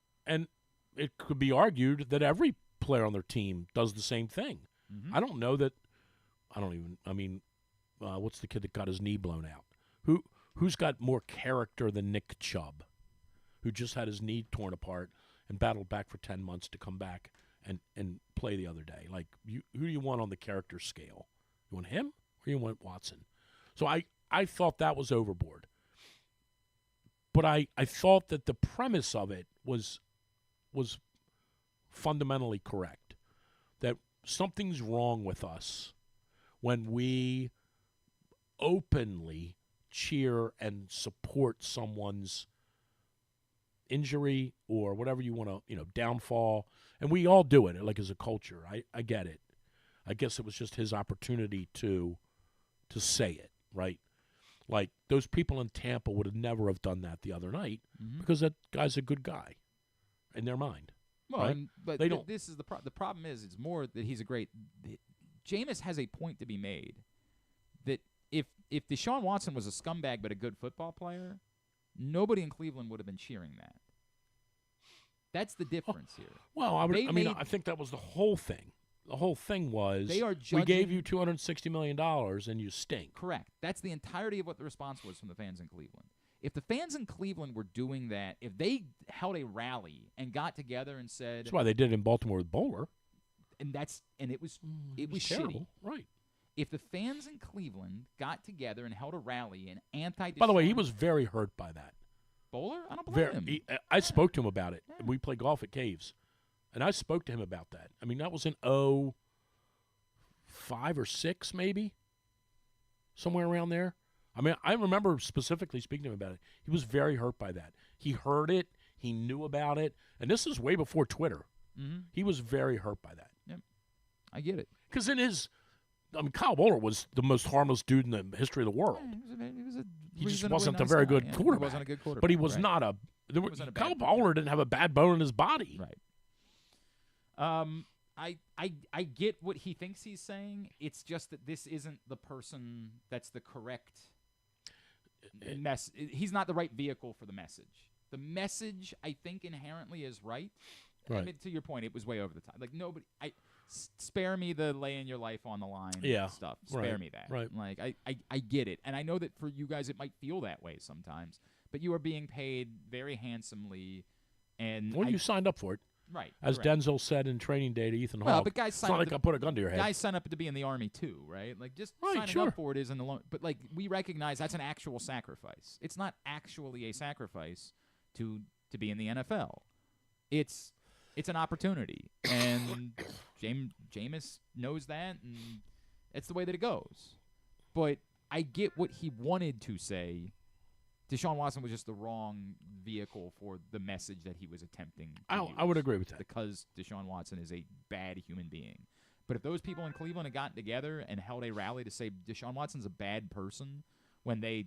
it could be argued that every player on their team does the same thing. Mm-hmm. I don't know that. What's the kid that got his knee blown out? Who's got more character than Nick Chubb, who just had his knee torn apart and battled back for 10 months to come back and play the other day? Like, who do you want on the character scale? You want him or you want Watson? So I thought that was overboard. But I thought that the premise of it was fundamentally correct, that something's wrong with us when we openly cheer and support someone's injury or whatever you want to, downfall. And we all do it, like, as a culture. I get it. I guess it was just his opportunity to say it, right? Like, those people in Tampa would have never have done that the other night because that guy's a good guy in their mind. Well, right? But they don't. This is the problem is it's more that he's a great. Jameis has a point to be made that if Deshaun Watson was a scumbag but a good football player, nobody in Cleveland would have been cheering that. That's the difference here. Well, I think that was the whole thing. The whole thing was we gave you $260 million and you stink. Correct. That's the entirety of what the response was from the fans in Cleveland. If the fans in Cleveland were doing that, if they held a rally and got together and said, that's why they did it in Baltimore with Bowler, and it was terrible, shitty. Right? If the fans in Cleveland got together and held a rally and By the way, he was very hurt by that. Bowler, I don't blame him. I spoke to him about it. Yeah. We play golf at Caves, and I spoke to him about that. I mean, that was in 2005 or 6, maybe, somewhere around there. I mean, I remember specifically speaking to him about it. He was very hurt by that. He heard it. He knew about it. And this is way before Twitter. Mm-hmm. He was very hurt by that. Yep. I get it. Because Kyle Bowler was the most harmless dude in the history of the world. Yeah, he just wasn't a very good quarterback. He wasn't a good quarterback. But he was not a Kyle Bowler didn't have a bad bone in his body. Right. I get what he thinks he's saying. It's just that this isn't the person that's the correct he's not the right vehicle for the message. The message, I think, inherently is right. Right. I mean, to your point, it was way over the top. Like, nobody, spare me the laying your life on the line stuff. Spare me that. Right. Like, I get it. And I know that for you guys it might feel that way sometimes. But you are being paid very handsomely. And you signed up for it. Right. As correct. Denzel said in Training Day to Ethan Hawke. Well, but guys it's not like I put a gun to your head. Guys sign up to be in the Army too, right? Like, just signing up for it isn't alone. But, like, we recognize that's an actual sacrifice. It's not actually a sacrifice to be in the NFL. It's an opportunity, and Jameis knows that, and it's the way that it goes. But I get what he wanted to say. Deshaun Watson was just the wrong vehicle for the message that he was attempting to use. I would agree with that. Because Deshaun Watson is a bad human being. But if those people in Cleveland had gotten together and held a rally to say Deshaun Watson's a bad person when they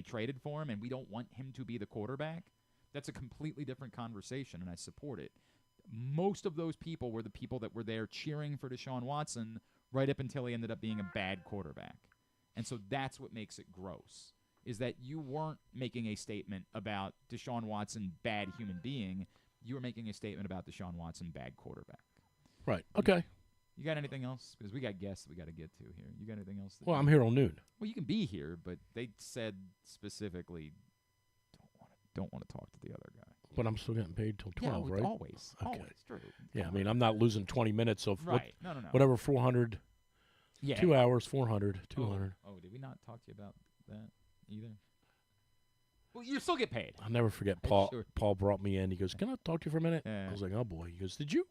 traded for him and we don't want him to be the quarterback, that's a completely different conversation, and I support it. Most of those people were the people that were there cheering for Deshaun Watson right up until he ended up being a bad quarterback. And so that's what makes it gross, is that you weren't making a statement about Deshaun Watson, bad human being. You were making a statement about Deshaun Watson, bad quarterback. Right. Okay. You got anything else? Because we got guests we got to get to here. You got anything else? Well, I'm here till noon. Well, you can be here, but they said specifically don't want to talk to the other guy. But I'm still getting paid till 12, right? Always. Okay. Always. True. Yeah, I mean, I'm not losing 20 minutes of right. No. whatever, 400. Yeah. 2 hours, 400, 200. Oh, did we not talk to you about that either? Well, you still get paid. I'll never forget Paul. Sure. Paul brought me in. He goes, "Can I talk to you for a minute?" Yeah. I was like, "Oh boy." He goes, "Did you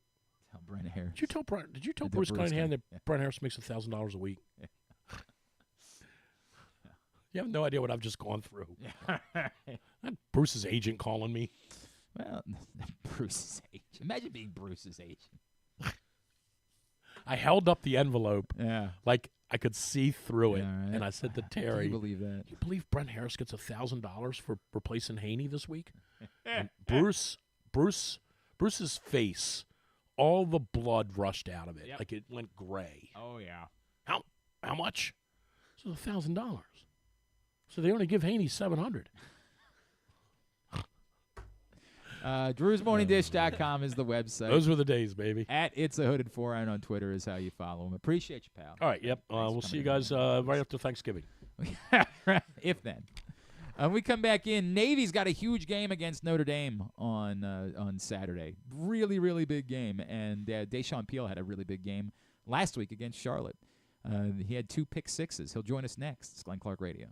tell Brent Harris? Did you tell Bruce Cunningham that Brent Harris makes $1,000 a week?" Yeah. You have no idea what I've just gone through. That Bruce's agent calling me. Well, Bruce's agent. Imagine being Bruce's agent. I held up the envelope. Yeah. Like I could see through it. Right. And I said to Terry, Can you believe that? You believe Brent Harris gets $1,000 for replacing Haney this week? And Bruce's face, all the blood rushed out of it. Yep. Like it went gray. Oh, yeah. How much? So $1,000. So they only give Haney $700. Drew'sMorningDish.com is the website. Those were the days, baby. At It's a Hooded 4-Iron on Twitter is how you follow him. Appreciate you, pal. All right, yep. We'll see you guys right after Thanksgiving. If then. We come back in. Navy's got a huge game against Notre Dame on Saturday. Really, really big game. And Dashaun Peele had a really big game last week against Charlotte. He had 2 pick sixes. He'll join us next. It's Glenn Clark Radio.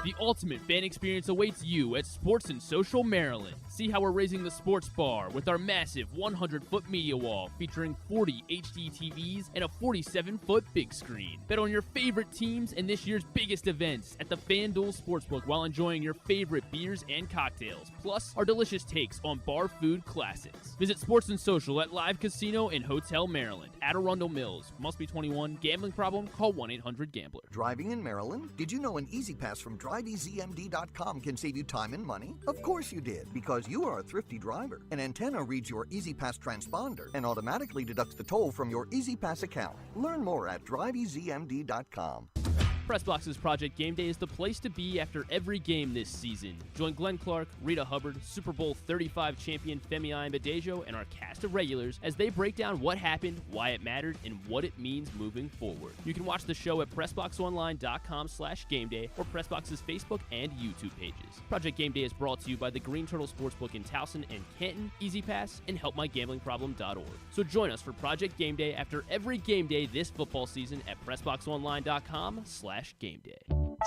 The ultimate fan experience awaits you at Sports and Social Maryland. See how we're raising the sports bar with our massive 100-foot media wall featuring 40 HD TVs and a 47-foot big screen. Bet on your favorite teams and this year's biggest events at the FanDuel Sportsbook while enjoying your favorite beers and cocktails, plus our delicious takes on bar food classics. Visit Sports and Social at Live Casino and Hotel Maryland at Arundel Mills. Must be 21. Gambling problem? Call 1-800-GAMBLER. Driving in Maryland? Did you know an Easy Pass from DriveEasyMD.com can save you time and money? Of course you did, because you are a thrifty driver. An antenna reads your Easy Pass transponder and automatically deducts the toll from your Easy Pass account. Learn more at DriveEasyMD.com. PressBox's Project Game Day is the place to be after every game this season. Join Glenn Clark, Rita Hubbard, Super Bowl 35 champion Femi Ayanbadejo, and our cast of regulars as they break down what happened, why it mattered, and what it means moving forward. You can watch the show at PressBoxOnline.com/GameDay or PressBox's Facebook and YouTube pages. Project Game Day is brought to you by the Green Turtle Sportsbook in Towson and Canton, Easy Pass, and HelpMyGamblingProblem.org. So join us for Project Game Day after every game day this football season at PressBoxOnline.com/GameDay.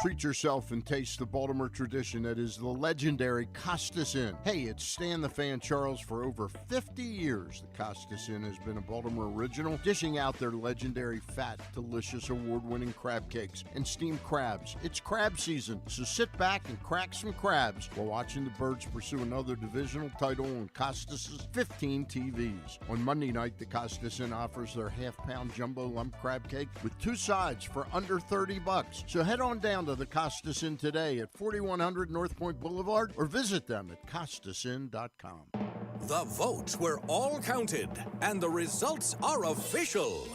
Treat yourself and taste the Baltimore tradition that is the legendary Costas Inn. Hey, it's Stan the Fan Charles. For over 50 years, the Costas Inn has been a Baltimore original, dishing out their legendary fat, delicious, award-winning crab cakes and steamed crabs. It's crab season, so sit back and crack some crabs while watching the Birds pursue another divisional title on Costas' 15 TVs. On Monday night, the Costas Inn offers their half-pound jumbo lump crab cake with 2 sides for under $30. So head on down to the Costas Inn today at 4100 North Point Boulevard or visit them at CostasInn.com. The votes were all counted, and the results are official.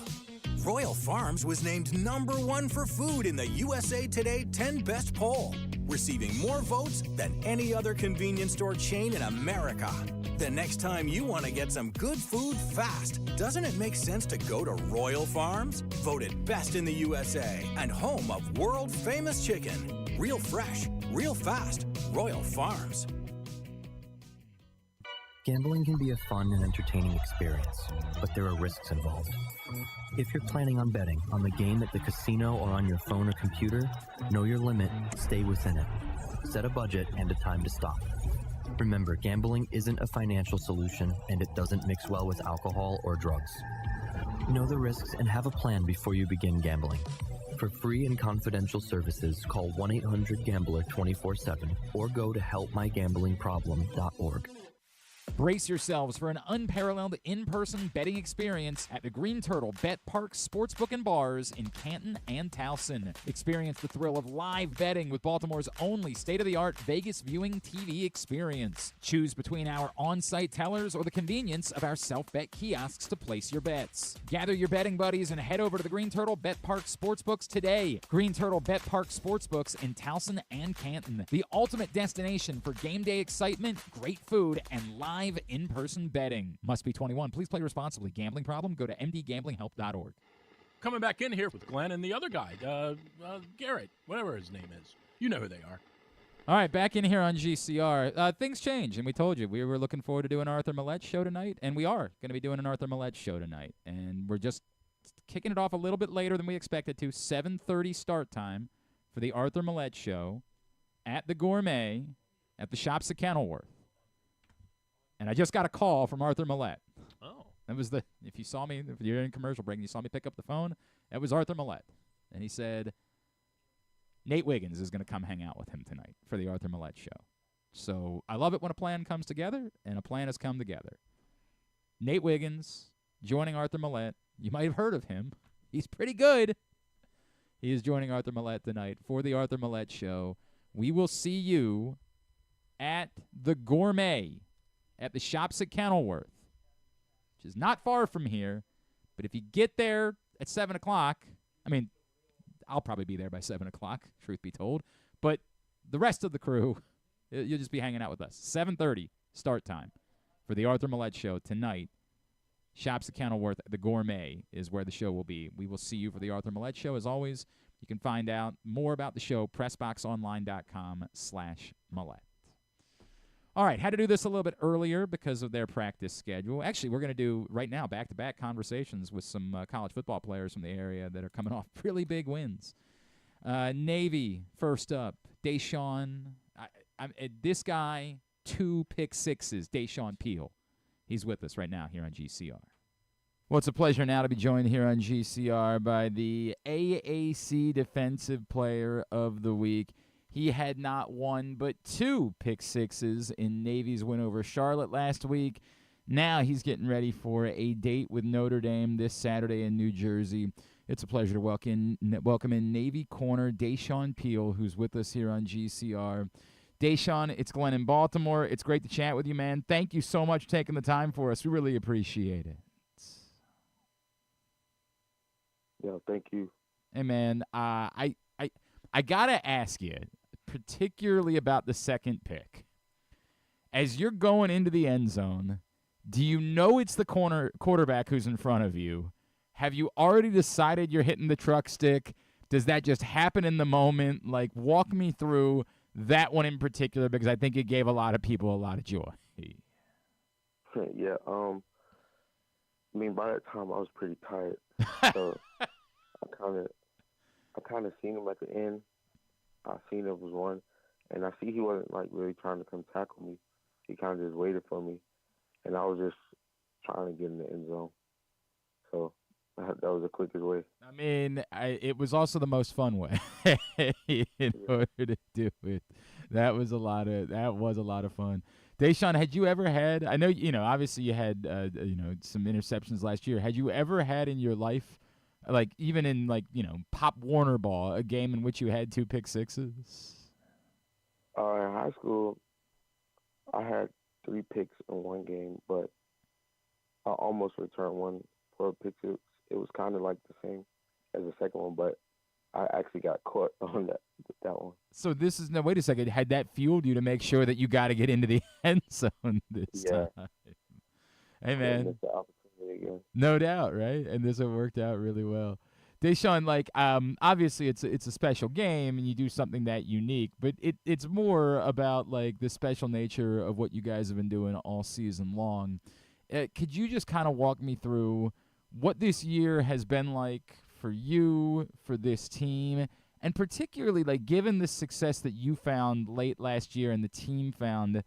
Royal Farms was named #1 for food in the USA Today 10 Best poll, receiving more votes than any other convenience store chain in America. The next time you want to get some good food fast, doesn't it make sense to go to Royal Farms? Voted best in the USA and home of world-famous chicken. Real fresh, real fast. Royal Farms. Gambling can be a fun and entertaining experience, but there are risks involved. If you're planning on betting on the game at the casino or on your phone or computer, know your limit, stay within it. Set a budget and a time to stop. Remember, gambling isn't a financial solution, and it doesn't mix well with alcohol or drugs. Know the risks and have a plan before you begin gambling. For free and confidential services, call 1-800-GAMBLER 24/7 or go to helpmygamblingproblem.org. Brace yourselves for an unparalleled in-person betting experience at the Green Turtle Bet Park Sportsbook and Bars in Canton and Towson. Experience the thrill of live betting with Baltimore's only state-of-the-art Vegas viewing TV experience. Choose between our on-site tellers or the convenience of our self-bet kiosks to place your bets. Gather your betting buddies and head over to the Green Turtle Bet Park Sportsbooks today. Green Turtle Bet Park Sportsbooks in Towson and Canton. The ultimate destination for game day excitement, great food, and live in-person betting. Must be 21. Please play responsibly. Gambling problem? Go to mdgamblinghelp.org. Coming back in here with Glenn and the other guy, Garrett, whatever his name is. You know who they are. All right, back in here on GCR. Things change, and we told you we were looking forward to doing Arthur Millett's show tonight, and we are going to be doing an Arthur Millette show tonight. And we're just kicking it off a little bit later than we expected to. 7:30 start time for the Arthur Millette show at the Gourmet at the Shops at Kenilworth. And I just got a call from Arthur Millette. Oh. That was if you saw me, if you're in commercial break and you saw me pick up the phone, that was Arthur Millette. And he said, Nate Wiggins is going to come hang out with him tonight for the Arthur Millette show. So I love it when a plan comes together, and a plan has come together. Nate Wiggins joining Arthur Millette. You might have heard of him. He's pretty good. He is joining Arthur Millette tonight for the Arthur Millette show. We will see you at the Gourmet at the Shops at Kenilworth, which is not far from here. But if you get there at 7 o'clock, I mean, I'll probably be there by 7 o'clock, truth be told. But the rest of the crew, you'll just be hanging out with us. 7:30 start time for the Arthur Millette show tonight. Shops at Kenilworth, the Gourmet is where the show will be. We will see you for the Arthur Millette show. As always, you can find out more about the show, pressboxonline.com/Millette. All right, had to do this a little bit earlier because of their practice schedule. Actually, we're going to do right now back-to-back conversations with some college football players from the area that are coming off really big wins. Navy, first up, Dashaun. This guy, 2 pick sixes, Dashaun Peele. He's with us right now here on GCR. Well, it's a pleasure now to be joined here on GCR by the AAC Defensive Player of the Week. He had not 1 but 2 pick sixes in Navy's win over Charlotte last week. Now he's getting ready for a date with Notre Dame this Saturday in New Jersey. It's a pleasure to welcome in Navy corner Dashaun Peele, who's with us here on GCR. Dashaun, it's Glenn in Baltimore. It's great to chat with you, man. Thank you so much for taking the time for us. We really appreciate it. Yeah, thank you. Hey, man, I got to ask you, particularly about the second pick. As you're going into the end zone, do you know it's the quarterback who's in front of you? Have you already decided you're hitting the truck stick? Does that just happen in the moment? Like, walk me through that one in particular, because I think it gave a lot of people a lot of joy. Yeah, I mean, by that time I was pretty tired, so I kind of seen him at the end. I seen it was one, and I see he wasn't like really trying to come tackle me. He kind of just waited for me, and I was just trying to get in the end zone. So that was the quickest way. I mean, it was also the most fun way in order to do it. That was a lot of fun. Dashaun, had you ever had? I know obviously you had some interceptions last year. Had you ever had in your life, like even in Pop Warner ball, a game in which you had 2 pick sixes? In high school, I had 3 picks in one game, but I almost returned one for a pick six. It was kind of like the same as the second one, but I actually got caught on that one. So this is wait a second. Had that fueled you to make sure that you got to get into the end zone this time? Hey man, missed the opportunity again. No doubt, right? And this worked out really well. Dashaun, obviously it's a special game and you do something that unique, but it's more about the special nature of what you guys have been doing all season long. Could you just kind of walk me through what this year has been like for you, for this team, and particularly given the success that you found late last year and the team found,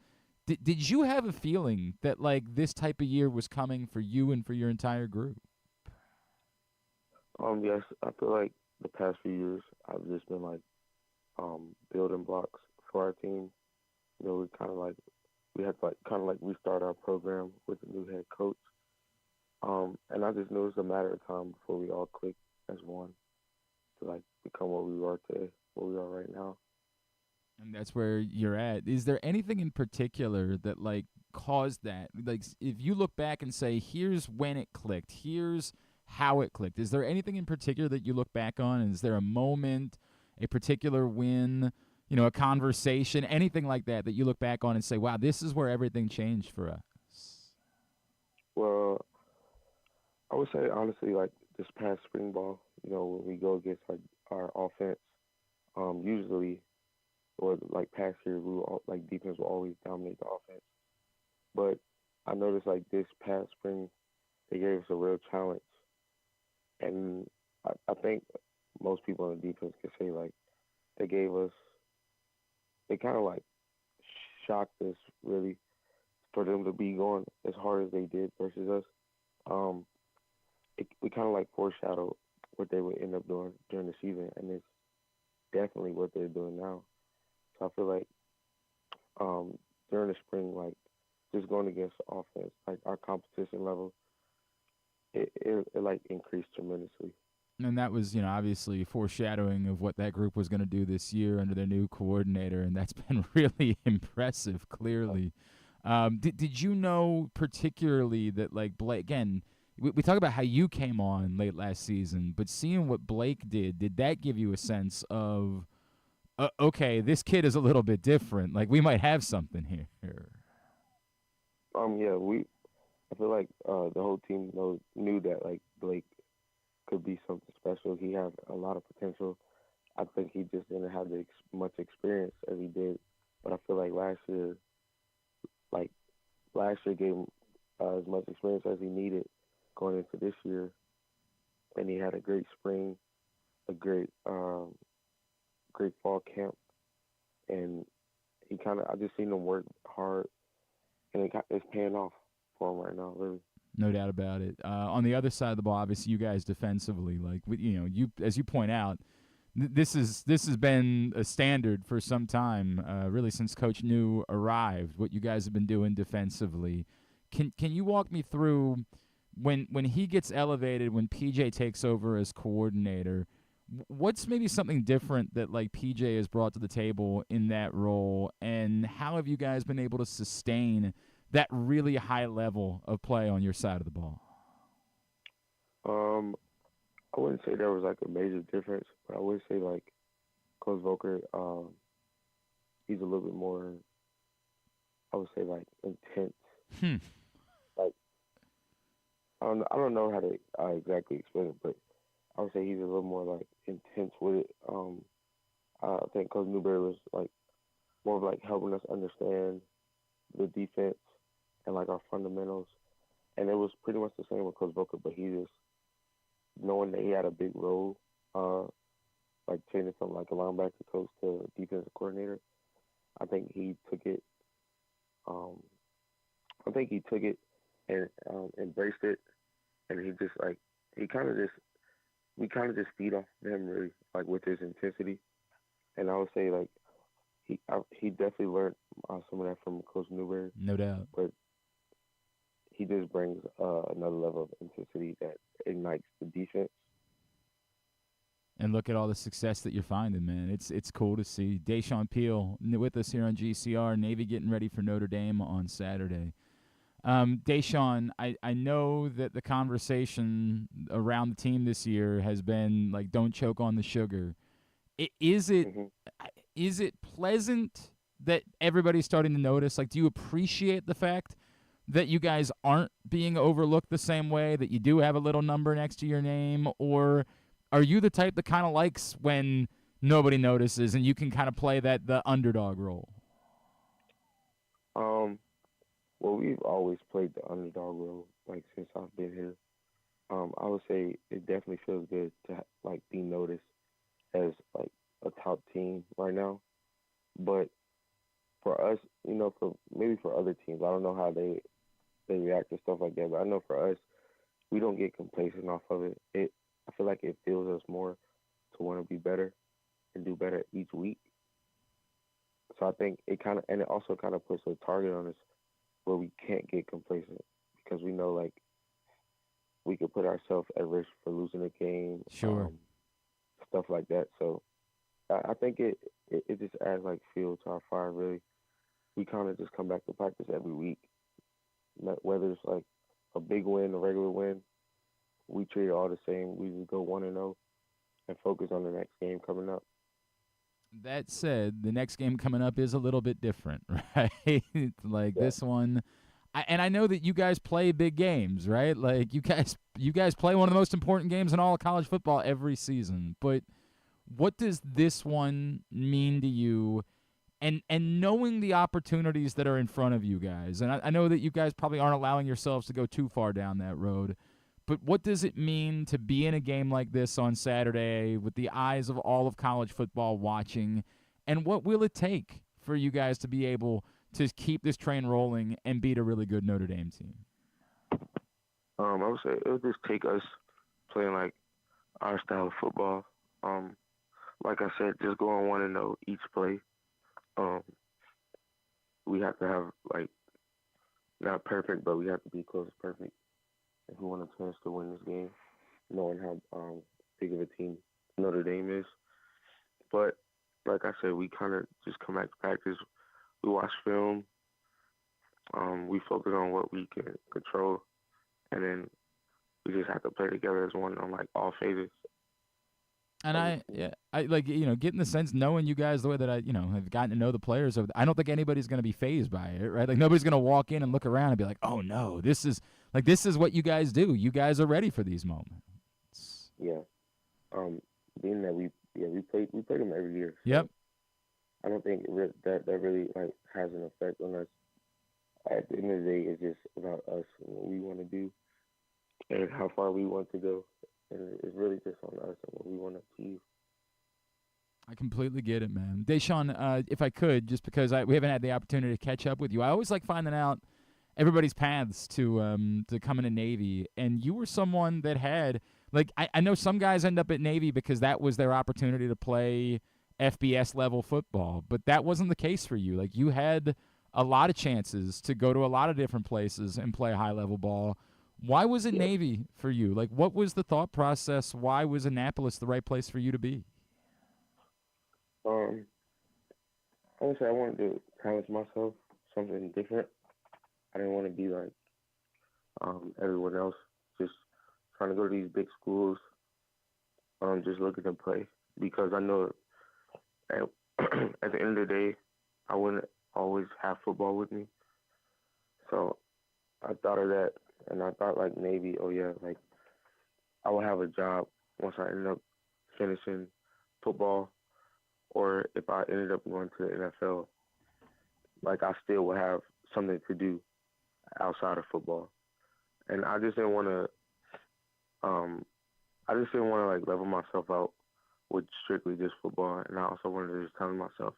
did you have a feeling that this type of year was coming for you and for your entire group? Yes, I feel like the past few years I've just been building blocks for our team. We kind of we had to kind of restart our program with the new head coach. And I just knew it was a matter of time before we all clicked as one to become what we are today, what we are right now. And that's where you're at. Is there anything in particular that caused that? If you look back and say, here's when it clicked, here's how it clicked. Is there anything in particular that you look back on? Is there a moment, a particular win, a conversation, anything like that you look back on and say, wow, this is where everything changed for us? Well, I would say honestly, this past spring ball, when we go against our offense, usually, or past years, defense will always dominate the offense. But I noticed this past spring, they gave us a real challenge, and I think most people on the defense could say they kind of shocked us really for them to be going as hard as they did versus us. We kind of foreshadowed what they would end up doing during the season, and it's definitely what they're doing now. So I feel during the spring, just going against the offense, our competition level, it increased tremendously. And that was, obviously foreshadowing of what that group was going to do this year under their new coordinator, and that's been really impressive, clearly. Did you know particularly that, Blake, again, we talk about how you came on late last season, but seeing what Blake did that give you a sense of, okay, this kid is a little bit different. We might have something here. Yeah, I feel the whole team knew that Blake could be something special. He had a lot of potential. I think he just didn't have much experience as he did. But I feel last year gave him as much experience as he needed going into this year, and he had a great spring, a great fall camp, and I just seen him work hard, and it's paying off for him right now, really. No doubt about it. On the other side of the ball, obviously, you guys defensively, you as you point out, this has been a standard for some time, really since Coach New arrived. What you guys have been doing defensively. Can you walk me through when he gets elevated, when PJ takes over as coordinator? What's maybe something different that PJ has brought to the table in that role, and how have you guys been able to sustain that really high level of play on your side of the ball? I wouldn't say there was a major difference, but I would say Coach Volker, he's a little bit more, I would say intense. I don't know how to exactly explain it, but I would say he's a little more intense with it. I think Coach Newberry was more of helping us understand the defense and our fundamentals, and it was pretty much the same with Coach Booker, but he just knowing that he had a big role, changing from a linebacker coach to a defensive coordinator. I think he took it. And embraced it, and he just we kind of just feed off of him really with his intensity, and I would say he definitely learned some of that from Coach Newberry. No doubt. But he just brings another level of intensity that ignites the defense. And look at all the success that you're finding, man. It's cool to see. Dashaun Peele with us here on GCR. Navy getting ready for Notre Dame on Saturday. Dashaun, I know that the conversation around the team this year has been don't choke on the sugar. Is it pleasant that everybody's starting to notice? Do you appreciate the fact that you guys aren't being overlooked the same way, that you do have a little number next to your name, or are you the type that kind of likes when nobody notices and you can kind of play the underdog role? Well, we've always played the underdog role, since I've been here. I would say it definitely feels good to be noticed as a top team right now. But for us, for other teams, I don't know how they react to stuff like that. But I know for us, we don't get complacent off of it. I feel like it fuels us more to want to be better and do better each week. So I think it also kind of puts a target on us where we can't get complacent because we know like we could put ourselves at risk for losing a game. Sure. Stuff like that. So I think it just adds like fuel to our fire. Really, we kind of just come back to practice every week, whether it's like a big win, a regular win. We treat it all the same. We just go 1-0 and focus on the next game coming up. That said, the next game coming up is a little bit different, right? Like this one, and I know that you guys play big games, right? Like you guys play one of the most important games in all of college football every season. But what does this one mean to you? And knowing the opportunities that are in front of you guys, and I know that you guys probably aren't allowing yourselves to go too far down that road, but what does it mean to be in a game like this on Saturday with the eyes of all of college football watching, and what will it take for you guys to be able to keep this train rolling and beat a really good Notre Dame team? I would say it would just take us playing like our style of football. Like I said, just going 1-0 each play. We have to have like not perfect, but we have to be close to perfect if we want a chance to win this game, knowing how big of a team Notre Dame is. But like I said, we kind of just come back to practice. We watch film. We focus on what we can control, and then we just have to play together as one on like all phases. And I like, getting the sense, knowing you guys the way that I, have gotten to know the players. I don't think anybody's going to be fazed by it, right? Like nobody's going to walk in and look around and be like, oh no, this is what you guys do. You guys are ready for these moments. Yeah. Being that we play them every year. So yep. I don't think that really like has an effect on us. At the end of the day, it's just about us and what we want to do and how far we want to go. And it's really just on us and what we want to achieve. I completely get it, man. Dashaun, if I could, just because we haven't had the opportunity to catch up with you, I always like finding out everybody's paths to coming to Navy. And you were someone that had, like, I know some guys end up at Navy because that was their opportunity to play FBS level football, but that wasn't the case for you. Like, you had a lot of chances to go to a lot of different places and play high level ball. Why was it Navy for you? Like, what was the thought process? Why was Annapolis the right place for you to be? I would say I wanted to challenge myself, something different. I didn't want to be like everyone else, just trying to go to these big schools, just looking to play. Because I know at the end of the day, I wouldn't always have football with me. So I thought of that. And I thought, like, Navy, like, I would have a job once I ended up finishing football, or if I ended up going to the NFL, like, I still would have something to do outside of football. And I just didn't want to, like, level myself out with strictly just football. And I also wanted to just challenge myself.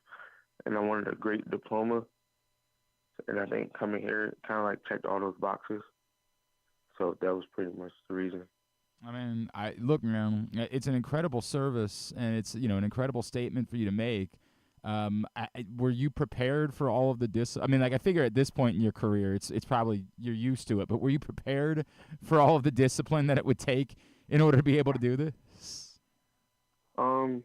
And I wanted a great diploma. And I think coming here kind of, like, checked all those boxes. So that was pretty much the reason. I mean, look, man, it's an incredible service, and it's an incredible statement for you to make. Were you prepared for all of the I mean, like, I figure at this point in your career, it's probably you're used to it. But were you prepared for all of the discipline that it would take in order to be able to do this? I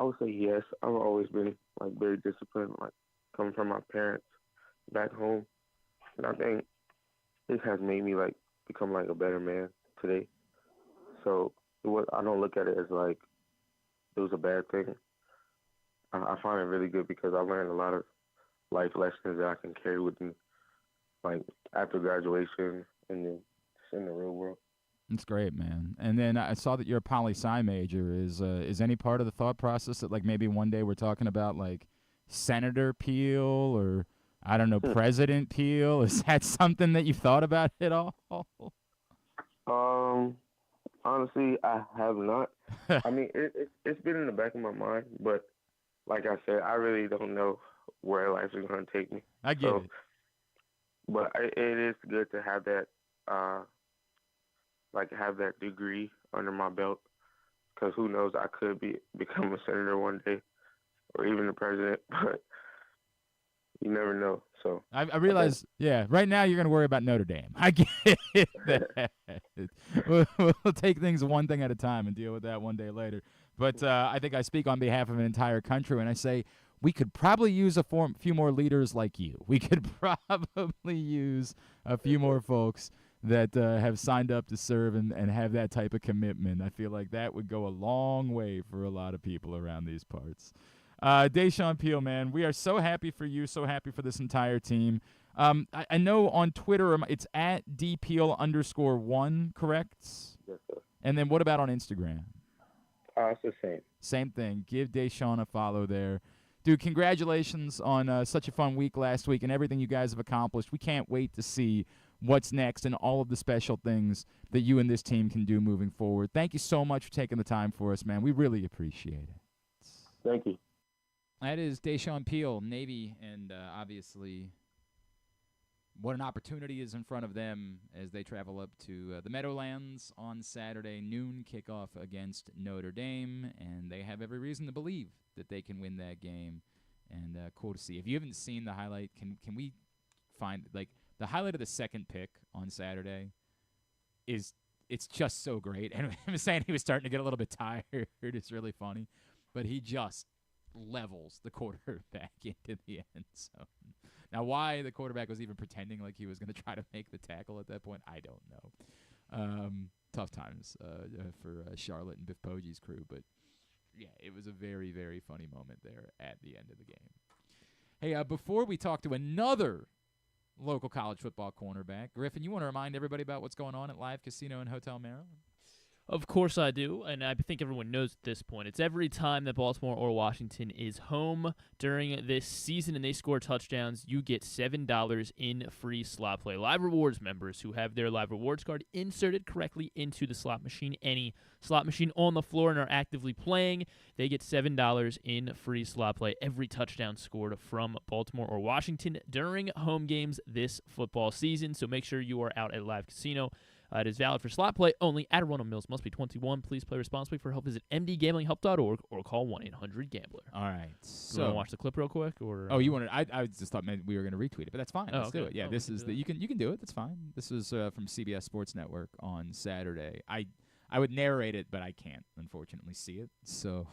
would say yes. I've always been like very disciplined, like coming from my parents back home, and I think this has made me like become like a better man today. So I don't look at it as like it was a bad thing. I find it really good because I learned a lot of life lessons that I can carry with me, like after graduation and then just in the real world. That's great, man. And then I saw that you're a poli-sci major. Is any part of the thought process that like maybe one day we're talking about like Senator Peele or I don't know, President Peele? Is that something that you've thought about at all? Honestly, I have not. I mean, it's been in the back of my mind, but like I said, I really don't know where life is going to take me. I get it. But it is good to have that, have that degree under my belt, because who knows, I could become a senator one day, or even the president. But you never know. So I realize, right now you're going to worry about Notre Dame. I get that. We'll take things one thing at a time and deal with that one day later. But I think I speak on behalf of an entire country when I say we could probably use a few more leaders like you. We could probably use a few more folks that have signed up to serve and have that type of commitment. I feel like that would go a long way for a lot of people around these parts. Dashaun Peele, man, we are so happy for you, so happy for this entire team. I know on Twitter it's at @dpeel_1, correct? Yes, sir. And then what about on Instagram? It's the same. Same thing. Give Dashaun a follow there. Dude, congratulations on such a fun week last week and everything you guys have accomplished. We can't wait to see what's next and all of the special things that you and this team can do moving forward. Thank you so much for taking the time for us, man. We really appreciate it. Thank you. That is Dashaun Peele, Navy, and obviously what an opportunity is in front of them as they travel up to the Meadowlands on Saturday, noon kickoff against Notre Dame, and they have every reason to believe that they can win that game. And cool to see. If you haven't seen the highlight, can we find the highlight of the second pick on Saturday it's just so great. And I was saying he was starting to get a little bit tired. It's really funny, but he just levels the quarterback into the end zone. Now, why the quarterback was even pretending like he was going to try to make the tackle at that point, I don't know. Tough times for Charlotte and Biff Poggi's crew, but yeah, it was a very, very funny moment there at the end of the game. Hey, before we talk to another local college football cornerback, Griffin, you want to remind everybody about what's going on at Live Casino and Hotel Maryland? Of course I do, and I think everyone knows at this point. It's every time that Baltimore or Washington is home during this season and they score touchdowns, you get $7 in free slot play. Live Rewards members who have their Live Rewards card inserted correctly into the slot machine, any slot machine on the floor, and are actively playing, they get $7 in free slot play every touchdown scored from Baltimore or Washington during home games this football season. So make sure you are out at Live Casino. It is valid for slot play only at Arundel Mills. Must be 21. Please play responsibly. For help, visit mdgamblinghelp.org or call 1-800-GAMBLER. All right. So, you want to watch the clip real quick? Or you wanted? I just thought maybe we were going to retweet it, but that's fine. Let's do it. Yeah, this is you can do it. That's fine. This is from CBS Sports Network on Saturday. I would narrate it, but I can't unfortunately see it. So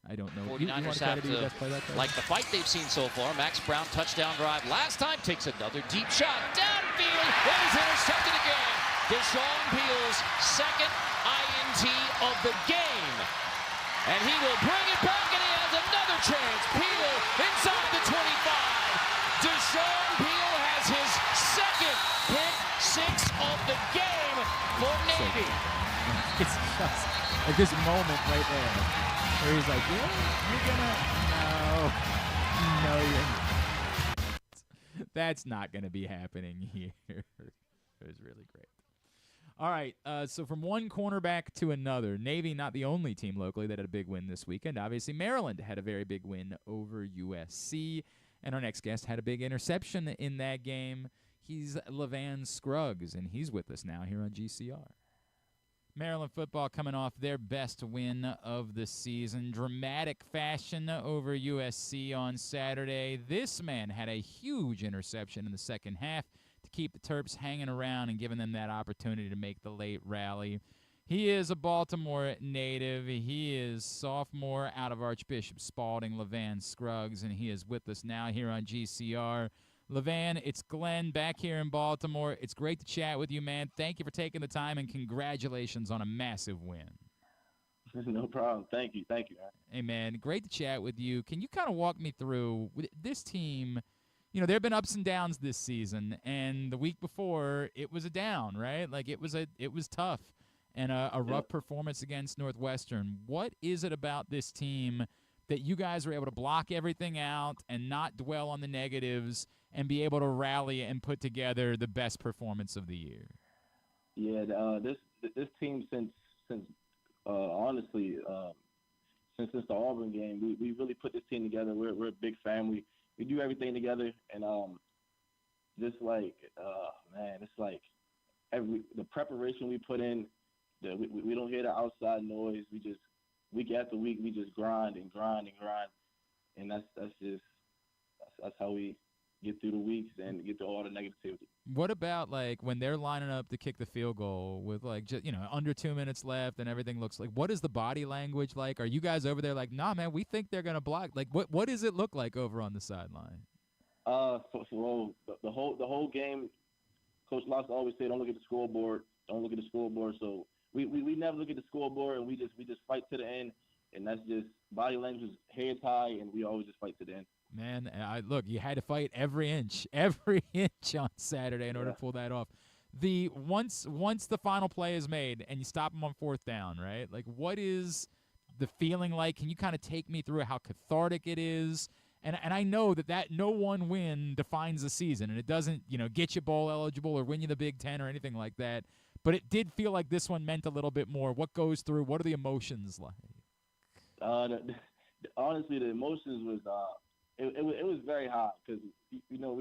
I don't know. 49ers have to like the fight they've seen so far. Max Brown touchdown drive last time takes another deep shot downfield. It is intercepted again. Dashaun Peele's second INT of the game. And he will bring it back, and he has another chance. Peele inside the 25. Dashaun Peele has his second pick six of the game for Navy. It's just like this moment right there where he's like, yeah, you're gonna, no, you're not. That's not going to be happening here. It was really great. All right, so from one cornerback to another, Navy not the only team locally that had a big win this weekend. Obviously, Maryland had a very big win over USC, and our next guest had a big interception in that game. He's Lavain Scruggs, and he's with us now here on GCR. Maryland football coming off their best win of the season. Dramatic fashion over USC on Saturday. This man had a huge interception in the second half to keep the Terps hanging around and giving them that opportunity to make the late rally. He is a Baltimore native. He is sophomore out of Archbishop Spalding, Lavain Scruggs, and he is with us now here on GCR. Lavain, it's Glenn back here in Baltimore. It's great to chat with you, man. Thank you for taking the time, and congratulations on a massive win. No problem. Thank you. Man. Hey, man, great to chat with you. Can you kind of walk me through this team? You know, there have been ups and downs this season, and the week before it was a down, right? Like it was tough and a rough performance against Northwestern. What is it about this team that you guys are able to block everything out and not dwell on the negatives and be able to rally and put together the best performance of the year? Yeah, this team since honestly since the Auburn game, we really put this team together. We're a big family. We do everything together, and just like man, it's like the preparation we put in. We don't hear the outside noise. We just week after week we just grind, and that's how we get through the weeks and get through all the negativity. What about like when they're lining up to kick the field goal with like just, under 2 minutes left and everything looks like? What is the body language like? Are you guys over there like, nah, man, we think they're gonna block? Like, what does it look like over on the sideline? So the whole game, Coach Locke always said, don't look at the scoreboard. Don't look at the scoreboard. So we never look at the scoreboard, and we just fight to the end, and that's just body language, heads high, and we always just fight to the end. Man, look, you had to fight every inch on Saturday in order to pull that off. Once the final play is made and you stop them on 4th down, right? Like, what is the feeling like? Can you kind of take me through how cathartic it is? And I know that no one win defines the season, and it doesn't, get you bowl eligible or win you the Big Ten or anything like that. But it did feel like this one meant a little bit more. What goes through? What are the emotions like? Honestly, the emotions was it was very high because we lost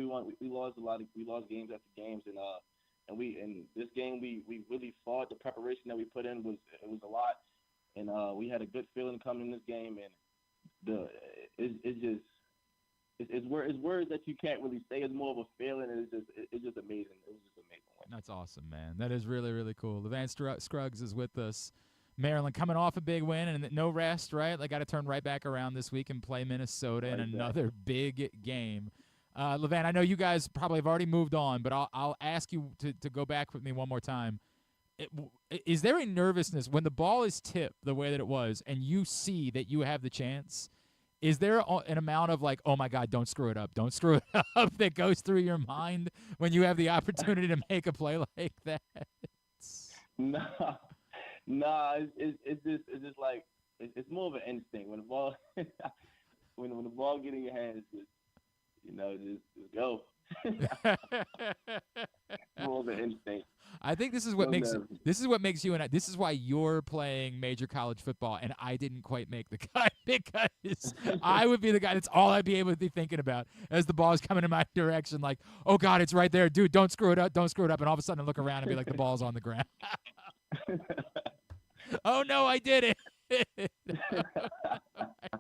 games after games, and this game we really fought. The preparation that we put in was a lot, and we had a good feeling coming in this game, and it's words that you can't really say. It's more of a feeling, and it's just amazing. It was just amazing. That's awesome, man. That is really, really cool. Lavain Scruggs is with us. Maryland coming off a big win and no rest, right? They got to turn right back around this week and play Minnesota in another big game. Lavain, I know you guys probably have already moved on, but I'll ask you to go back with me one more time. Is there a nervousness when the ball is tipped the way that it was and you see that you have the chance? Is there an amount of like, oh, my God, don't screw it up that goes through your mind when you have the opportunity to make a play like that? Nah, it's just like it's more of an instinct when the ball when the ball get in your hands, just go. More of an instinct. I think this is what makes you and I. This is why you're playing major college football, and I didn't quite make the cut because I would be the guy. That's all I'd be able to be thinking about as the ball's coming in my direction. Like, oh God, it's right there, dude. Don't screw it up. Don't screw it up. And all of a sudden, I look around and be like, the ball's on the ground. Oh no, I did it. I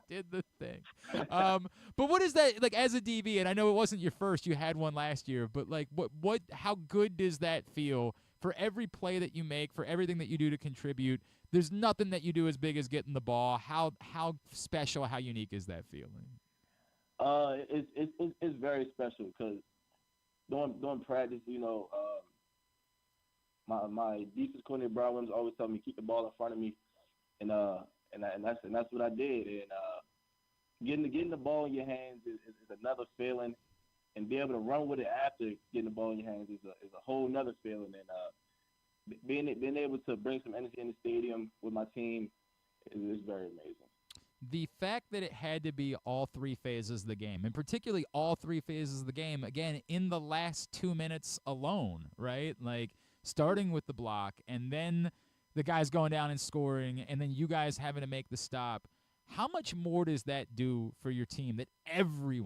did the thing. But what is that like as a DB? And I know it wasn't your first; you had one last year. But like, how good does that feel for every play that you make, for everything that you do to contribute? There's nothing that you do as big as getting the ball. How special, how unique is that feeling? It's very special because during practice, my defense coordinator Brian Williams always told me keep the ball in front of me, and that's what I did. And getting the ball in your hands is another feeling, and be able to run with it after getting the ball in your hands is a whole nother feeling. And being able to bring some energy in the stadium with my team is very amazing. The fact that it had to be all 3 phases of the game, and particularly all 3 phases of the game, again, in the last 2 minutes alone, right? Like starting with the block and then the guys going down and scoring and then you guys having to make the stop. How much more does that do for your team that every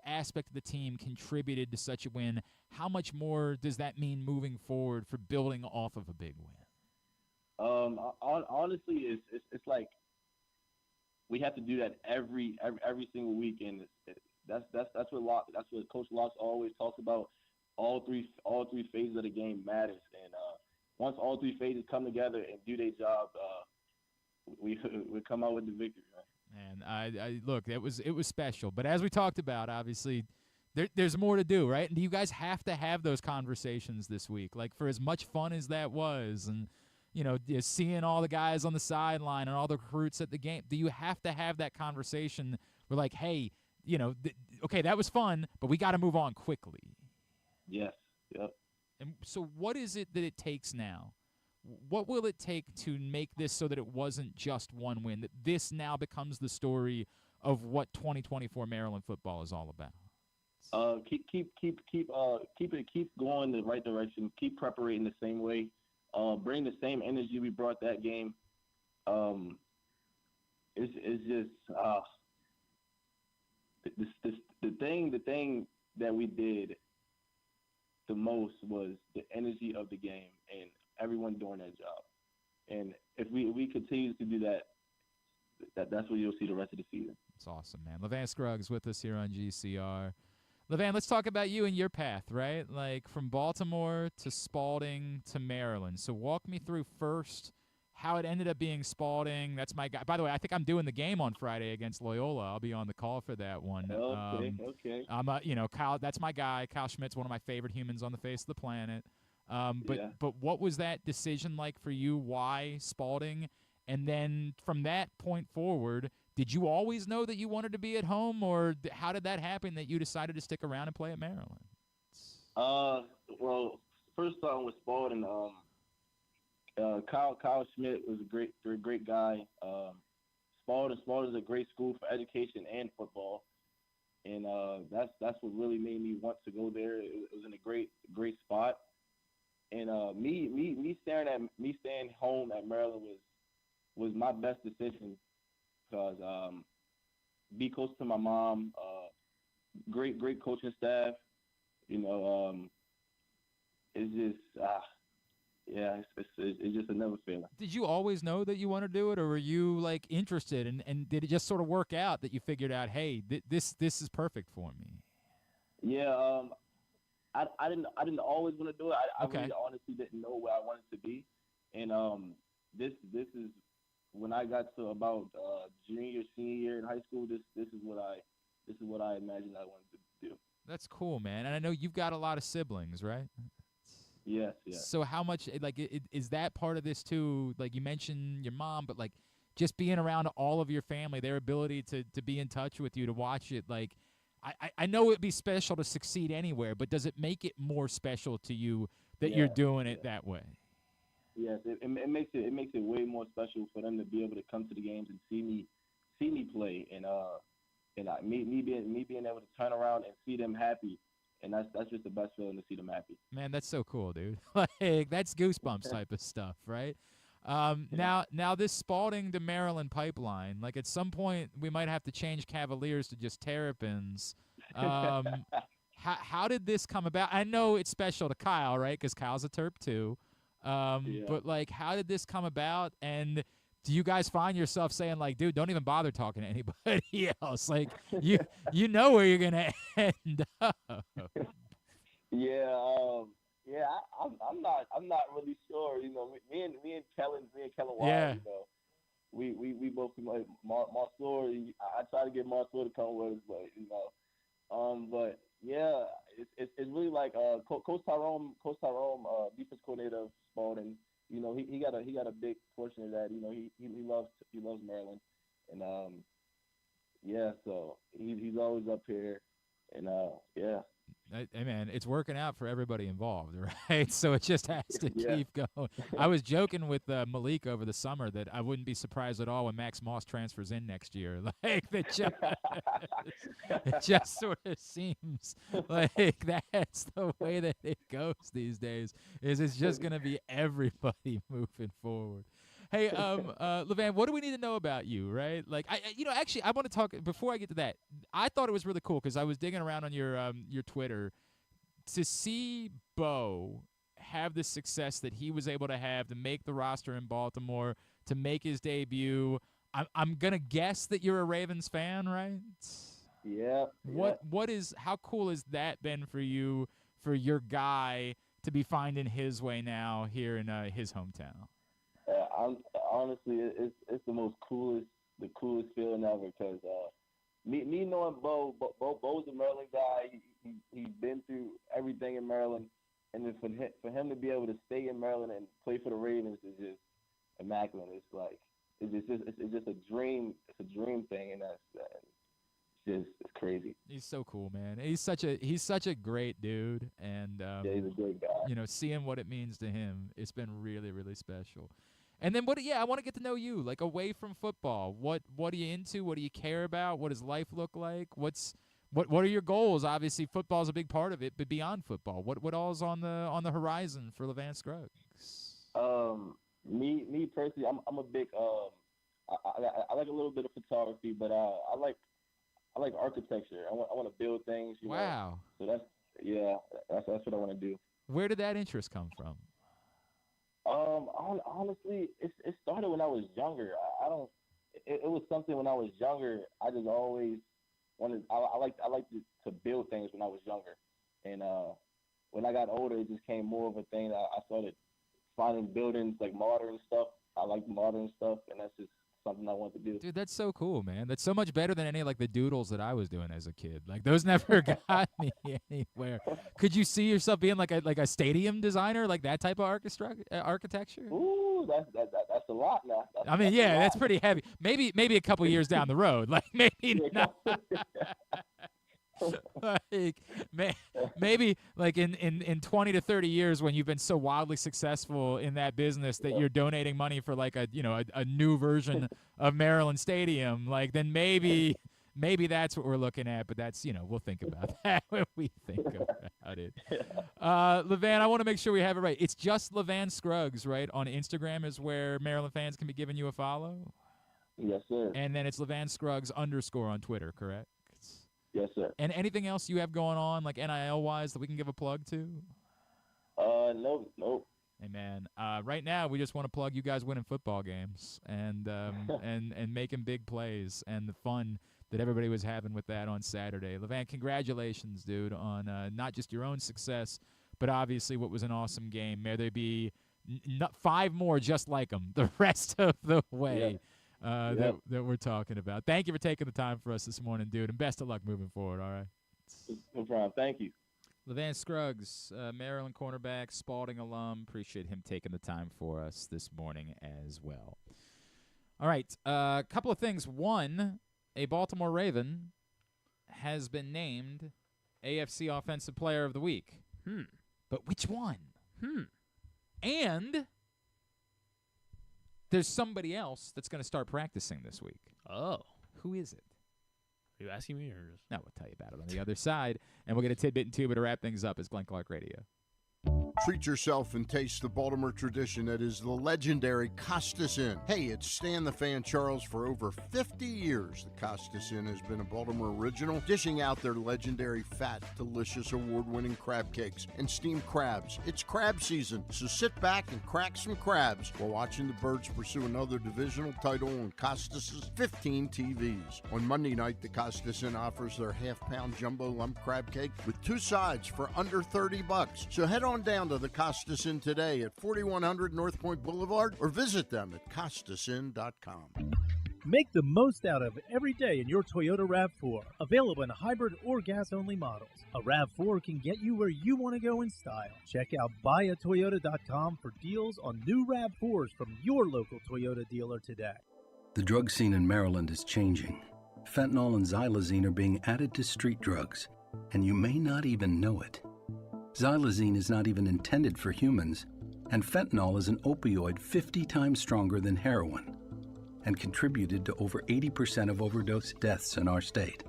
aspect of the team contributed to such a win? How much more does that mean moving forward for building off of a big win? Honestly, it's like we have to do that every single week, and that's what Coach Locke always talks about. All three phases of the game matters, and once all 3 phases come together and do their job, we come out with the victory. Right? And I look, it was special, but as we talked about, obviously, there's more to do, right? And you guys have to have those conversations this week, like for as much fun as that was, and seeing all the guys on the sideline and all the recruits at the game. Do you have to have that conversation? We're like, hey, okay, that was fun, but we got to move on quickly. Yes. Yep. And so what is it that it takes now? What will it take to make this so that it wasn't just one win, that this now becomes the story of what 2024 Maryland football is all about? Keep going the right direction. Keep preparing the same way. Bring the same energy we brought that game. It's just the thing that we did the most was the energy of the game and everyone doing their job. And if we continue to do that's what you'll see the rest of the season. It's awesome, man. Lavain Scruggs with us here on GCR. Lavain, let's talk about you and your path, right? Like from Baltimore to Spalding to Maryland. So walk me through first how it ended up being Spalding. That's my guy. By the way, I think I'm doing the game on Friday against Loyola. I'll be on the call for that one. Okay. I'm Kyle. That's my guy. Kyle Schmidt's one of my favorite humans on the face of the planet. But what was that decision like for you? Why Spalding? And then from that point forward, did you always know that you wanted to be at home, or how did that happen that you decided to stick around and play at Maryland? Well, first starting with Spalding, Kyle Schmidt was a great guy. Spalding's a great school for education and football, and that's what really made me want to go there. It was in a great spot, and me staying home at Maryland was my best decision. Because be close to my mom, great coaching staff. It's just it's just another feeling. Did you always know that you want to do it, or were you like interested, and did it just sort of work out that you figured out, hey, this is perfect for me? Yeah, I didn't always want to do it. I really honestly didn't know where I wanted to be, and this is. When I got to about senior year in high school, this is what I imagined I wanted to do. That's cool, man. And I know you've got a lot of siblings, right? Yes. So how much is that part of this too? Like you mentioned your mom, but like just being around all of your family, their ability to be in touch with you, to watch it. Like I know it'd be special to succeed anywhere, but does it make it more special to you that you're doing it that way? Yes, it makes it way more special for them to be able to come to the games and see me play, and me being able to turn around and see them happy, and that's just the best feeling, to see them happy. Man, that's so cool, dude. Like that's goosebumps type of stuff, right? Now this Spalding to Maryland pipeline, like at some point we might have to change Cavaliers to just Terrapins. How did this come about? I know it's special to Kyle, right? Because Kyle's a Terp too. But like, how did this come about? And do you guys find yourself saying like, dude, don't even bother talking to anybody else? Like you know where you're gonna end up. I'm not really sure. Me and Kellen Wild, yeah. We both like Marsour. I try to get Marsour to come with us, but yeah, it's really like Coach Tyrone, defense coordinator of Spalding. He got a big portion of that. He loves Maryland, and so he's always up here, and yeah. Hey man, it's working out for everybody involved, right? So it just has to keep going. I was joking with Malik over the summer that I wouldn't be surprised at all when Max Moss transfers in next year. Like it just sort of seems like that's the way that it goes these days. It's just going to be everybody moving forward. Hey, Lavain, what do we need to know about you, right? Like, actually, I want to talk before I get to that. I thought it was really cool because I was digging around on your Twitter to see Bo have the success that he was able to have to make the roster in Baltimore, to make his debut. I'm gonna guess that you're a Ravens fan, right? Yeah. How cool has that been for you, for your guy to be finding his way now here in his hometown? Honestly, it's the coolest feeling ever, because me knowing Bo's a Maryland guy. He's been through everything in Maryland, and then for him to be able to stay in Maryland and play for the Ravens is just immaculate. It's like it's just a dream. It's a dream thing, and it's crazy. He's so cool, man. He's such a great dude, and he's a great guy. Seeing what it means to him, it's been really, really special. And then I want to get to know you, like away from football. What are you into? What do you care about? What does life look like? What are your goals? Obviously, football is a big part of it, but beyond football, what all is on the horizon for Lavain Scruggs? Me personally, I'm a big I like a little bit of photography, but I like architecture. I want to build things. Wow. So that's what I want to do. Where did that interest come from? Honestly, it started when I was younger. It was something when I was younger. I just always I like to build things when I was younger, and when I got older, it just came more of a thing. I started finding buildings like modern stuff. I like modern stuff, and that's just something I want to do. Dude, that's so cool, man. That's so much better than any like the doodles that I was doing as a kid. Like those never got me anywhere. Could you see yourself being like a stadium designer, like that type of architecture? Ooh, that's a lot now. That's pretty heavy. Maybe a couple years down the road, like maybe not. Like maybe like in 20 to 30 years when you've been so wildly successful in that business that you're donating money for like a new version of Maryland Stadium, like then maybe that's what we're looking at, but that's we'll think about that when we think about it. Lavain, I want to make sure we have it right. It's just Lavain Scruggs, right? On Instagram is where Maryland fans can be giving you a follow? Yes, sir. And then it's Lavain Scruggs _ on Twitter, correct? Yes, sir. And anything else you have going on, like NIL-wise, that we can give a plug to? Nope. Hey, man, right now we just want to plug you guys winning football games and making big plays and the fun that everybody was having with that on Saturday. Lavain, congratulations, dude, on not just your own success, but obviously what was an awesome game. May there be 5 more just like them the rest of the way. Yeah. That we're talking about. Thank you for taking the time for us this morning, dude, and best of luck moving forward, all right? No problem. Thank you. Lavain Scruggs, Maryland cornerback, Spalding alum. Appreciate him taking the time for us this morning as well. All right, a couple of things. One, a Baltimore Raven has been named AFC Offensive Player of the Week. But which one? And there's somebody else that's going to start practicing this week. Oh. Who is it? Are you asking me or just? No, we'll tell you about it on the other side. And we'll get a tidbit and two, but to wrap things up, it's Glenn Clark Radio. Treat yourself and taste the Baltimore tradition that is the legendary Costas Inn. Hey, it's Stan the Fan Charles. For over 50 years, the Costas Inn has been a Baltimore original, dishing out their legendary fat, delicious, award-winning crab cakes and steamed crabs. It's crab season, so sit back and crack some crabs while watching the Birds pursue another divisional title on Costas's 15 TVs. On Monday night, the Costas Inn offers their half-pound jumbo lump crab cake with 2 sides for under $30. So head on down to the Costas Inn today at 4100 North Point Boulevard or visit them at costasinn.com. Make the most out of every day in your Toyota RAV4. Available in hybrid or gas-only models. A RAV4 can get you where you want to go in style. Check out buyatoyota.com for deals on new RAV4s from your local Toyota dealer today. The drug scene in Maryland is changing. Fentanyl and xylazine are being added to street drugs, and you may not even know it. Xylazine is not even intended for humans, and fentanyl is an opioid 50 times stronger than heroin and contributed to over 80% of overdose deaths in our state.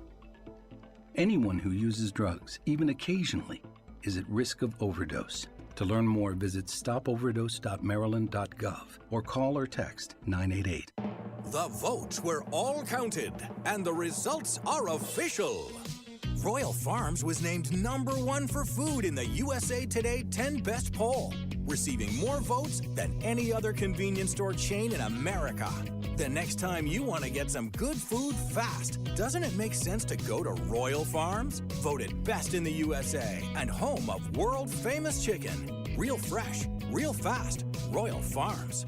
Anyone who uses drugs, even occasionally, is at risk of overdose. To learn more, visit stopoverdose.maryland.gov or call or text 988. The votes were all counted, and the results are official. Royal Farms was named #1 for food in the USA Today 10 Best poll, receiving more votes than any other convenience store chain in America. The next time you want to get some good food fast, doesn't it make sense to go to Royal Farms? Voted best in the USA and home of world-famous chicken. Real fresh, real fast, Royal Farms.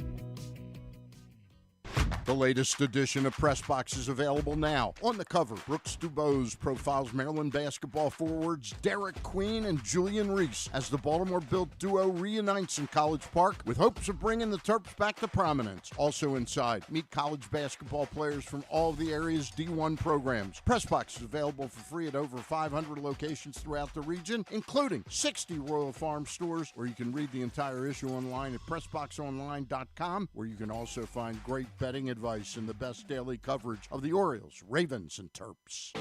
The latest edition of Press Box is available now. On the cover, Brooks Dubose profiles Maryland basketball forwards Derek Queen and Julian Reese as the Baltimore-built duo reunites in College Park with hopes of bringing the Terps back to prominence. Also inside, meet college basketball players from all of the area's D1 programs. Press Box is available for free at over 500 locations throughout the region, including 60 Royal Farm stores, or you can read the entire issue online at PressBoxOnline.com, where you can also find great betting advice and the best daily coverage of the Orioles, Ravens, and Terps.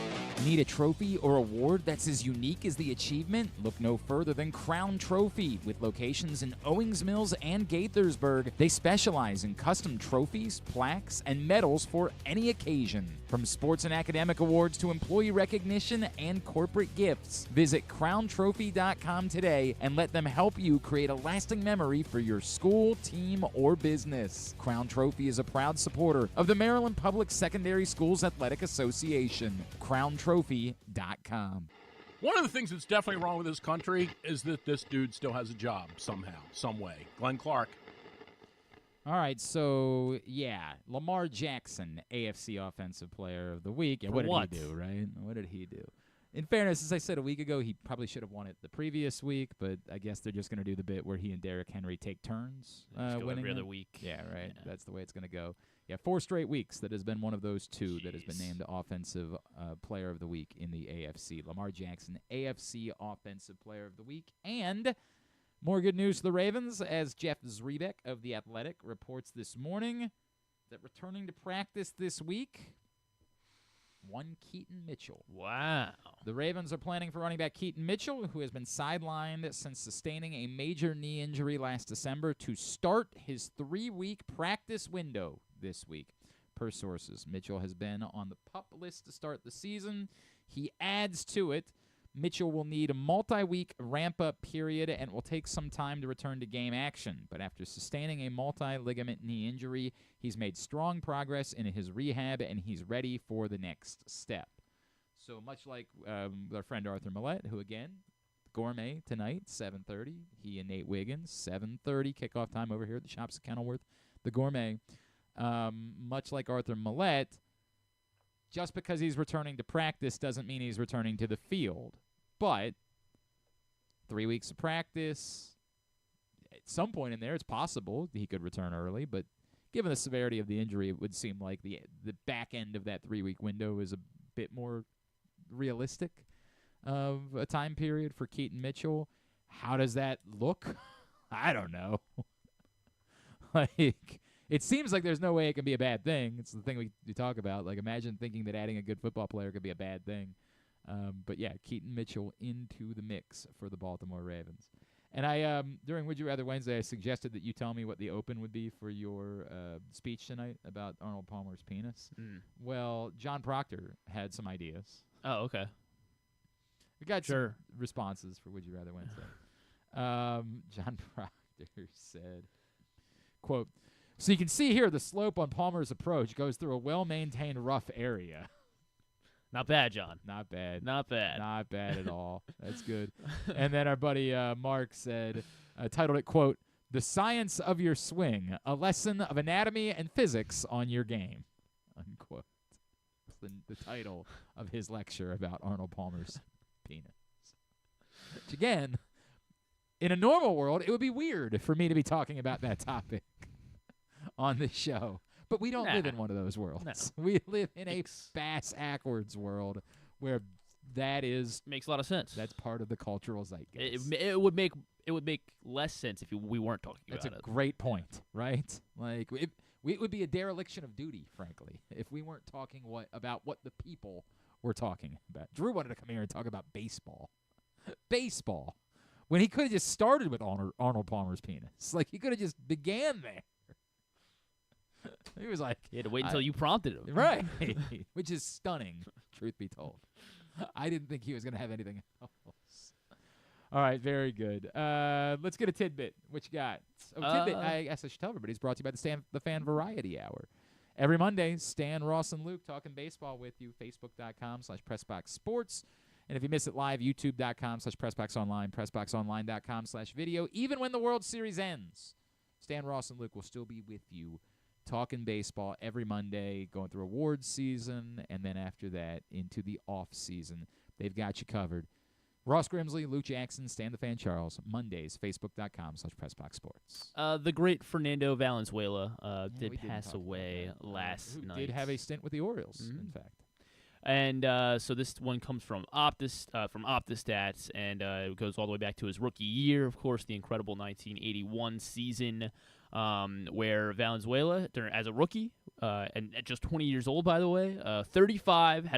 Need a trophy or award that's as unique as the achievement? Look no further than Crown Trophy. With locations in Owings Mills and Gaithersburg, they specialize in custom trophies, plaques, and medals for any occasion. From sports and academic awards to employee recognition and corporate gifts, visit crowntrophy.com today and let them help you create a lasting memory for your school, team, or business. Crown Trophy is a proud supporter of the Maryland Public Secondary Schools Athletic Association. Crown Trophy MetLifeTrophy.com. One of the things that's definitely wrong with this country is that this dude still has a job somehow, some way. Glenn Clark. All right, so, yeah, Lamar Jackson, AFC Offensive Player of the Week. Yeah, what did he do, right? What did he do? In fairness, as I said a week ago, he probably should have won it the previous week, but I guess they're just going to do the bit where he and Derrick Henry take turns winning every other it. week. Yeah, right. Yeah. That's the way it's going to go. Yeah, 4 straight weeks that has been one of those two that has been named Offensive Player of the Week in the AFC. Lamar Jackson, AFC Offensive Player of the Week. And more good news to the Ravens, as Jeff Zrebiec of The Athletic reports this morning that returning to practice this week, one Keaton Mitchell. Wow. The Ravens are planning for running back Keaton Mitchell, who has been sidelined since sustaining a major knee injury last December, to start his 3-week practice window this week. Per sources, Mitchell has been on the PUP list to start the season. He adds to it, Mitchell will need a multi-week ramp-up period and will take some time to return to game action. But after sustaining a multi-ligament knee injury, he's made strong progress in his rehab, and he's ready for the next step. So much like our friend Arthur Millette, who, again, Gourmet tonight, 7:30. He and Nate Wiggins, 7:30 kickoff time over here at the Shops at Kenilworth. The Gourmet, much like Arthur Millette, just because he's returning to practice doesn't mean he's returning to the field. But 3 weeks of practice, at some point in there, it's possible he could return early. But given the severity of the injury, it would seem like the back end of that 3-week window is a bit more realistic of a time period for Keaton Mitchell. How does that look? I don't know. It seems like there's no way it can be a bad thing. It's the thing we talk about. Like, imagine thinking that adding a good football player could be a bad thing. But, yeah, Keaton Mitchell into the mix for the Baltimore Ravens. And I during Would You Rather Wednesday, I suggested that you tell me what the open would be for your speech tonight about Arnold Palmer's penis. Well, John Proctor had some ideas. Oh, okay. We got some responses for Would You Rather Wednesday. John Proctor said, quote, "So you can see here the slope on Palmer's approach goes through a well-maintained rough area." Not bad, John. Not bad. Not bad. Not bad at all. That's good. And then our buddy Mark said, titled it, quote, "The Science of Your Swing, a lesson of anatomy and physics on your game," unquote. That's the title of his lecture about Arnold Palmer's penis. Which, again, in a normal world, it would be weird for me to be talking about that topic on this show. But we don't live in one of those worlds. No. We live in a bass-ackwards world where that is... Makes a lot of sense. That's part of the cultural zeitgeist. It would make less sense if we weren't talking about it. That's a great point, right? Like, it would be a dereliction of duty, frankly, if we weren't talking about what the people were talking about. Drew wanted to come here and talk about baseball. Baseball. When he could have just started with Arnold Palmer's penis. Like, he could have just began there. He was like... He had to wait until you prompted him. Right. Which is stunning, truth be told. I didn't think he was going to have anything else. All right, very good. Let's get a tidbit. What you got? Tidbit, I guess I should tell everybody, it's brought to you by the Fan Variety Hour. Every Monday, Stan, Ross, and Luke talking baseball with you. Facebook.com/PressBoxSports. And if you miss it live, YouTube.com/PressBoxOnline, PressBoxOnline.com/video. Even when the World Series ends, Stan, Ross, and Luke will still be with you talking baseball every Monday, going through awards season, and then after that into the off season. They've got you covered. Ross Grimsley, Luke Jackson, Stan the Fan Charles, Mondays, Facebook.com/PressBoxSports. The great Fernando Valenzuela did pass away last night. Did have a stint with the Orioles, in fact. And so this one comes from Optastats, and it goes all the way back to his rookie year, of course, the incredible 1981 season, where Valenzuela, as a rookie, and at just 20 years old, by the way, had a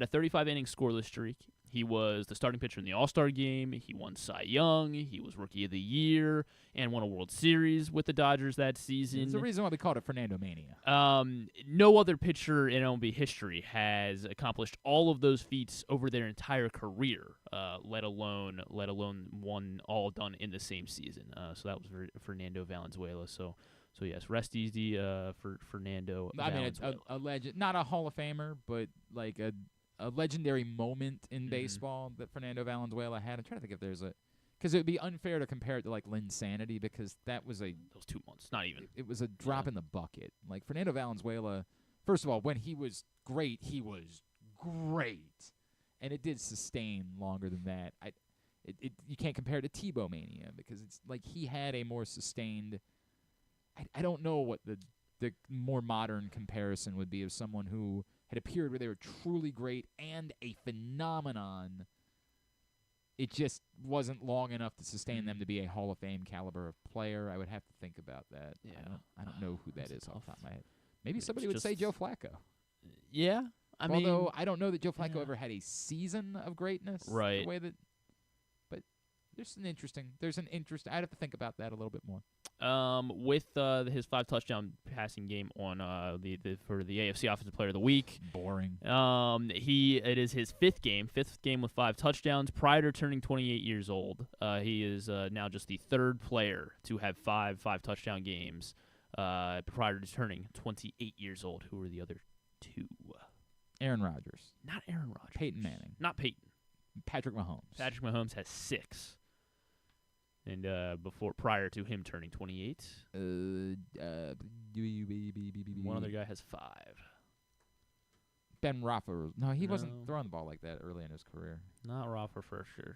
35-inning scoreless streak. He was the starting pitcher in the All-Star game. He won Cy Young. He was Rookie of the Year and won a World Series with the Dodgers that season. There's a reason why we called it Fernando Mania. No other pitcher in MLB history has accomplished all of those feats over their entire career, let alone one all done in the same season. So that was Fernando Valenzuela. So yes, rest easy for Fernando Valenzuela. I mean, a legend, not a Hall of Famer, but like a a legendary moment in baseball that Fernando Valenzuela had. I'm trying to think if there's a – because it would be unfair to compare it to, like, Linsanity because that was those 2 months, not even. It was a drop in the bucket. Like, Fernando Valenzuela, first of all, when he was great, he was great. And it did sustain longer than that. You can't compare it to Tebow Mania because it's like he had a more sustained – I don't know what the more modern comparison would be of someone who had a period where they were truly great and a phenomenon. It just wasn't long enough to sustain them to be a Hall of Fame caliber of player. I would have to think about that. Yeah. I don't know who that is off the top of my head. Maybe somebody would say Joe Flacco. Yeah. Although I don't know that Joe Flacco ever had a season of greatness. Right. The way that, but there's an interest. I'd have to think about that a little bit more. With his 5 touchdown passing game on for the AFC Offensive Player of the Week. Boring. It is his fifth game with 5 touchdowns. Prior to turning 28 years old, he is now just the 3rd player to have 5 touchdown games prior to turning 28 years old. Who were the other 2? Aaron Rodgers. Not Aaron Rodgers. Peyton Manning. Not Peyton. Patrick Mahomes. Patrick Mahomes has 6. And prior to him turning 28, one other guy has 5. Ben Roethlisberger. No, he wasn't throwing the ball like that early in his career. Not Roethlisberger.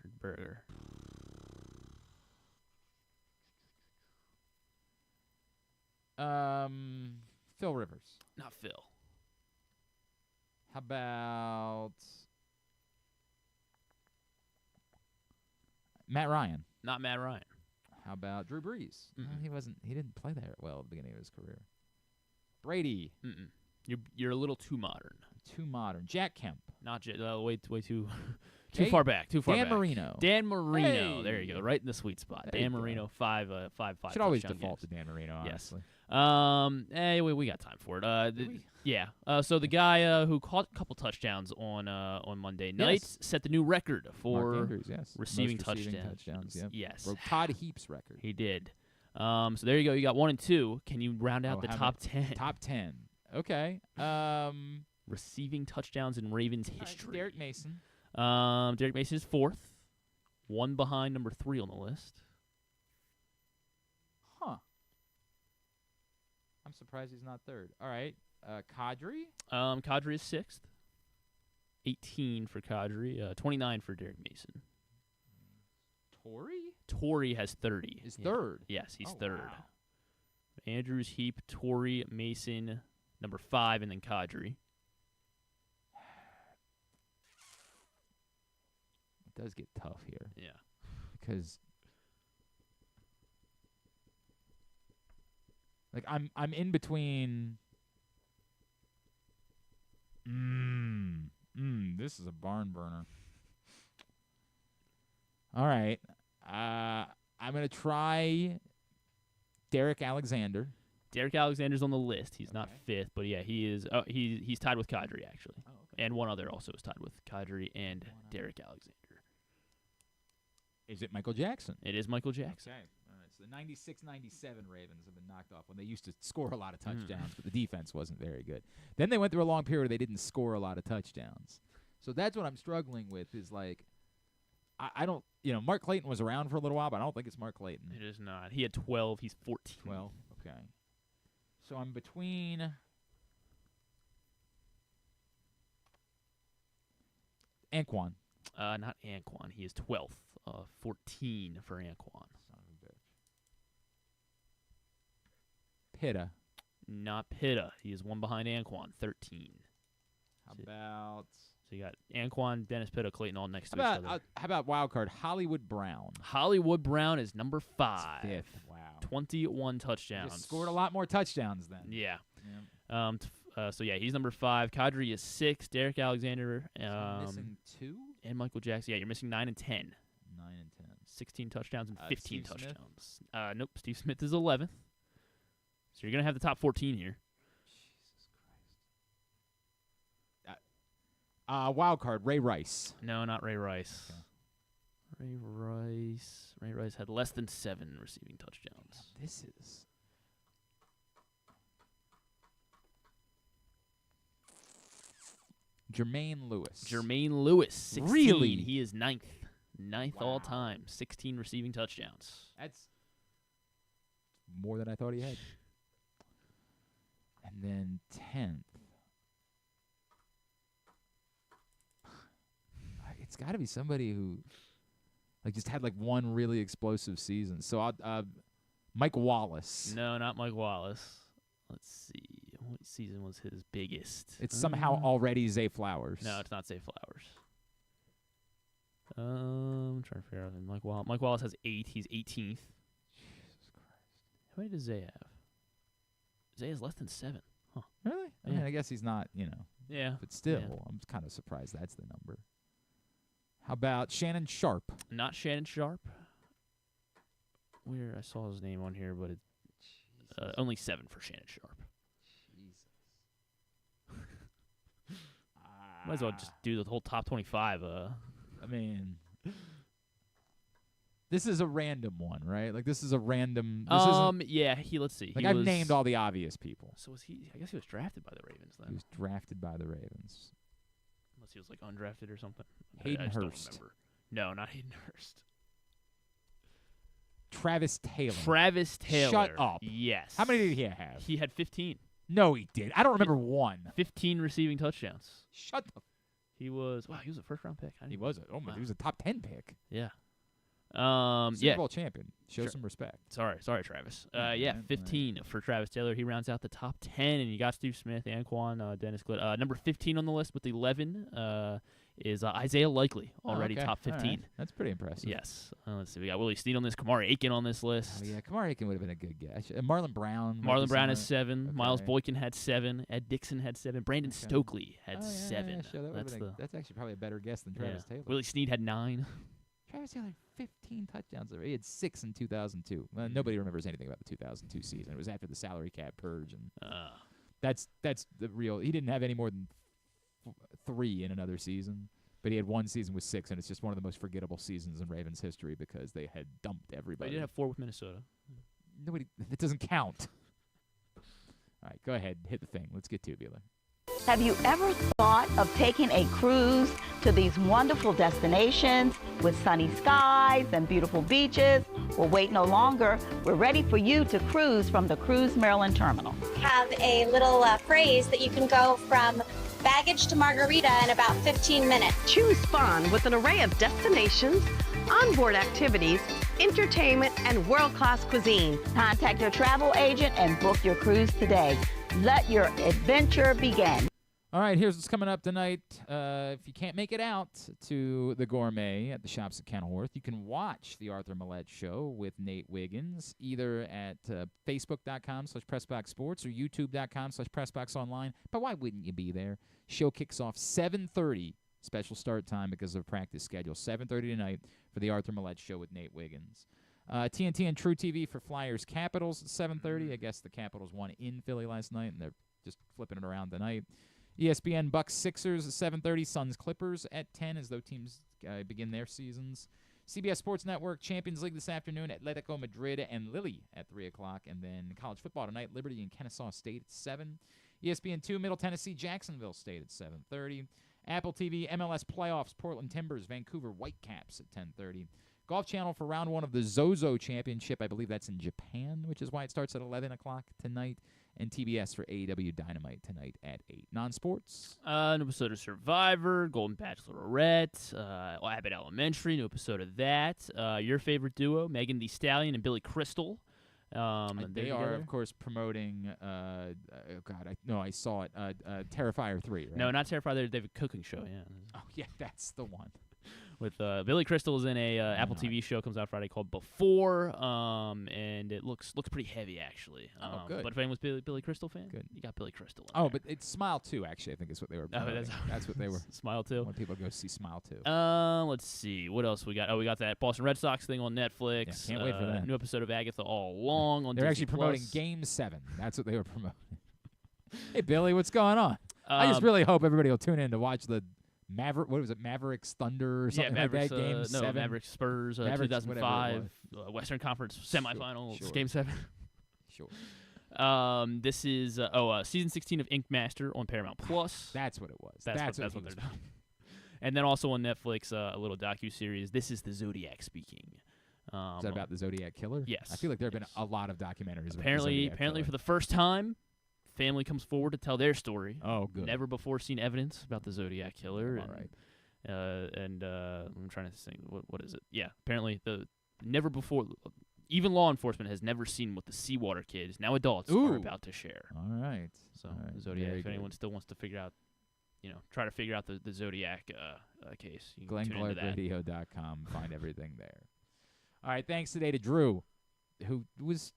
Phil Rivers. Not Phil. How about Matt Ryan? Not Matt Ryan. How about Drew Brees? He didn't play that well at the beginning of his career. Brady. You're a little too modern. Too modern. Jack Kemp. Not way too far back. Dan Marino. Dan Marino. Hey. There you go. Right in the sweet spot. Dan Marino, 5 Should always default games. to Dan Marino, honestly. Yes. We got time for it. Yeah. So the guy who caught a couple touchdowns on Monday night set the new record for Mark Andrews, receiving touchdowns. Yep. Yes. Broke Todd Heap's record. He did. So there you go. You got 1 and 2. Can you round out the top 10? Top 10. Okay. Receiving touchdowns in Ravens history. Derek Mason. Derek Mason is 4th. 1 behind number 3 on the list. Huh. I'm surprised he's not 3rd. All right. Kadri? Kadri is 6th. 18 for Kadri. 29 for Derek Mason. Torrey has 30. Is 3rd? Yes, he's 3rd. Wow. Andrews, Heap, Torrey, Mason, number 5, and then Kadri. It does get tough here. Yeah. Because like I'm in between this is a barn burner. All right. I'm going to try Derek Alexander. Derek Alexander's on the list. He's not 5th, but yeah, he is. He's tied with Kadri actually. Oh, okay. And one other also is tied with Kadri and Derek Alexander. Is it Michael Jackson? It is Michael Jackson. Okay. All right. So the 96-97 Ravens have been knocked off when they used to score a lot of touchdowns, but the defense wasn't very good. Then they went through a long period where they didn't score a lot of touchdowns. So that's what I'm struggling with is like I don't, Mark Clayton was around for a little while, but I don't think it's Mark Clayton. It is not. He had 12. He's 14. 12. Okay. So I'm between Anquan. Not Anquan. He is 12th. 14 for Anquan. Son of a bitch. Pitta. Not Pitta. He is 1 behind Anquan. 13. How about? So you got Anquan, Dennis Pitta, Clayton all next to each other. How about wild card Hollywood Brown? Hollywood Brown is number 5. 5th. Wow. 21 touchdowns. Just scored a lot more touchdowns then. Yeah. So yeah, he's number 5. Kadri is 6. Derek Alexander. Missing 2. And Michael Jackson. Yeah, you're missing 9 and 10. 9 and 10. 16 touchdowns and 15 Steve touchdowns. Nope. Steve Smith is 11th. So you're gonna have the top 14 here. Jesus Christ. Wild card Ray Rice. No, not Ray Rice. Okay. Ray Rice had less than 7 receiving touchdowns. This is Jermaine Lewis. Jermaine Lewis, 16. Really? He is ninth all time. 16 receiving touchdowns. That's more than I thought he had. And then 10th. It's got to be somebody who just had one really explosive season. So Mike Wallace. No, not Mike Wallace. Let's see. What season was his biggest? It's somehow already Zay Flowers. No, it's not Zay Flowers. I'm trying to figure out. Mike Wallace has 8. He's 18th. Jesus Christ. How many does Zay have? Zay has less than 7. Huh. Really? I mean, I guess he's not, Yeah. But still, I'm kind of surprised that's the number. How about Shannon Sharp? Not Shannon Sharp. I saw his name on here, but it's only 7 for Shannon Sharp. Might as well just do the whole top 25. I mean, this is a random one, right? This is a random. Yeah. Let's see. I've named all the obvious people. So was he? I guess he was drafted by the Ravens then. He was drafted by the Ravens. Unless he was undrafted or something. Hayden I just Hurst. Don't remember. No, not Hayden Hurst. Travis Taylor. Travis Taylor. Shut up. Yes. How many did he have? He had 15. No, he did. I don't remember one. 15 receiving touchdowns. Shut up. He was a first-round pick. He was a top 10 pick. Yeah. Super Bowl champion. Show some respect. Sorry, Travis. 15 for Travis Taylor. He rounds out the top 10, and you got Steve Smith, Anquan, Dennis Glitt. Number 15 on the list with 11 is Isaiah Likely, already top 15. Right. That's pretty impressive. Yes. Let's see. We got Willie Snead on this. Kamari Aiken on this list. Oh, yeah, Kamari Aiken would have been a good guess. Marlon Brown. Marlon Brown has 7. Okay. Miles Boykin had 7. Ed Dixon had 7. Brandon Stokely had 7. Yeah, sure. That's actually probably a better guess than Travis Taylor. Willie Snead had 9. Travis Taylor, 15 touchdowns. He had 6 in 2002. Well, nobody remembers anything about the 2002 season. It was after the salary cap purge, and that's the real. He didn't have any more than 3 in another season, but he had 1 season with 6, and it's just one of the most forgettable seasons in Ravens history because they had dumped everybody. But he did have 4 with Minnesota. Nobody. It doesn't count. All right, go ahead, hit the thing. Let's get tubular. Have you ever thought of taking a cruise to these wonderful destinations with sunny skies and beautiful beaches? Well, wait no longer. We're ready for you to cruise from the Cruise Maryland Terminal. Have a little phrase that you can go from baggage to margarita in about 15 minutes. Choose fun with an array of destinations, onboard activities, entertainment, and world-class cuisine. Contact your travel agent and book your cruise today. Let your adventure begin. All right, here's what's coming up tonight. If you can't make it out to the Gourmet at the Shops at Kenilworth, you can watch the Arthur Millette Show with Nate Wiggins either at facebook.com/PressBoxSports or youtube.com/PressBoxOnline. But why wouldn't you be there? Show kicks off 7:30, special start time because of practice schedule. 7:30 tonight for the Arthur Millette Show with Nate Wiggins. TNT and True TV for Flyers Capitals at 7:30. I guess the Capitals won in Philly last night, and they're just flipping it around tonight. ESPN Bucks Sixers at 7:30. Suns Clippers at 10 as those teams begin their seasons. CBS Sports Network Champions League this afternoon. Atletico Madrid and Lille at 3 o'clock. And then college football tonight. Liberty and Kennesaw State at 7. ESPN 2 Middle Tennessee Jacksonville State at 7:30. Apple TV MLS Playoffs Portland Timbers Vancouver Whitecaps at 10:30. Golf Channel for round 1 of the Zozo Championship. I believe that's in Japan, which is why it starts at 11 o'clock tonight. And TBS for AEW Dynamite tonight at 8. Non-sports? New episode of Survivor, Golden Bachelorette, Abbott Elementary, new episode of that. Your favorite duo, Megan Thee Stallion and Billy Crystal. They are, of course, promoting, I saw it, Terrifier 3, right? No, not Terrifier, they have a cooking show, yeah. Oh, yeah, that's the one. With Billy Crystal is in a Apple TV show comes out Friday called Before, and it looks pretty heavy actually. Good. But if anyone's Billy Crystal fan, good. You got Billy Crystal. But it's Smile 2 actually. I think is what they were. That's what they were. Smile 2. When people go see Smile 2. Let's see what else we got. We got that Boston Red Sox thing on Netflix. Yeah, can't wait for that. New episode of Agatha All Along on. They're Disney actually promoting Plus. Game 7. That's what they were promoting. Hey Billy, what's going on? I just really hope everybody will tune in to watch the. Mavericks Thunder or something like that? Game 7? Mavericks Spurs, 2005 Western Conference semifinals, Sure. Game 7. Sure. This is season 16 of Ink Master on Paramount Plus. That's what it was. That's what they're doing. And then also on Netflix, a little docu-series. This is the Zodiac speaking. Is that about the Zodiac killer? Yes. I feel like there have been a lot of documentaries about apparently, the Zodiac killer. for the first time, family comes forward to tell their story. Oh, good. Never before seen evidence about the Zodiac killer. All right. I'm trying to think. What is it? Yeah. Apparently, never before, even law enforcement has never seen what the Seawater kids, now adults, are about to share. All right. So Zodiac. If anyone still wants to figure out, try to figure out the Zodiac case, you can tune into that. GlennClarkRadio.com. Find everything there. All right. Thanks today to Drew, who was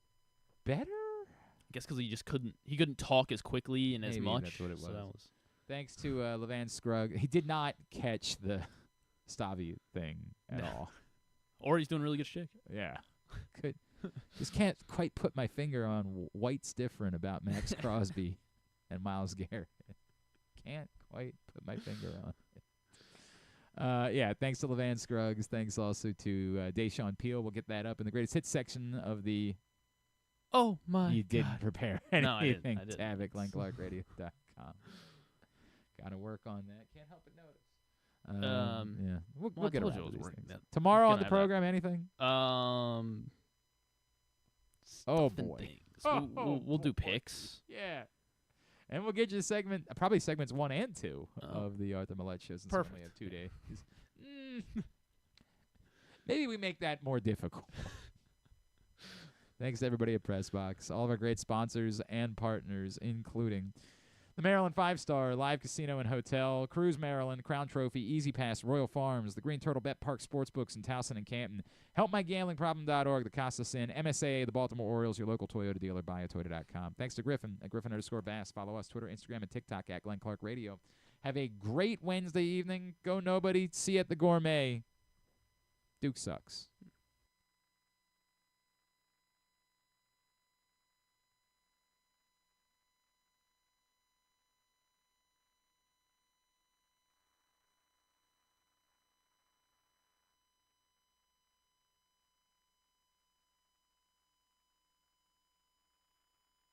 better. I guess because he couldn't talk as quickly and as much. That's what it was. So that was. Thanks to Lavain Scruggs. He did not catch the Stavi thing at all. Or he's doing a really good shtick. Yeah. Just can't quite put my finger on what's different about Max Crosby and Myles Garrett. Can't quite put my finger on it. Yeah, thanks to Lavain Scruggs. Thanks also to Dashaun Peele. We'll get that up in the greatest hits section of the Oh, my You didn't God. prepare No, anything. I didn't. Tab at GlennClarkRadio.com. Got to work on that. Can't help but notice. Yeah, we'll get around to these things. Tomorrow on the program, anything? Oh, boy. We'll do picks. Yeah. And we'll get you probably segments 1 and 2 of the Arthur Millette show since we only have 2 days. Maybe we make that more difficult. Thanks to everybody at PressBox, all of our great sponsors and partners, including the Maryland 5-Star, Live Casino and Hotel, Cruise Maryland, Crown Trophy, Easy Pass, Royal Farms, the Green Turtle Bet Park Sportsbooks in Towson and Canton, HelpMyGamblingProblem.org, the Costa-Sin, MSAA, the Baltimore Orioles, your local Toyota dealer, buyatoyota.com. Thanks to Griffin at Griffin_Bass. Follow us, Twitter, Instagram, and TikTok at Glenn Clark Radio. Have a great Wednesday evening. Go Nobody. See you at the Gourmet. Duke sucks.